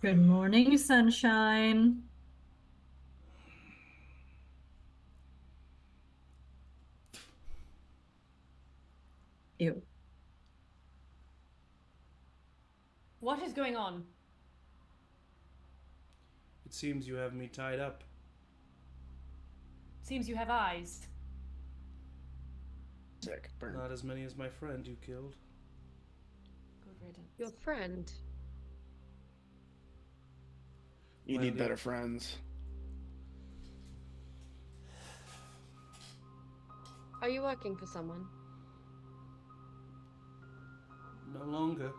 Good morning, sunshine. Ew. What is going on? It seems you have me tied up. Seems you have eyes. Sick. Burn. Not as many as my friend you killed. Good riddance. Your friend. You Well, need yeah. better friends. Are you working for someone? No longer.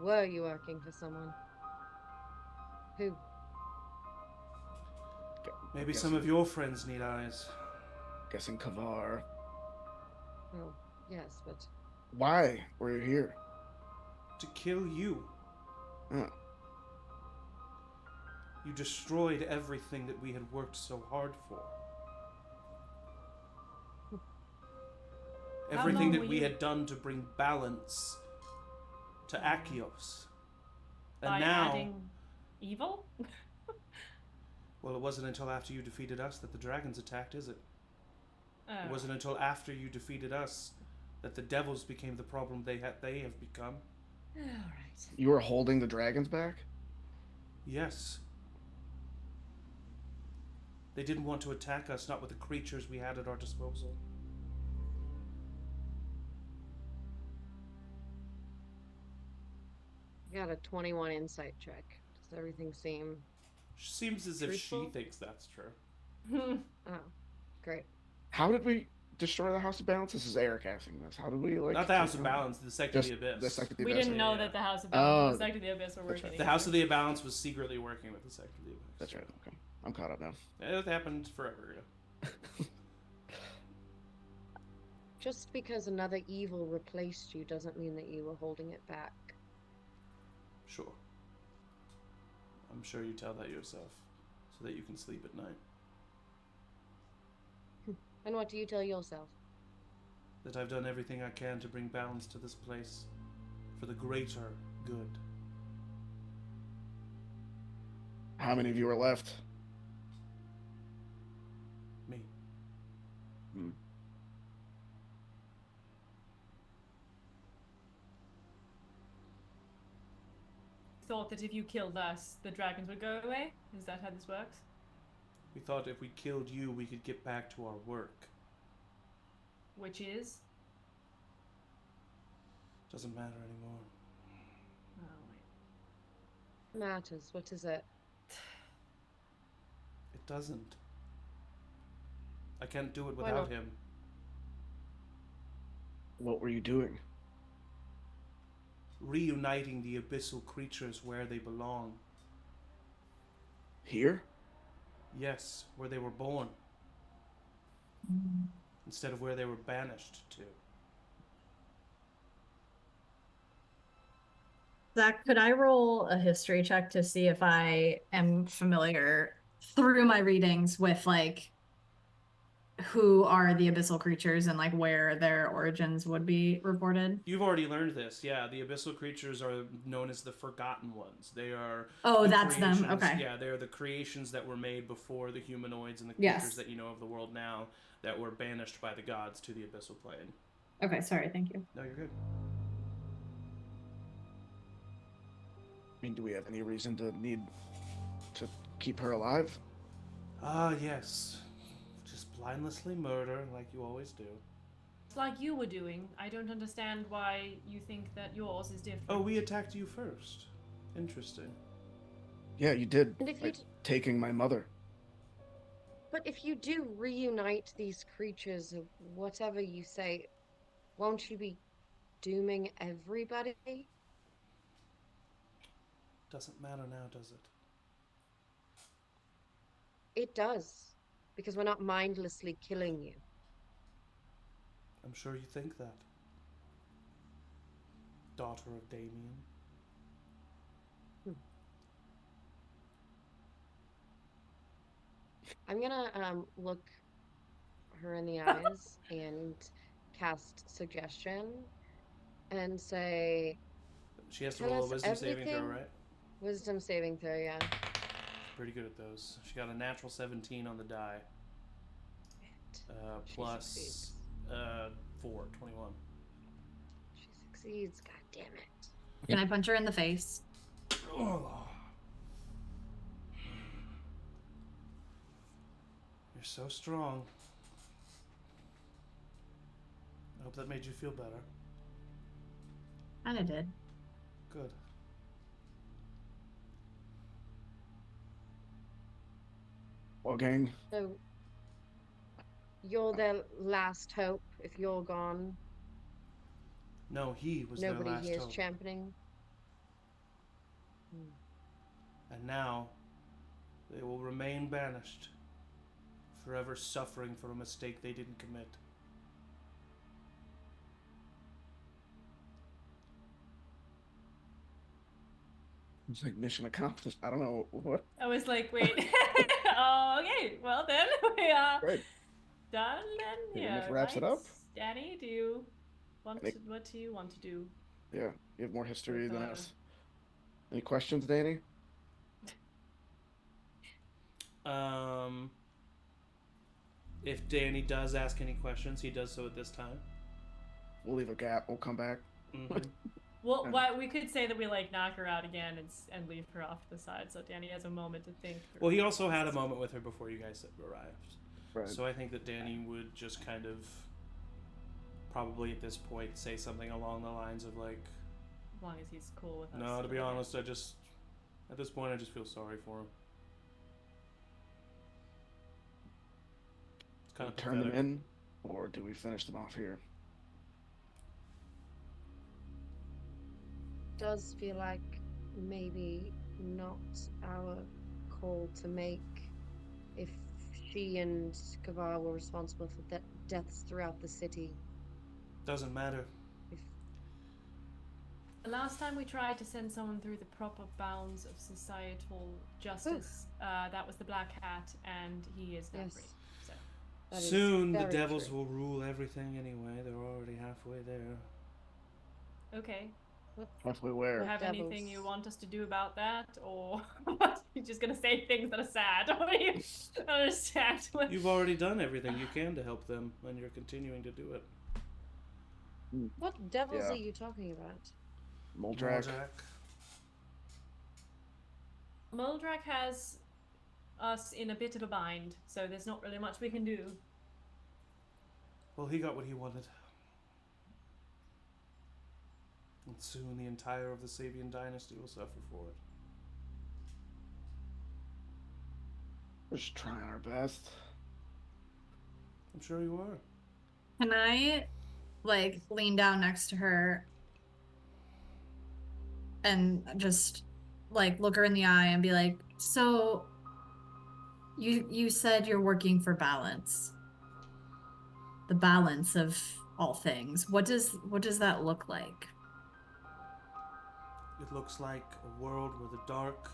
Were you working for someone? Who? Maybe some of your friends need eyes. Guessing Kavar. Well, yes, but Why were you here? To kill you. Oh. You destroyed everything that we had worked so hard for. How Everything long that were we you- had done to bring balance to Akios. And By now, adding evil? well, it wasn't until after you defeated us that the dragons attacked, is it? Oh. It wasn't until after you defeated us that the devils became the problem they have become. All right. You were holding the dragons back? Yes. They didn't want to attack us, not with the creatures we had at our disposal. Got a 21 insight check. Does everything seem... Seems as if she Truthful? thinks that's true. Oh, great. How did we destroy the House of Balance? This is Eric asking this. How did we, like... Not the House of Balance, the Sect of Just the Abyss. the Sect of the We Abyss. didn't know that the House of Oh, Balance and the Sect of the Abyss were that's working right. The together. House of the Balance was secretly working with the Sect of the Abyss. That's right. Okay. I'm caught up now. It happened forever ago. Just because another evil replaced you doesn't mean that you were holding it back. Sure. I'm sure you tell that yourself, so that you can sleep at night. And what do you tell yourself? That I've done everything I can to bring balance to this place, for the greater good. How many of you are left? Me. Hmm. Thought that if you killed us, the dragons would go away? Is that how this works? We thought if we killed you, we could get back to our work. Which is? Doesn't matter anymore. Oh, wait. Matters. What is it? It doesn't. I can't do it Why without not? him. What were you doing? Reuniting the abyssal creatures where they belong. Here? Yes, where they were born. Instead of where they were banished to. Zach, could I roll a history check to see if I am familiar through my readings with like who are the abyssal creatures and like where their origins would be reported? You've already learned this, yeah. The abyssal creatures are known as the Forgotten Ones. They are... Oh, the that's them. creations- Okay. Yeah, they're the creations that were made before the humanoids and the creatures Yes. that you know of the world now that were banished by the gods to the abyssal plane. Okay, sorry, thank you. No, you're good. I mean, do we have any reason to need to keep her alive? Ah, yes. Just blindlessly murder like you always do. It's like you were doing. I don't understand why you think that yours is different. Oh, we attacked you first. Interesting. Yeah, you did. And if by you taking my mother. But if you do reunite these creatures of whatever you say, won't you be dooming everybody? Doesn't matter now, does it? It does. Because we're not mindlessly killing you. I'm sure you think that. Daughter of Damien. I'm gonna look her in the eyes and cast suggestion and say She has to Tell roll a us wisdom saving throw, everything. right? wisdom saving throw, yeah. Pretty good at those. She got a natural 17 on the die. She Plus succeeds. 4, 21. She succeeds, god damn it. Can I punch her in the face? Oh. You're so strong. I hope that made you feel better. Kinda did. Good. Well, gang, So you're their last hope. If you're gone, No, he was nobody their last here is hope. championing. And now, they will remain banished, forever suffering for a mistake they didn't commit. it's like mission accomplished. I don't know what. I was like, wait. Oh, okay. Well, then we are Great. done then. Yeah, Yeah. that wraps it right? up. Danny, do you want think- to, what do you want to do? Yeah, you have more history With, than us. Any questions, Danny? If Danny does ask any questions, he does so at this time. We'll leave a gap. We'll come back. Mhm. Well, we could say that we like knock her out again and leave her off to the side, so Danny has a moment to think. Well, he also had a moment with her before you guys arrived. Right. So I think that Danny would just kind of probably at this point say something along the lines of like, as long as he's cool with us. no, to be honest, at this point I just feel sorry for him. It's kind of Turn them pathetic. in, or do we finish them off here? Does feel like maybe not our call to make if she and Kavar were responsible for deaths throughout the city. Doesn't matter. If The last time we tried to send someone through the proper bounds of societal justice, that was the Black Hat, and he is now Yes. free. So that is Soon the very devils true. will rule everything anyway. They're already halfway there. okay. Halfway Do you where? have Devils. anything you want us to do about that, or what? You're just gonna say things that are sad? What do you I don't understand? You've already done everything you can to help them, and you're continuing to do it. What devils Yeah. are you talking about? Moldrak. Muldrak has us in a bit of a bind, so there's not really much we can do. Well, he got what he wanted. And soon the entire of the Sabian dynasty will suffer for it. We're just trying our best. I'm sure you are. Can I, like, lean down next to her and just, like, look her in the eye and be like, so, you said you're working for balance. The balance of all things. What does that look like? It looks like a world where the dark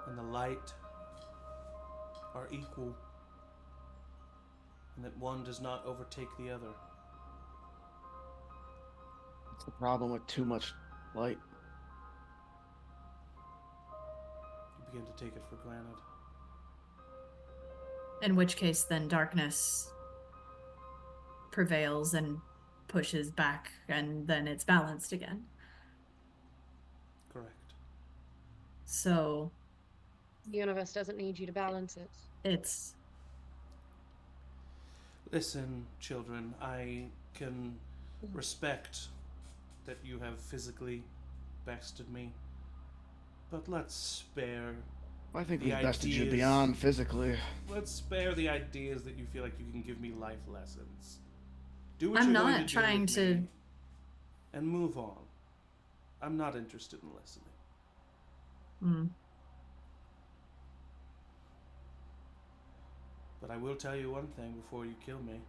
and the light are equal, and that one does not overtake the other. What's the problem with too much light? You begin to take it for granted. In which case, then darkness prevails and pushes back, and then it's balanced again. Correct. So The universe doesn't need you to balance it. it's Listen, children, I can respect that you have physically bested me, but let's spare I think The we bested you ideas- beyond physically. let's spare the ideas that you feel like you can give me life lessons. Do what I'm you're going not to do trying with to- me, and move on. I'm not interested in listening. But I will tell you one thing before you kill me.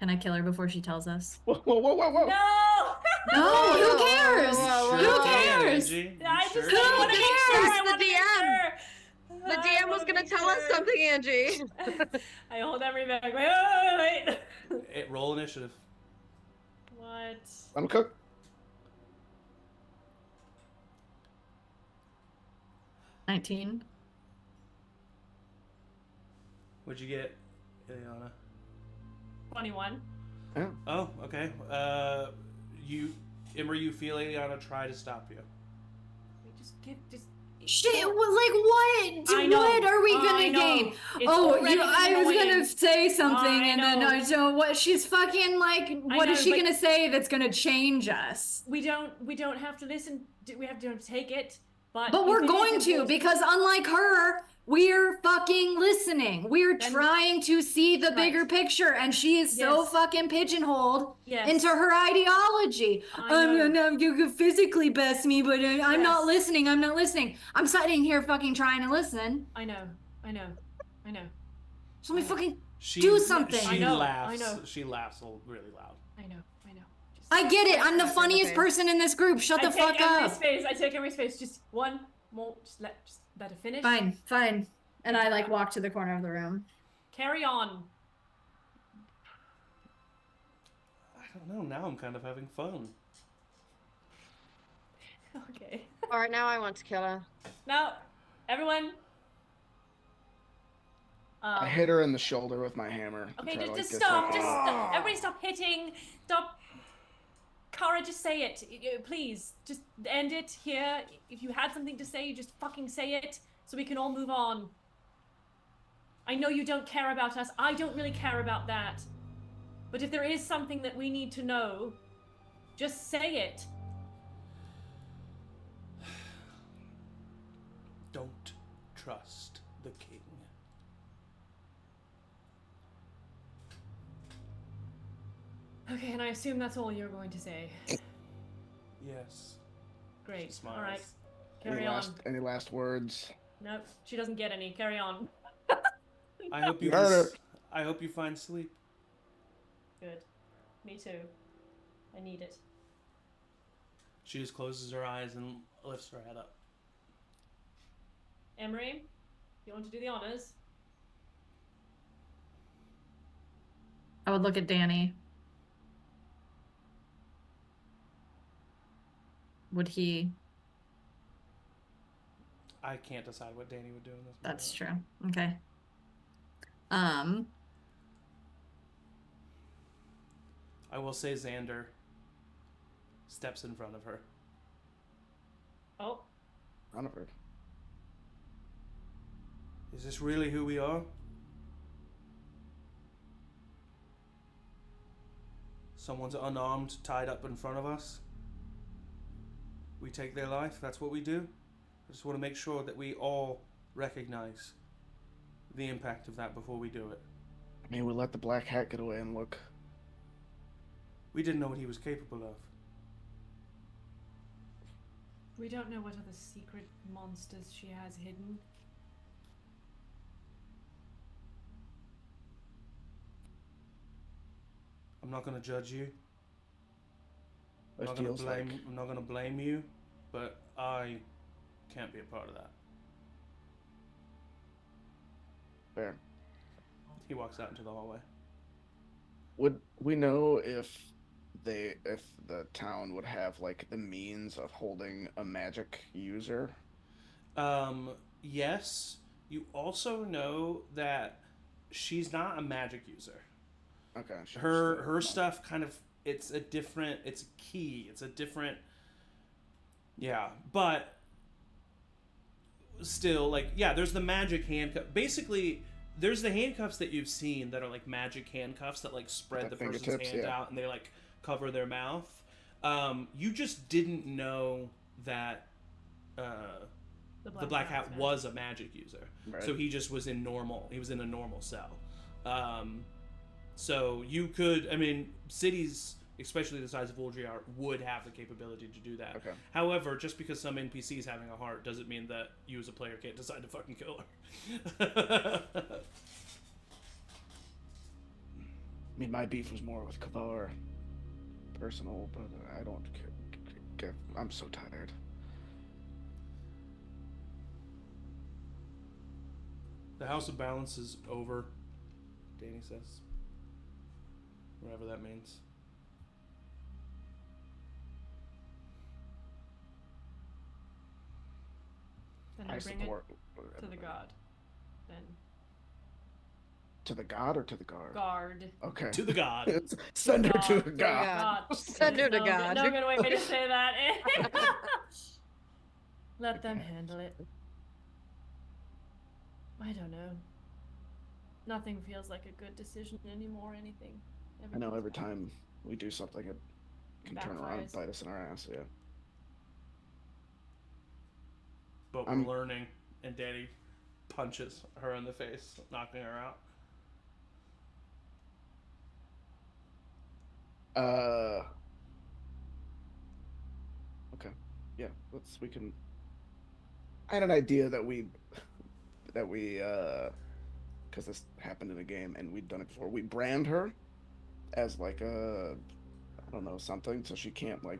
Can I kill her before she tells us? Whoa, whoa, whoa, whoa, whoa! No! No, who cares? whoa, You Who sure can, cares? Angie. You I sure just can. want to make sure. cares? I The wanna make DM. sure. The I DM was wanna gonna make tell us sure. something, Angie. I hold Emory back. Wait. Roll initiative. What? I'm a cook. $19. What'd you get, Aeliana? 21. Yeah. Oh, okay. Emory, you feel Aeliana try to stop you. Just. Shit, like what? I know, What are we I gonna know. gain? It's Oh, already I was annoying. gonna say something, I and then know. I don't. What she's fucking like? What is know, she but- gonna say that's gonna change us? We don't have to listen. We have to take it. But But if we're it is going to, important- because unlike her, we're fucking listening. We're Then- trying to see the Right. bigger picture, and she is so Yes. fucking pigeonholed Yes. into her ideology. I know. You could physically best me, but I'm not Yes. listening. I'm not listening. I'm sitting here fucking trying to listen. I know. So let me fucking She, do something. She I know, laughs. I know. She laughs really loud. I know. Just- I get it. I'm the Slap her in the funniest face. person in this group. Shut the I fuck take Emery's up. face. I take Emery's face. Just one more. Just let her finish. Fine. And I like walk to the corner of the room. Carry on. I don't know. Now I'm kind of having fun. Okay. All right, now I want to kill her. Now, everyone. I hit her in the shoulder with my hammer. to Okay, try to, just get stop. her- Just stop. Everybody stop hitting. Stop. Kara, just say it. Please, just end it here. If you had something to say, just fucking say it so we can all move on. I know you don't care about us. I don't really care about that. But if there is something that we need to know, just say it. Don't trust the king. Okay, and I assume that's all you're going to say. Yes. Great. She smiles. All right. Carry on. Any last words? Nope, she doesn't get any. Carry on. I hope you. Murder. I hope you find sleep. Good. Me too. I need it. She just closes her eyes and lifts her head up. Emory, you want to do the honors? I would look at Danny. Would he? I can't decide what Danny would do in this. That's moment. true. Okay. I will say Xander steps in front of her. Oh. None of her. Is this really who we are? Someone's unarmed, tied up in front of us. We take their life. That's what we do. I just want to make sure that we all recognize the impact of that before we do it. I mean, we let the Black Hat get away and look. We didn't know what he was capable of. We don't know what other secret monsters she has hidden. I'm not going to judge you. It I'm feels like. not going to blame you, but I can't be a part of that. Fair. He walks out into the hallway. Would we know if the town would have like the means of holding a magic user? Yes. You also know that she's not a magic user. Okay. Her stuff kind of it's a key. It's a different. Yeah, but still, like, yeah, there's the magic handcuff. Basically, there's the handcuffs that you've seen that are like magic handcuffs that like spread the person's hand out and they like cover their mouth. You just didn't know that the Black Hat was a magic user, right. So he just was in normal. He was in a normal cell. So you could, I mean, cities, especially the size of Uldriar, would have the capability to do that. Okay. However, just because some NPC is having a heart doesn't mean that you as a player can't decide to fucking kill her. I mean, my beef was more with Kavar, personal, but I don't care. I'm so tired. The House of Balance is over, Danny says. Whatever that means. Then I we bring support. it to the god. Then. To the god or to the guard? Guard. Okay. To the god. Send her to God. a god. God. Send her to No- God. No good way to say that. Let them handle it. I don't know. Nothing feels like a good decision anymore, anything. I know every Everything's bad. time we do something, it can turn around and Backfires. bite us in our ass, yeah. But I'm- we're learning, and Danny punches her in the face, knocking her out. Okay. Yeah, we can... I had an idea that because this happened in a game and we'd done it before, we brand her as like a, I don't know, something, so she can't like...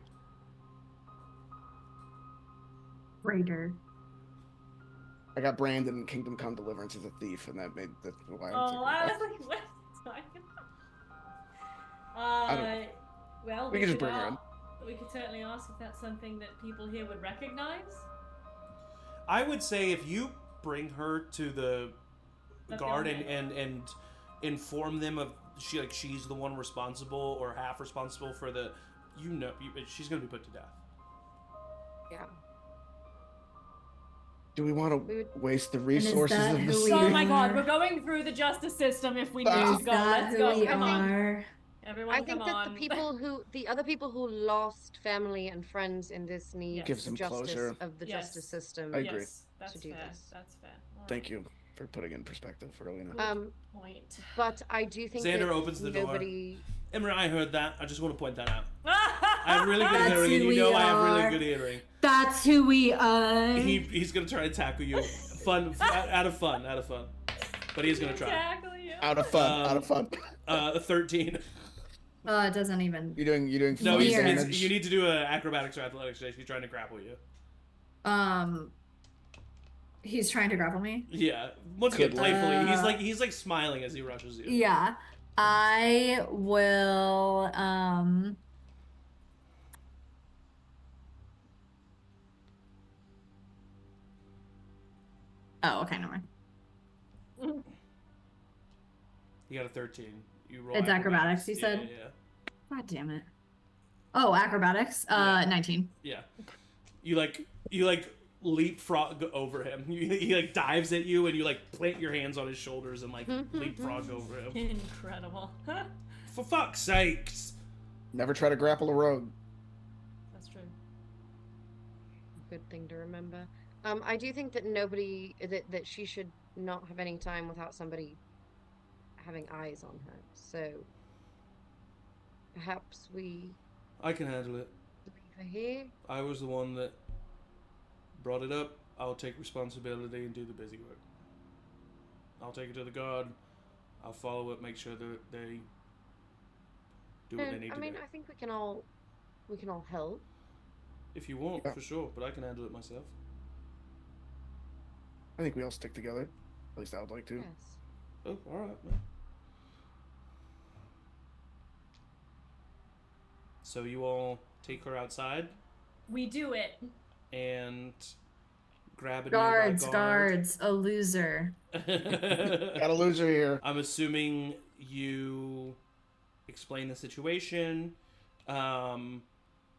Raider. I got branded in Kingdom Come Deliverance as a thief, and that's why I'm Oh, I was thinking like, what? I don't know. Well, We can just bring her in. We could certainly ask if that's something that people here would recognize. I would say if you bring her to the Let guard them and inform them of she's the one responsible or half responsible for the she's gonna be put to death. Yeah. Do we want We to would- waste the is resources that of the who we Oh city? my god, are? we're going through the justice system if we need Is to go. that Let's who go. we Come on. are? Everyone, I think come that on. the other people who lost family and friends in this need Yes. Gives the them justice closure. of the Yes. justice system. I agree. Yes, that's do fair. this. That's fair. All Thank right. you for putting in perspective, Rowina. Point. But I do think Xander that opens the door. nobody. Emory, I heard that. I just want to point that out. I have really good That's hearing, and who you know we I have really are. good hearing. That's who we are. He's gonna try to tackle you, out of fun, but he's gonna try. Tackle you. Out of fun. 13. It doesn't even. You're doing No, fun Here. damage. you need to do an acrobatics or athletics check. He's trying to grapple you. He's trying to grapple me. Yeah, once again, Good playfully. He's like smiling as he rushes you. Yeah. I will Oh, okay, never mind. You got a 13. You roll. It's acrobatics, you said? Yeah. God damn it. Oh, acrobatics. Yeah. 19. Yeah. You leapfrog over him. He like dives at you, and you like plant your hands on his shoulders and like leapfrog over him. Incredible. For fuck's sakes! Never try to grapple a rogue. That's true. Good thing to remember. I do think that that she should not have any time without somebody having eyes on her. So perhaps we I can handle it. leave her here. I was the one that brought it up. I'll take responsibility and do the busy work. I'll take it to the guard. I'll follow it, make sure that they do what they need I to mean, do. I think we can all help. If you want, Yeah. for sure, but I can handle it myself. I think we all stick together. At least I would like to. Yes. Oh, alright, man. So you all take her outside We do it. and grab a Guards, nearby guards, a loser. Got a loser here. I'm assuming you explain the situation.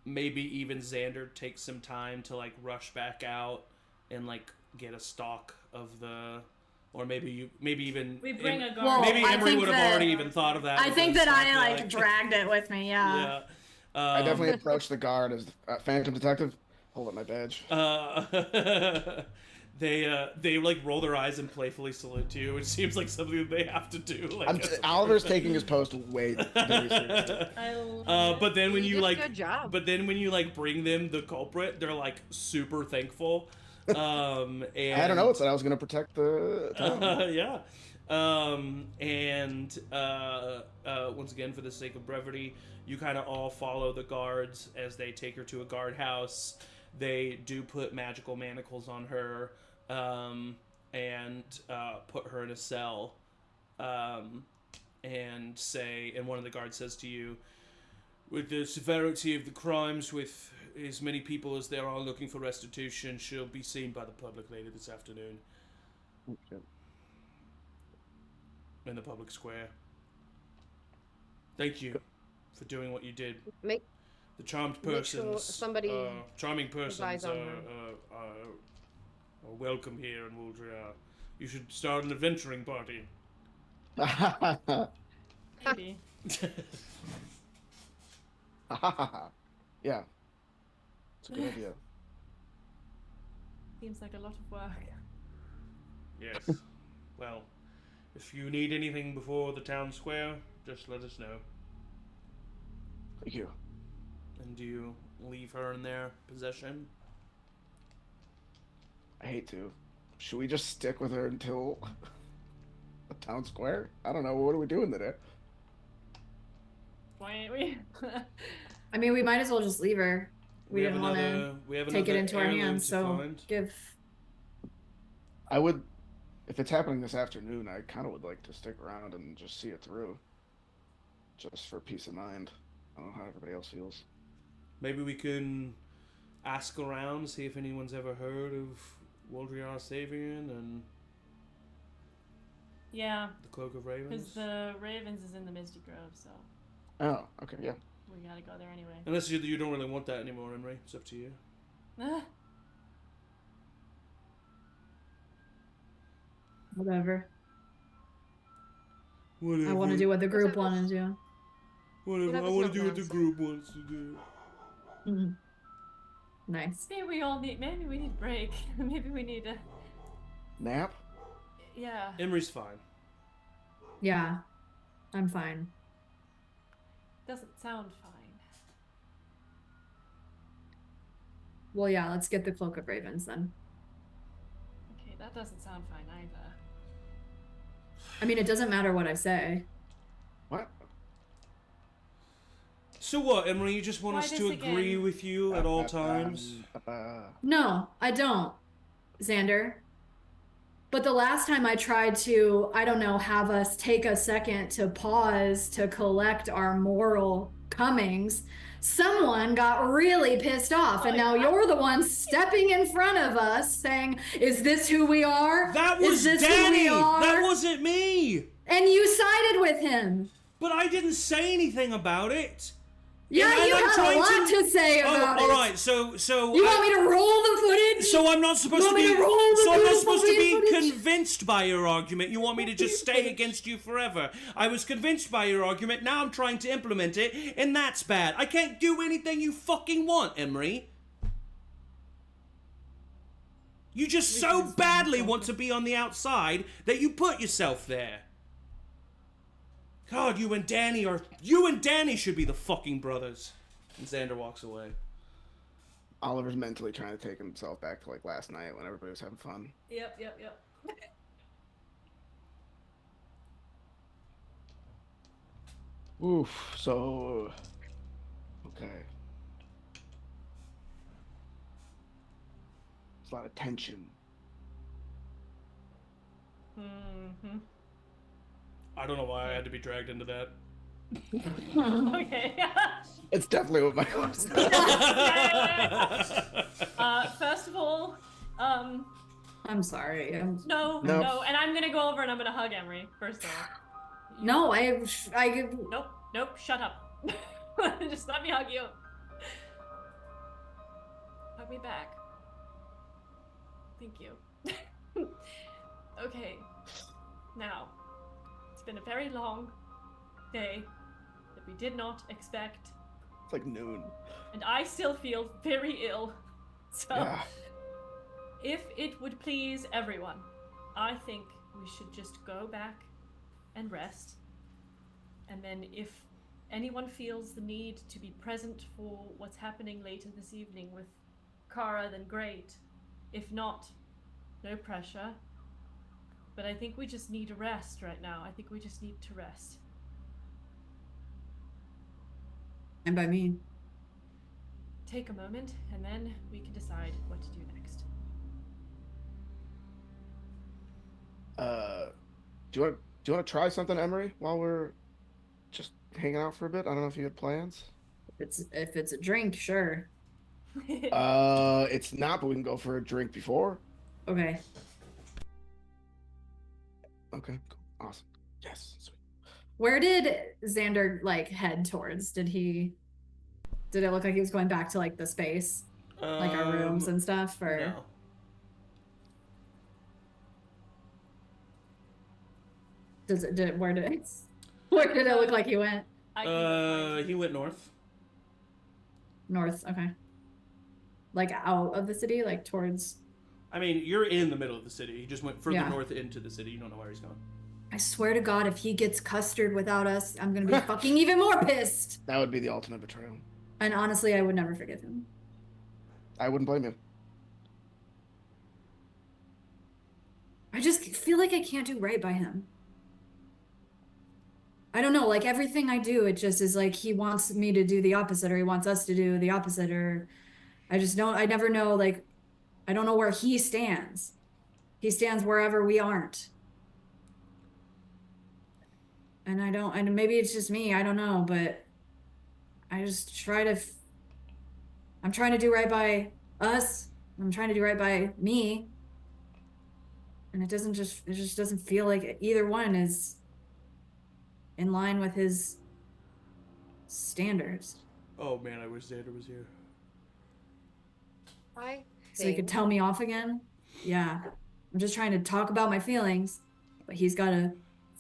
Maybe even Xander takes some time to like rush back out and like get a stock of the, or maybe even We bring a guard. Well, maybe I Emory think would have that- already even thought of that. I with think the that I stock, like dragged it with me, yeah. Yeah. I definitely approached the guard as Phantom Detective. Hold up my badge. They like roll their eyes and playfully salute to you, which seems like something that they have to do. Like, Oliver's taking his post way very seriously. I love but then when You you did a like, good job. but then when you like bring them the culprit, they're like super thankful. And I had a note that I was going to protect the town. yeah. Once again, for the sake of brevity, you kind of all follow the guards as they take her to a guardhouse. They do put magical manacles on her, and put her in a cell, and one of the guards says to you, with the severity of the crimes, with as many people as there are looking for restitution, she'll be seen by the public later this afternoon in the public square. Thank you for doing what you did. Make The charmed Make sure persons, somebody charming eyes persons on are welcome here in Waldria. You should start an adventuring party. Maybe. Yeah. It's a good idea. Seems like a lot of work. Yes. Well, if you need anything before the town square, just let us know. Thank you. And do you leave her in their possession? I hate to. Should we just stick with her until the town square? I don't know. What are we doing today? Why ain't we? I mean, we might as well just leave her. We have didn't want to another- we have take it another into our heirloom hands, to so find. give. I would, if it's happening this afternoon, I kind of would like to stick around and just see it through. Just for peace of mind. I don't know how everybody else feels. Maybe we can ask around, see if anyone's ever heard of Waldriar Savian and Yeah, the Cloak of because Ravens. the Ravens is in the Misty Grove, so Oh, okay, yeah. we gotta go there anyway. Unless you don't really want that anymore, Emory. It's up to you. Whatever. Whatever. I want to do what the group wanted to do. Whatever. I want to do what the group wants to do. Mm-hmm. Nice. Maybe we need a break. Maybe we need a... Nap? Yeah. Emery's fine. Yeah, I'm fine. Doesn't sound fine. Well, yeah, let's get the Cloak of Ravens then. Okay, that doesn't sound fine either. I mean, it doesn't matter what I say. What? So what, Emory? You just want Try us this to agree again. with you at all times? No, I don't, Xander. But the last time I tried to, I don't know, have us take a second to pause to collect our moral comings, someone got really pissed off, and now you're the one stepping in front of us saying, is this who we are? That Is was this Danny! who we are? That wasn't me! And you sided with him. But I didn't say anything about it. Yeah, And you I'm had a trying lot to say about all it. right, so You want me to roll the footage? So I'm not supposed You to want be. me to roll the So I'm not beautiful supposed to be footage? convinced by your argument. You want me to just stay against you forever. I was convinced by your argument. Now I'm trying to implement it, and that's bad. I can't do anything you fucking want, Emory. You just so badly want to be on the outside that you put yourself there. God, you and Danny should be the fucking brothers. And Xander walks away. Oliver's mentally trying to take himself back to like last night when everybody was having fun. Yep. Oof. So, okay. There's a lot of tension. Mm-hmm. I don't know why I had to be dragged into that. Okay. It's definitely what my was. First of all, I'm sorry. no, and I'm gonna go over and I'm gonna hug Emory first of all. No, I Nope, shut up. Just let me hug you. Hug me back. Thank you. Okay, now, it's been a very long day that we did not expect, It's like noon. and I still feel very ill. So, Yeah. if it would please everyone, I think we should just go back and rest. And then if anyone feels the need to be present for what's happening later this evening with Kara, then great. If not, no pressure. But I think we just need a rest right now. I think we just need to rest. And by me. Take a moment, and then we can decide what to do next. Do you want to try something, Emory, while we're just hanging out for a bit? I don't know if you had plans. If it's a drink, sure. It's not, but we can go for a drink before. Okay. Okay, cool. Awesome. Yes, sweet. Where did Xander head towards? Did it look like he was going back to the space? Like our rooms and stuff, or No. where did it look like he went? He went north. North, okay. Out of the city, towards. I mean, you're in the middle of the city. He just went further Yeah. north into the city. You don't know where he's going. I swear to God, if he gets custard without us, I'm gonna be fucking even more pissed. That would be the ultimate betrayal. And honestly, I would never forgive him. I wouldn't blame you. I just feel like I can't do right by him. I don't know, everything I do, it just is he wants me to do the opposite, or he wants us to do the opposite, or I never know, I don't know where he stands. He stands wherever we aren't. And maybe it's just me, I don't know, but I just I'm trying to do right by us. I'm trying to do right by me. And it just doesn't feel like either one is in line with his Standards. Oh man, I wish Xander was here. So he could tell me off again? Yeah. I'm just trying to talk about my feelings, but he's got a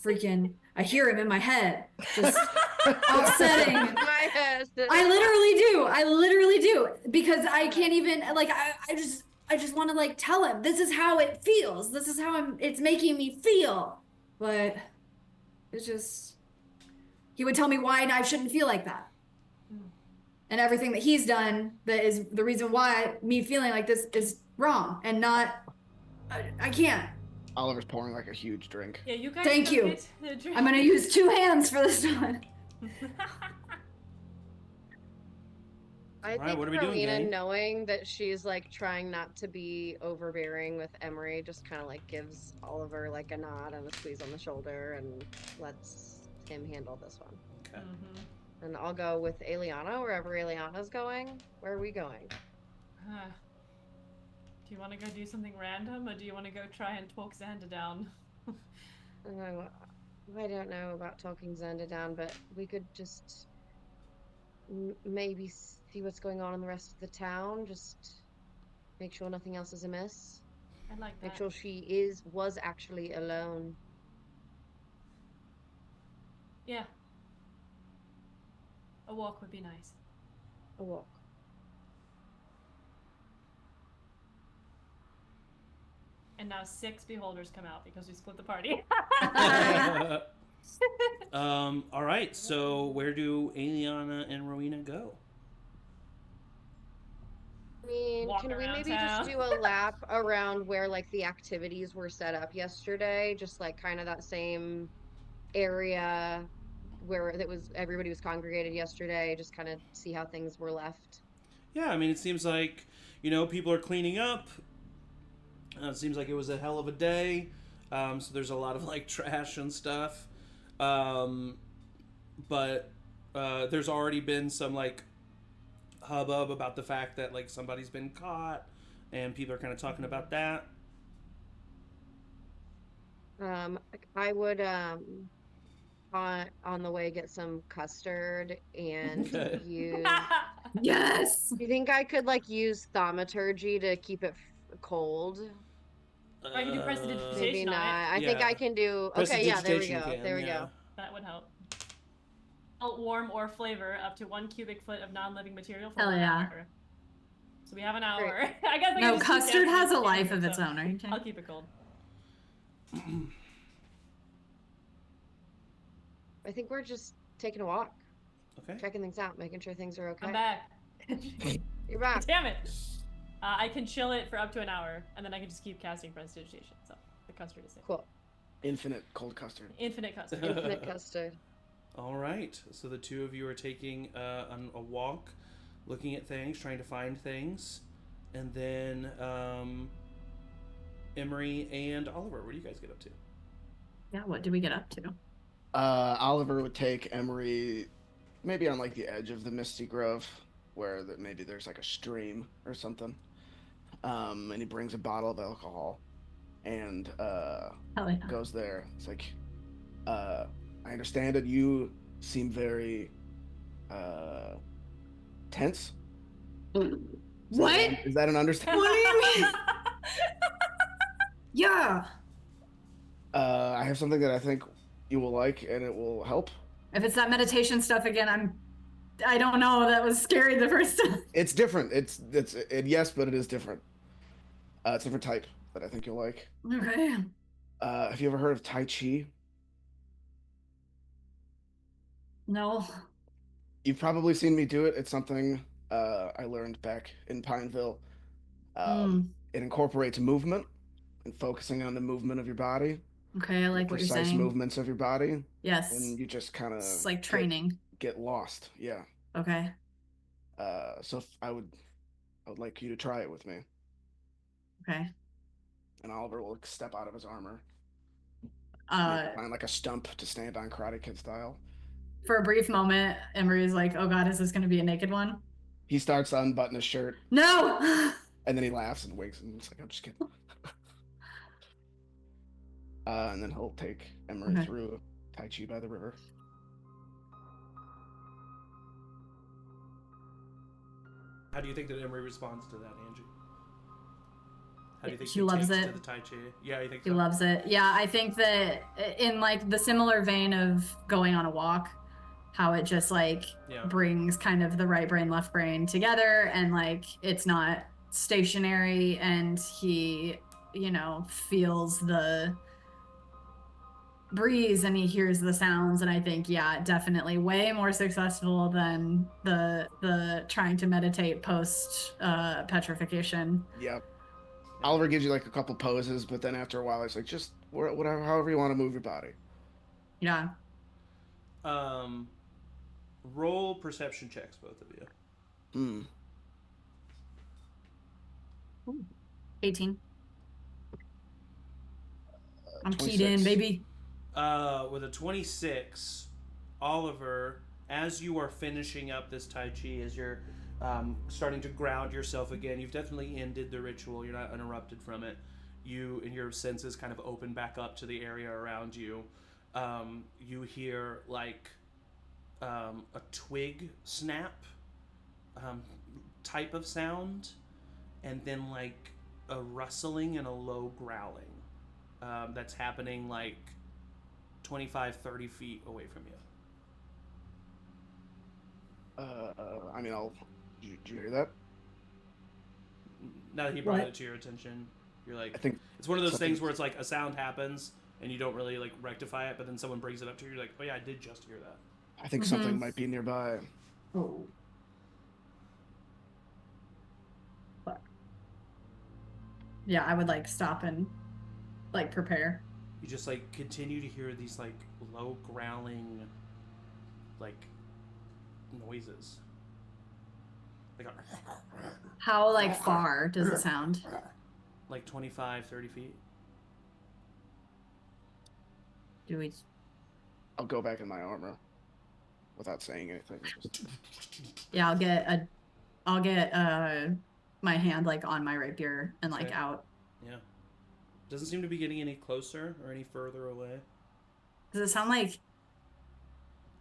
freaking. I hear him in my head, just upsetting. My head. I literally do because I can't even like. I just want to like tell him this is how it feels. This is how it's making me feel. But it's just he would tell me why I shouldn't feel like that. And everything that he's done that is the reason why me feeling like this is wrong and not. I can't. Oliver's pouring like a huge drink. Yeah, you guys. Thank you. I'm gonna use 2 hands for this one. I Alright, think what are we doing, Rowina, gang? knowing that she's like trying not to be overbearing with Emory, just kind of like gives Oliver like a nod and a squeeze on the shoulder and lets him handle this one. Okay. And I'll go with Aeliana wherever Aeliana's going. Where are we going? Do you want to go do something random, or do you want to go try and talk Xander down? I don't know about talking Xander down, but we could just maybe see what's going on in the rest of the town. Just make sure nothing else is amiss. I like that. Make sure she was actually alone. Yeah. A walk would be nice. A walk. And now 6 beholders come out because we split the party. All right. So where do Aeliana and Rowina go? I mean, Walk can we around maybe town. just do a lap around where like the activities were set up yesterday? Just like kind of that same area where everybody was congregated yesterday. Just kind of see how things were left. Yeah, I mean, it seems like, people are cleaning up. It seems like it was a hell of a day. So there's a lot of like trash and stuff. But there's already been some like hubbub about the fact that like somebody's been caught, and people are kind of talking about that. I would on the way get some custard and Okay. use. Yes. Do you think I could like use thaumaturgy to keep it cold? Or I can do prestidigitation Maybe not. on I think yeah. I can do. Okay, yeah, there we Prestidigitation go. can, There we yeah. go. it. That would help. Salt, warm, or flavor up to 1 cubic foot of non-living material for Hell 1 yeah. hour. So we have an hour. Great. I guess I No, can just keep custard guessing. has a Yeah, life of so its own, right? I'll keep it cold. I think we're just taking a walk, Okay. checking things out, making sure things are okay. I'm back. You're back. Damn it! I can chill it for up to an hour, and then I can just keep casting prestidigitation. So the custard is safe. Cool. Infinite cold custard. Infinite custard. Infinite custard. All right. So the two of you are taking a walk, looking at things, trying to find things, and then Emory and Oliver, what do you guys get up to? Yeah, what did we get up to? Oliver would take Emory maybe on like the edge of the Misty Grove where maybe there's like a stream or something. And he brings a bottle of alcohol and Hell yeah. goes there. It's like, I understand that you seem very tense. What? Is that an understanding? What do you mean? Yeah. I have something that I think you will like and it will help. If it's that meditation stuff again, I don't know. That was scary the first time. It's different. Yes, but it is different. It's a different type that I think you'll like. Okay. Have you ever heard of Tai Chi? No. You've probably seen me do it. It's something I learned back in Pineville. It incorporates movement and focusing on the movement of your body. Okay, I like what you're precise saying. movements of your body. Yes. And you just kind of It's like training. Get lost. Yeah. Okay. So I would like you to try it with me. Okay. And Oliver will step out of his armor. Uh, Find like a stump to stand on, Karate Kid style. For a brief moment, Emory is like, "Oh God, is this going to be a naked one?" He starts to unbutton his shirt. No. And then he laughs and winks and he's like, "I'm just kidding." And then he'll take Emory through Tai Chi by the river. How do you think that Emory responds to that, Angie? How do you think She loves takes it. to the Tai Chi? Yeah, you think He so? loves it. Yeah, I think that in like the similar vein of going on a walk, how it just like Yeah. brings kind of the right brain, left brain together, and like it's not stationary, and he, feels the breeze and he hears the sounds, and I think, yeah, definitely way more successful than the trying to meditate post petrification. Yep. Oliver gives you like a couple poses, but then after a while, it's like just whatever, however you want to move your body. Yeah. Roll perception checks, both of you. 18. I'm 26. keyed in, baby. With a 26, Oliver, as you are finishing up this Tai Chi, as you're starting to ground yourself again, you've definitely ended the ritual. You're not interrupted from it. You and your senses kind of open back up to the area around you. You hear like a twig snap type of sound, and then like a rustling and a low growling that's happening like 25, 30 feet away from you. I mean, did you hear that? Now that he brought What? it to your attention, you're like, I think it's one of those something- things where it's like a sound happens and you don't really like rectify it, but then someone brings it up to you, you're like, oh yeah, I did just hear that. I think something might be nearby. Oh. Fuck. Yeah, I would like stop and like prepare. You just like continue to hear these like low growling like noises. Like How like far does it sound? like 25, 30 feet. Do we? I'll go back in my armor without saying anything. Just... Yeah, I'll get my hand like on my rapier and like Okay. out. Yeah. Doesn't seem to be getting any closer or any further away. Does it sound like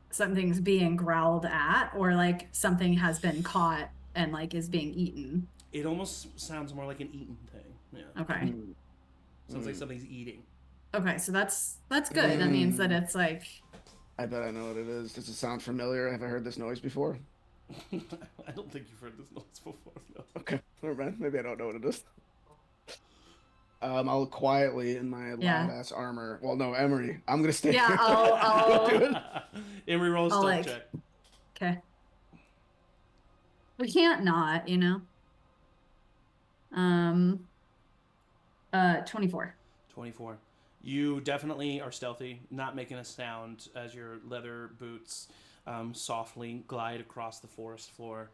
something's being growled at, or like something has been caught and like is being eaten? It almost sounds more like an eaten thing. Yeah. Okay. Sounds like something's eating. Okay, so that's good. That means that it's like. I bet I know what it is. Does it sound familiar? Have I heard this noise before? I don't think you've heard this noise before. No. Okay, never mind. Maybe I don't know what it is. I'll quietly in my Yeah. loud ass armor. Well, no, Emory. I'm gonna stay. Yeah, here. I'll- Do it. Emory rolls I'll, stealth like- check. Okay. We can't not, 24. 24. You definitely are stealthy, not making a sound as your leather boots softly glide across the forest floor.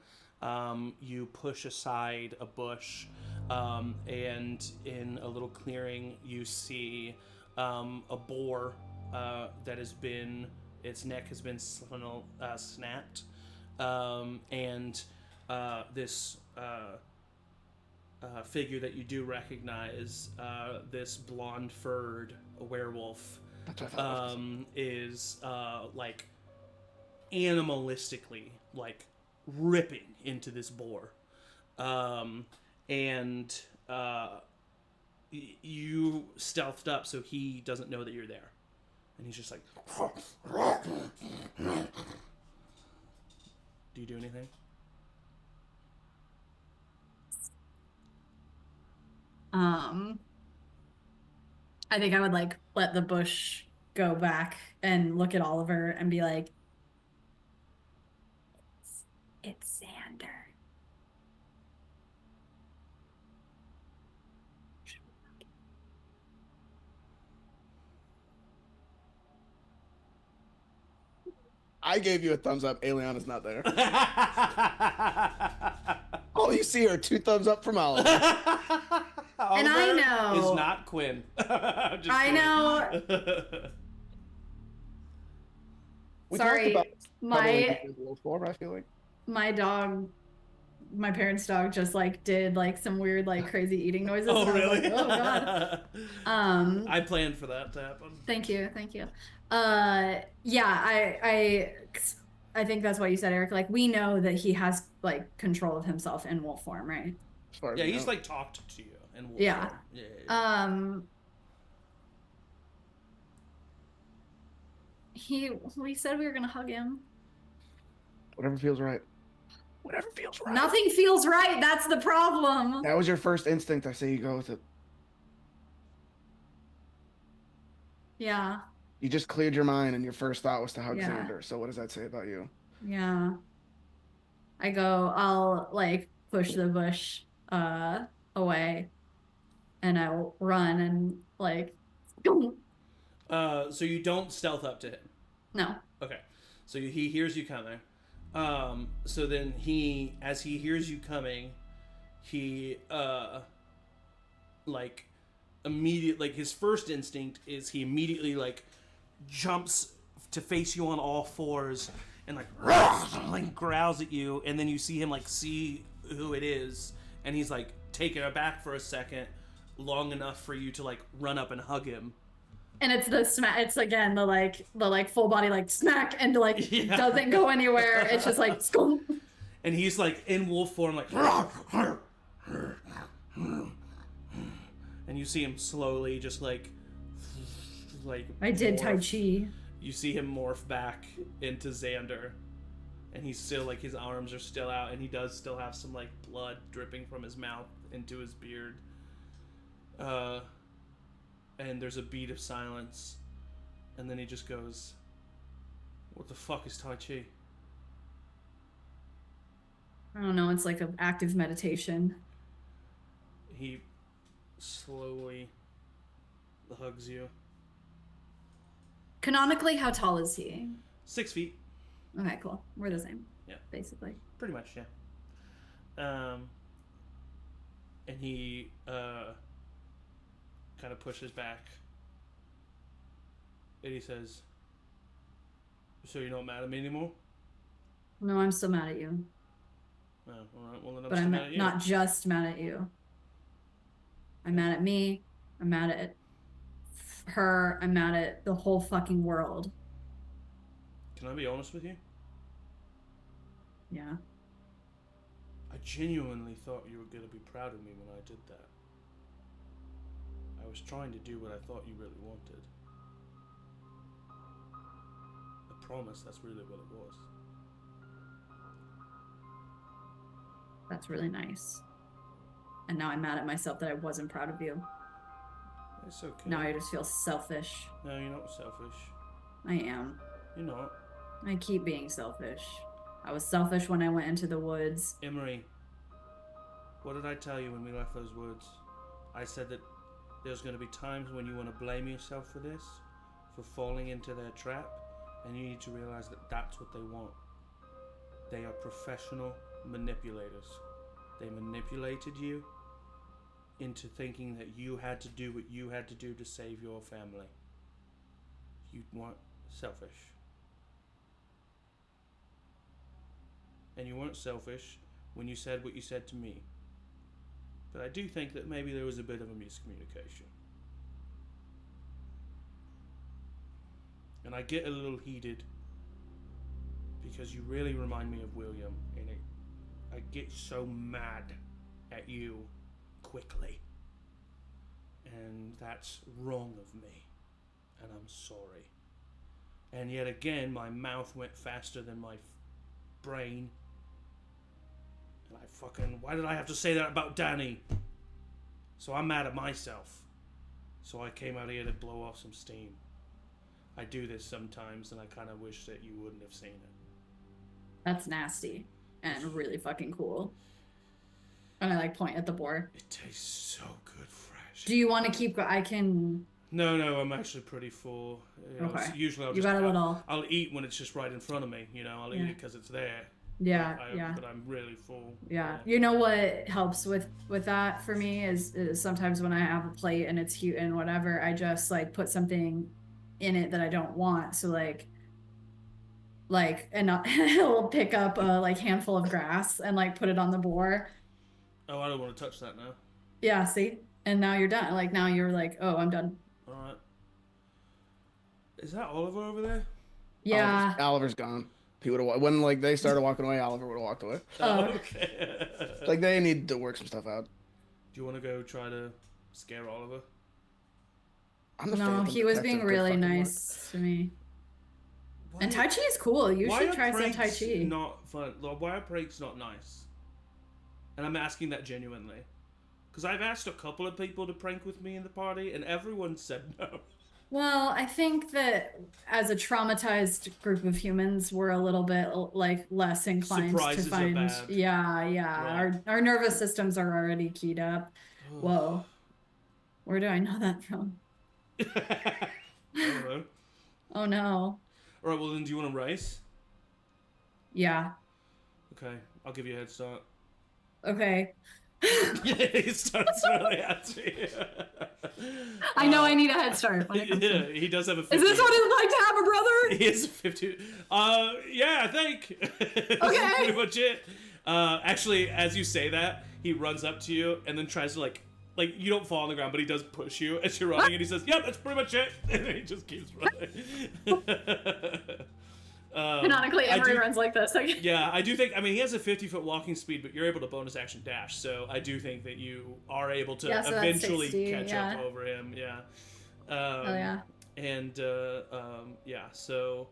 You push aside a bush, and in a little clearing, you see a boar that has been, its neck has been snapped, and this figure that you do recognize, this blonde-furred werewolf, That's what I thought. is like animalistically like ripping into this boar, and you stealthed up so he doesn't know that you're there, and he's just like. Do you do anything? I think I would like let the bush go back and look at Oliver and be like, it's Xander. I gave you a thumbs up. Aeliana's not there. All you see are 2 thumbs up from Oliver. And I know. Is not Quinn. Just I kidding. know. We Sorry, talked about my before, I feel like. my dog, my parents' dog just like did like some weird like crazy eating noises. Oh and I was really? like, oh god. I planned for that to happen. Thank you. Yeah, I I think that's what you said, Eric. Like, we know that he has like control of himself in wolf form, right? As far as Yeah, we he's know. like talked to you and wolf Yeah. form. Yeah. We said we were gonna hug him. Whatever feels right. Whatever feels right. Nothing feels right. That's the problem. That was your first instinct. I say you go with it. Yeah. You just cleared your mind, and your first thought was to hug Yeah. Xander. So what does that say about you? Yeah. I'll like push the bush away, and I'll run and like So you don't stealth up to him. no. Okay. So he hears you coming. So then as he hears you coming, he like immediately, like his first instinct is he immediately like jumps to face you on all fours and like growls at you, and then you see him like see who it is, and he's like taken aback for a second, long enough for you to like run up and hug him. And it's the smack. It's again the like full body like smack, and like Yeah. doesn't go anywhere. It's just like scoop. And he's like in wolf form, like, and you see him slowly just like I did Tai morph. Chi. You see him morph back into Xander, and he's still like his arms are still out, and he does still have some like blood dripping from his mouth into his beard. And there's a beat of silence, and then he just goes, "What the fuck is Tai Chi?" I don't know. It's like an active meditation. He slowly hugs you. Canonically, how tall is he? 6 feet. Okay, cool. We're the same. Yeah. Basically. Pretty much, yeah. And he kind of pushes back, and he says, "So you're not mad at me anymore?" No, I'm still mad at you. Oh, all right. Well, then I'm But still I'm mad at you. not just mad at you. I'm mad at me. I'm mad at her. I'm mad at the whole fucking world. Can I be honest with you? Yeah. I genuinely thought you were going to be proud of me when I did that. I was trying to do what I thought you really wanted. I promise that's really what it was. That's really nice. And now I'm mad at myself that I wasn't proud of you. It's okay. Now I just feel selfish. No, you're not selfish. I am. You're not. I keep being selfish. I was selfish when I went into the woods. Emory, what did I tell you when we left those woods? I said that there's going to be times when you want to blame yourself for this, for falling into their trap, and you need to realize that that's what they want. They are professional manipulators. They manipulated you into thinking that you had to do what you had to do to save your family. You weren't selfish. And you weren't selfish when you said what you said to me. But I do think that maybe there was a bit of a miscommunication. And I get a little heated because you really remind me of William, and I get so mad at you quickly. And that's wrong of me. And I'm sorry. And yet again, my mouth went faster than my brain. And why did I have to say that about Danny? So I'm mad at myself. So I came out here to blow off some steam. I do this sometimes, and I kind of wish that you wouldn't have seen it. That's nasty and really fucking cool. And I like point at the boar. It tastes so good fresh. Do you want to keep I can... No, I'm actually pretty full. Okay. Usually I'll You got a little... I'll eat when it's just right in front of me, I'll eat Yeah. it because it's there. Yeah, But I'm really full. Yeah. You know what helps with that for me is sometimes when I have a plate and it's cute and whatever, I just like put something in it that I don't want. So like and I'll pick up a like handful of grass and like put it on the boar. Oh, I don't want to touch that now. Yeah, see? And now you're done. Like now you're like, oh, I'm done. All right. Is that Oliver over there? Yeah. Oliver's gone. He would have when like they started walking away. Oliver would have walked away. Oh, okay. Like they need to work some stuff out. Do you want to go try to scare Oliver? I'm the No, favorite he was detective, being good really fucking luck. nice to me. Why And Tai Chi is cool. You why should are try some Tai pranks Chi. Not fun. Why are pranks not nice? And I'm asking that genuinely, because I've asked a couple of people to prank with me in the party, and everyone said no. Well, I think that as a traumatized group of humans, we're a little bit like less inclined Surprises to are find. bad. Yeah. Right. Our nervous systems are already keyed up. Whoa. Where do I know that from? I don't know. Oh no. All right. Well, then, do you want to race? Yeah. Okay, I'll give you a head start. Okay. He starts really at you. I know I need a head start when it comes Yeah, to... he does have a 50. Is this what it's like to have a brother? He is a 50. Yeah, I think. This is Okay. pretty much it. Actually, as you say that, he runs up to you and then tries to like you don't fall on the ground, but he does push you as you're running, and he says, "Yep, that's pretty much it," and then he just keeps running. Canonically, Emory do- runs like this. Okay. Yeah, I do think. I mean, he has a 50-foot walking speed, but you're able to bonus action dash. So I do think that you are able to Yeah, so that's eventually 60, catch yeah. up over him. Yeah. Oh yeah. And yeah, so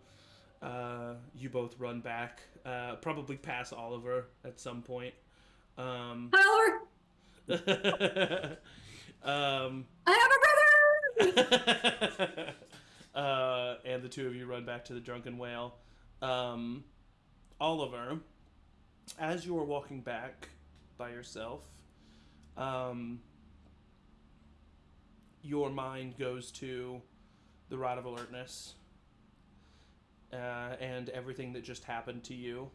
you both run back, probably pass Oliver at some point. Tyler, I have a brother. And the two of you run back to the Drunken Whale. Oliver, as you are walking back by yourself, your mind goes to the Rod of Alertness and everything that just happened to you.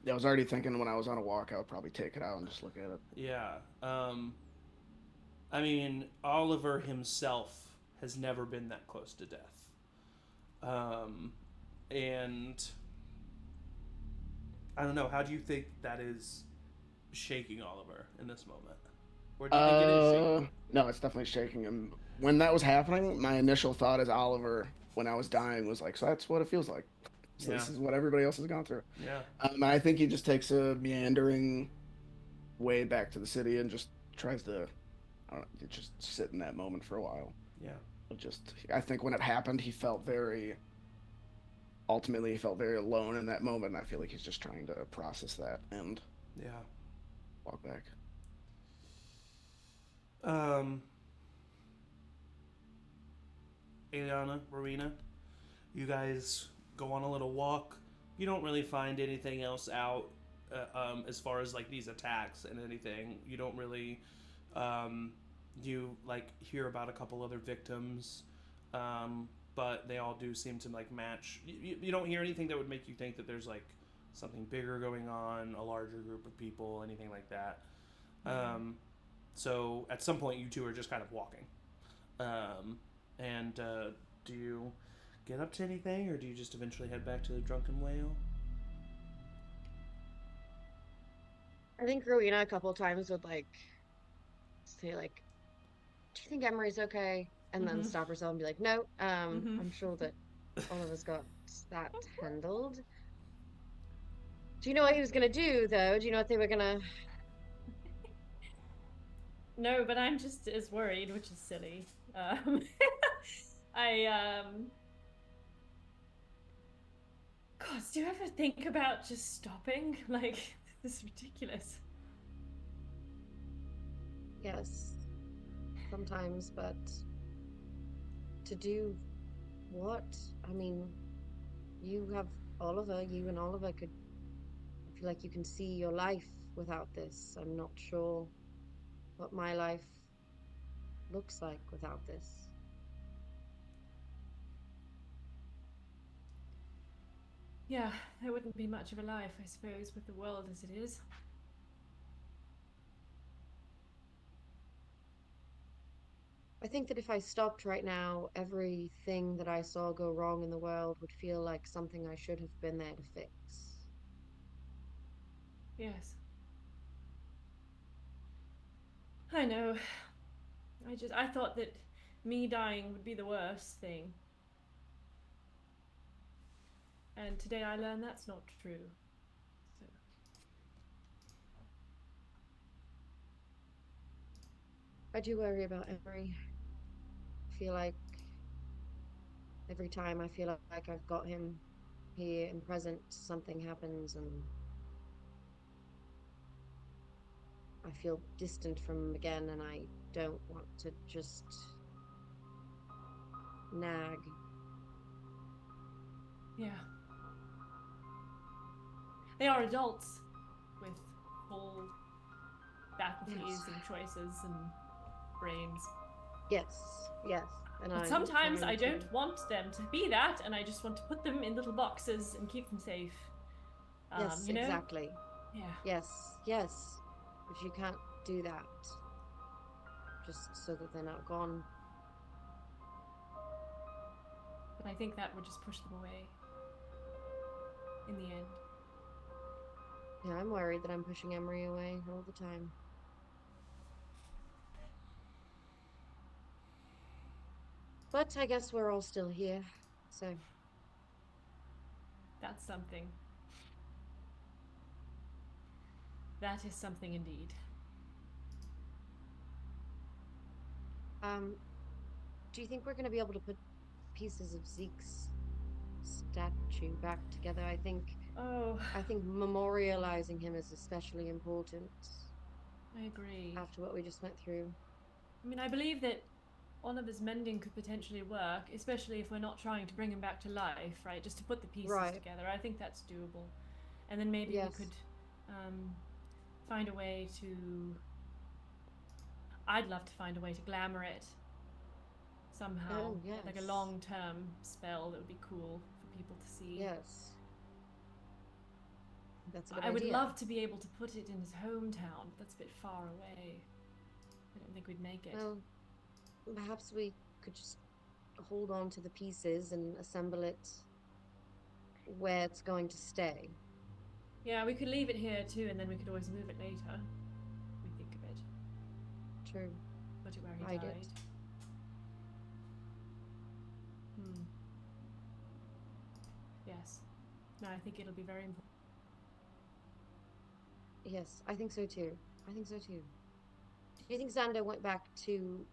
Yeah, I was already thinking when I was on a walk, I would probably take it out and just look at it. Yeah. I mean, Oliver himself has never been that close to death. And I don't know, how do you think that is shaking Oliver in this moment? Or do you think it is shaking? No, it's definitely shaking. And when that was happening, my initial thought as Oliver, when I was dying, was like, so that's what it feels like. So Yeah. This is what everybody else has gone through. Yeah. I think he just takes a meandering way back to the city and just tries to, I don't know, just sit in that moment for a while. Yeah. I think when it happened, ultimately he felt very alone in that moment, and I feel like he's just trying to process that and Yeah. walk back. Aeliana, Rowina, you guys go on a little walk. You don't really find anything else out as far as like these attacks and anything. You don't really you like hear about a couple other victims, but they all do seem to like match. You don't hear anything that would make you think that there's like something bigger going on, a larger group of people, anything like that. So at some point you two are just kind of walking. Do you get up to anything, or do you just eventually head back to the Drunken Whale? I think Rowena a couple times would like say like, "Do you think Emory's okay?" And then stop herself and be like, "No, I'm sure that all of us got that handled." Do you know what he was gonna do though? Do you know what they were gonna? No, but I'm just as worried, which is silly. God, do you ever think about just stopping? Like, this is ridiculous. Yes, sometimes, but to do what? I mean, you have Oliver. You and Oliver could. I feel like you can see your life without this. I'm not sure what my life looks like without this. Yeah, there wouldn't be much of a life, I suppose, with the world as it is. I think that if I stopped right now, everything that I saw go wrong in the world would feel like something I should have been there to fix. Yes. I know. I thought that me dying would be the worst thing. And today I learned that's not true. So. I do worry about Emory. I feel like every time I feel like I've got him here and present, something happens and I feel distant from him again, and I don't want to just nag. Yeah. They are adults with full faculties and choices and brains. Yes, yes. And But sometimes I don't want them to be that, and I just want to put them in little boxes and keep them safe. Yes, you know? exactly. Yeah. Yes, yes. But you can't do that. Just so that they're not gone. But I think that would just push them away. In the end. Yeah, I'm worried that I'm pushing Emory away all the time. But I guess we're all still here, so... That's something. That is something indeed. Do you think we're going to be able to put pieces of Zeke's statue back together? I think memorializing him is especially important. I agree. After what we just went through. I mean, I believe that Oliver's mending could potentially work, especially if we're not trying to bring him back to life, right? Just to put the pieces together. I think that's doable. And then maybe we could find a way to... I'd love to find a way to glamour it somehow. Oh, yes. Like a long-term spell that would be cool for people to see. Yes. That's a good idea. I would love to be able to put it in his hometown, but that's a bit far away. I don't think we'd make it. Well, perhaps we could just hold on to the pieces and assemble it where it's going to stay. Yeah, we could leave it here too, and then we could always move it later. We think of it. True. Put it where he Hide died. it. Yes. No, I think it'll be very important. Yes, I think so too. I think so too. Do you think Xander went back to...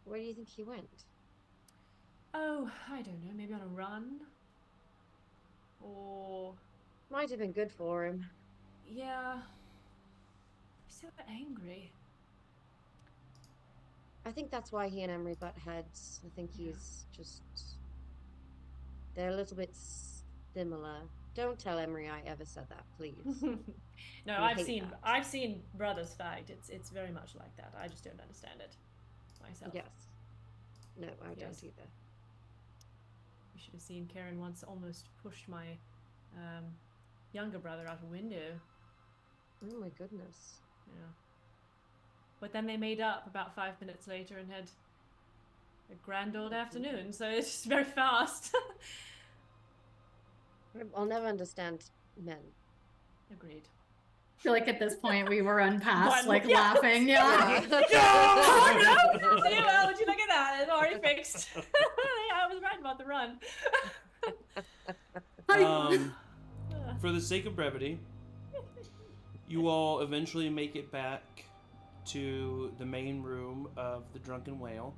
Where do you think he went? Oh, I don't know. Maybe on a run? Or... Might have been good for him. Yeah. He's so angry. I think that's why he and Emory butt heads. I think he's just... They're a little bit similar. Don't tell Emory I ever said that, please. No, I've seen brothers fight. It's very much like that. I just don't understand it myself. Yes. No, I don't either. You should have seen Karen once almost pushed my younger brother out a window. Oh my goodness. Yeah. But then they made up about 5 minutes later and had a grand old afternoon, so it's just very fast. I'll never understand men. Agreed. I feel like at this point we were unpast, like yeah. laughing. Yeah. Oh no! See, well, would you look at that? It's already fixed. Yeah, I was right about the run. For the sake of brevity, you all eventually make it back to the main room of the Drunken Whale.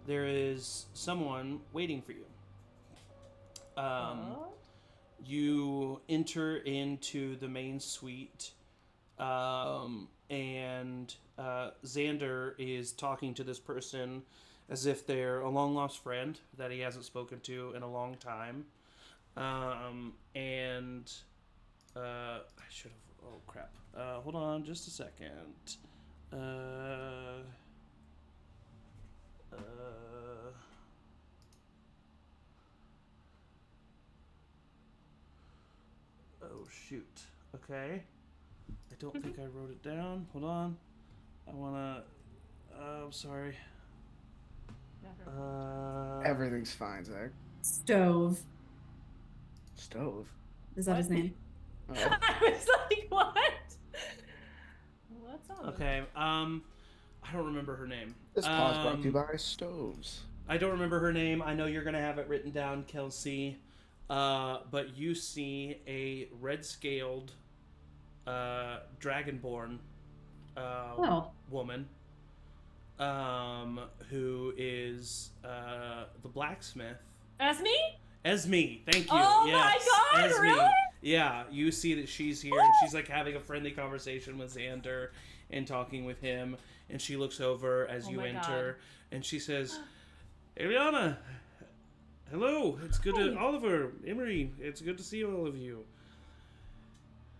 There is someone waiting for you. You enter into the main suite, and Xander is talking to this person as if they're a long-lost friend that he hasn't spoken to in a long time. I should have... Oh, crap. Hold on just a second. Oh, shoot. Okay. I don't think I wrote it down. Hold on. I wanna... I'm sorry. Everything's fine, Zach. Stove. Stove? Is that his name? I was like, what? What's on? Okay. I don't remember her name. This pause brought to you by stoves. I don't remember her name. I know you're gonna have it written down, Kelsey. But you see a red-scaled, dragonborn, woman, who is the blacksmith. Esme, thank you. Oh yes, my god, Esme. really? Yeah, you see that she's here, and she's like having a friendly conversation with Xander and talking with him, and she looks over as you enter, God. and she says, Aeliana, hello, it's good to, Oliver, Emory, it's good to see all of you.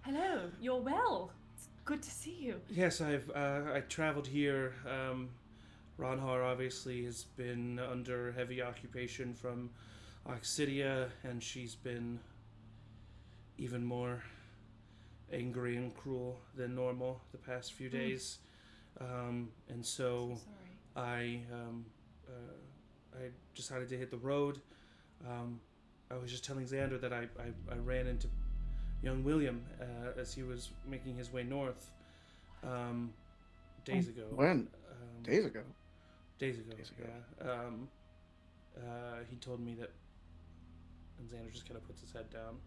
Hello, you're well. It's good to see you. Yes, I traveled here. Ronhar obviously has been under heavy occupation from Oxidia, and she's been even more angry and cruel than normal the past few days. And so Sorry. I decided to hit the road. I was just telling Xander that I ran into young William as he was making his way north days ago. When? Days ago. Days ago. Yeah. He told me that, and Xander just kind of puts his head down.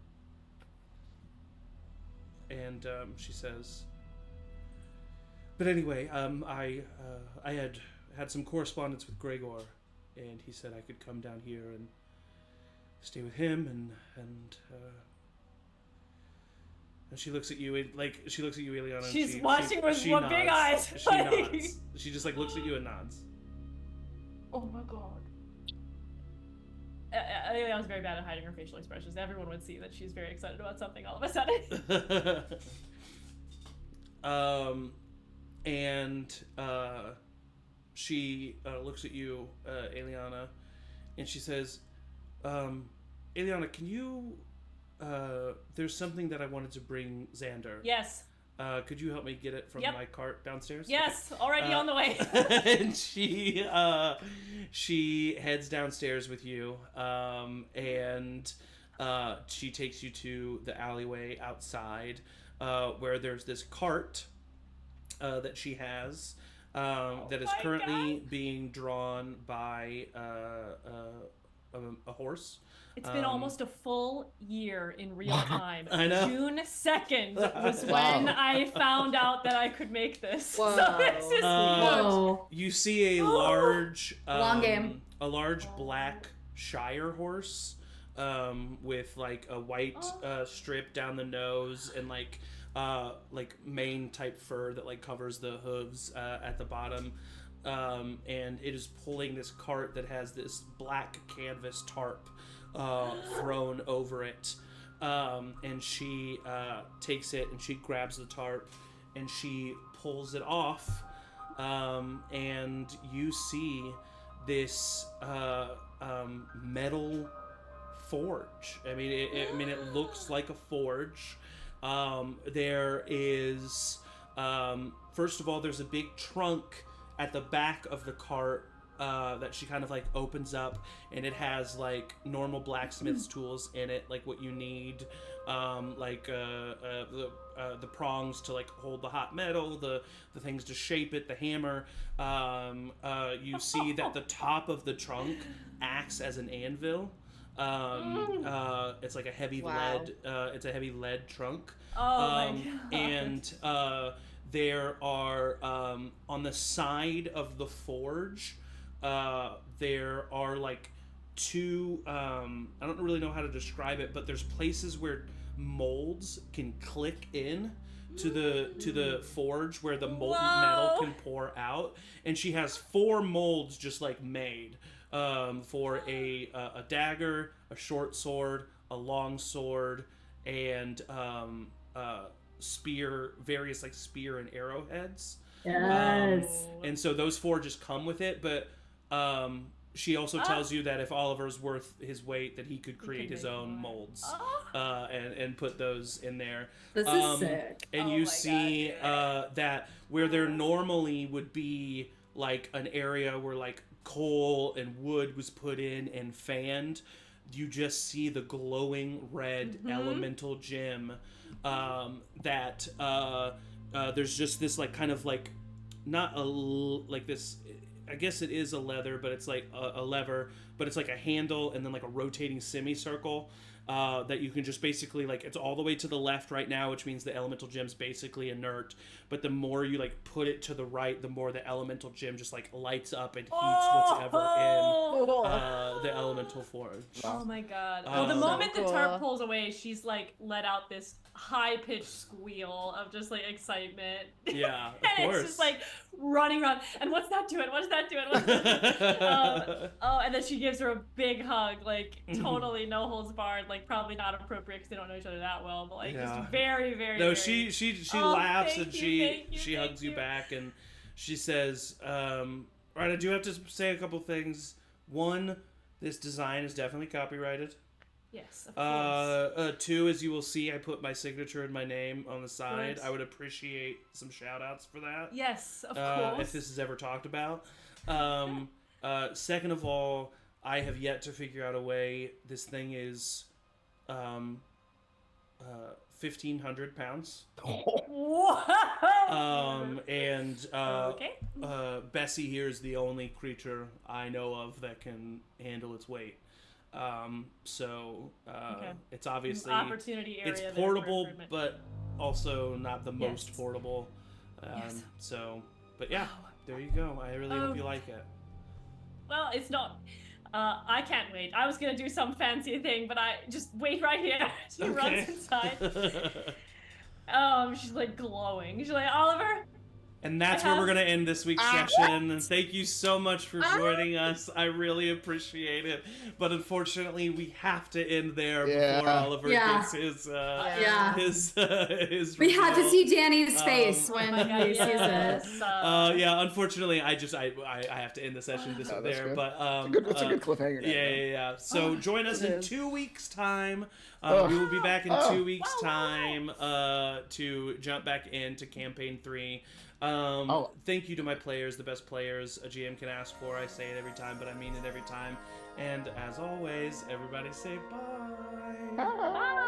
And she says, but anyway, I had some correspondence with Gregor, and he said I could come down here and stay with him, and she looks at you, Aeliana. She's and watching with she what nods. big eyes. She nods. She just like looks at you and nods. Oh my god. Aeliana's very bad at hiding her facial expressions. Everyone would see that she's very excited about something all of a sudden. She looks at you, Aeliana, and she says, Aeliana, can you, there's something that I wanted to bring Xander. Yes. Could you help me get it from my cart downstairs? Yes, already on the way. And she heads downstairs with you, and she takes you to the alleyway outside, where there's this cart that she has that is currently being drawn by a horse. It's been almost a full year in real time. I know. June 2nd was when I found out that I could make this. Whoa. So this is Whoa. You see a large, Long game. a large black Shire horse, with like a white strip down the nose and like mane type fur that like covers the hooves at the bottom. And it is pulling this cart that has this black canvas tarp thrown over it, and she takes it and she grabs the tarp and she pulls it off, and you see this metal forge. I mean, it looks like a forge. There is, first of all, there's a big trunk at the back of the cart that she kind of like opens up, and it has like normal blacksmith's tools in it, like what you need, the prongs to like hold the hot metal, the things to shape it, the hammer. You see that the top of the trunk acts as an anvil. It's like a heavy lead. It's a heavy lead trunk. Oh my god. And there are on the side of the forge, there are like two. I don't really know how to describe it, but there's places where molds can click in to the forge where the molten metal can pour out, and she has 4 molds just like made. For a dagger, a short sword, a long sword, and spear, various like spear and arrowheads. Yes. And so those 4 just come with it, but she also tells you that if Oliver's worth his weight, that he could create his own molds and put those in there. This is sick. And you see that where there normally would be like an area where like coal and wood was put in and fanned, you just see the glowing red elemental gem. That there's just this like kind of like not a like this. I guess it is a leather, but it's like a lever, but it's like a handle and then like a rotating semicircle. That you can just basically like, it's all the way to the left right now, which means the elemental gem's basically inert. But the more you like put it to the right, the more the elemental gem just like lights up and heats what's ever in the elemental forge. Oh my god. Well, the moment So the tarp cool. pulls away, she's like let out this high-pitched squeal of just like excitement. Yeah, of And course. it's just like running around. And what's that doing? What's that doing? What's that doing? And then she gives her a big hug, like totally no holds barred, like probably not appropriate because they don't know each other that well, but like Yeah. just very, very. No, very... she Oh, laughs thank and you, she thank hugs you you. back and she says, "All right, I do have to say a couple things. One, this design is definitely copyrighted. Yes, of course. Two, as you will see, I put my signature and my name on the side. Good. I would appreciate some shout outs for that. Yes, of course. If this is ever talked about. Second of all, I have yet to figure out a way. This thing is 1,500 pounds. Whoa! And okay. Bessie here is the only creature I know of that can handle its weight. So Okay. it's obviously Opportunity area it's there for portable, improvement. but also not the most Yes. portable. Yes. So, but yeah, Wow. there you go. I really hope you like it. Well, it's not. I can't wait. I was gonna do some fancy thing, but I just wait right here. She runs inside. She's like glowing. She's like, Oliver. And that's I where we're have- going to end this week's session. And thank you so much for joining us. I really appreciate it. But unfortunately, we have to end there before Oliver gets his his We had to reveal. see Danny's face when my God, he sees it. yes. Yeah, unfortunately, I have to end the session that's there. good. But That's a good cliffhanger. yeah. So join us in 2 weeks' time. We will be back in 2 weeks' time to jump back into campaign 3. Thank you to my players, the best players a GM can ask for. I say it every time, but I mean it every time. And as always, everybody say bye. Bye.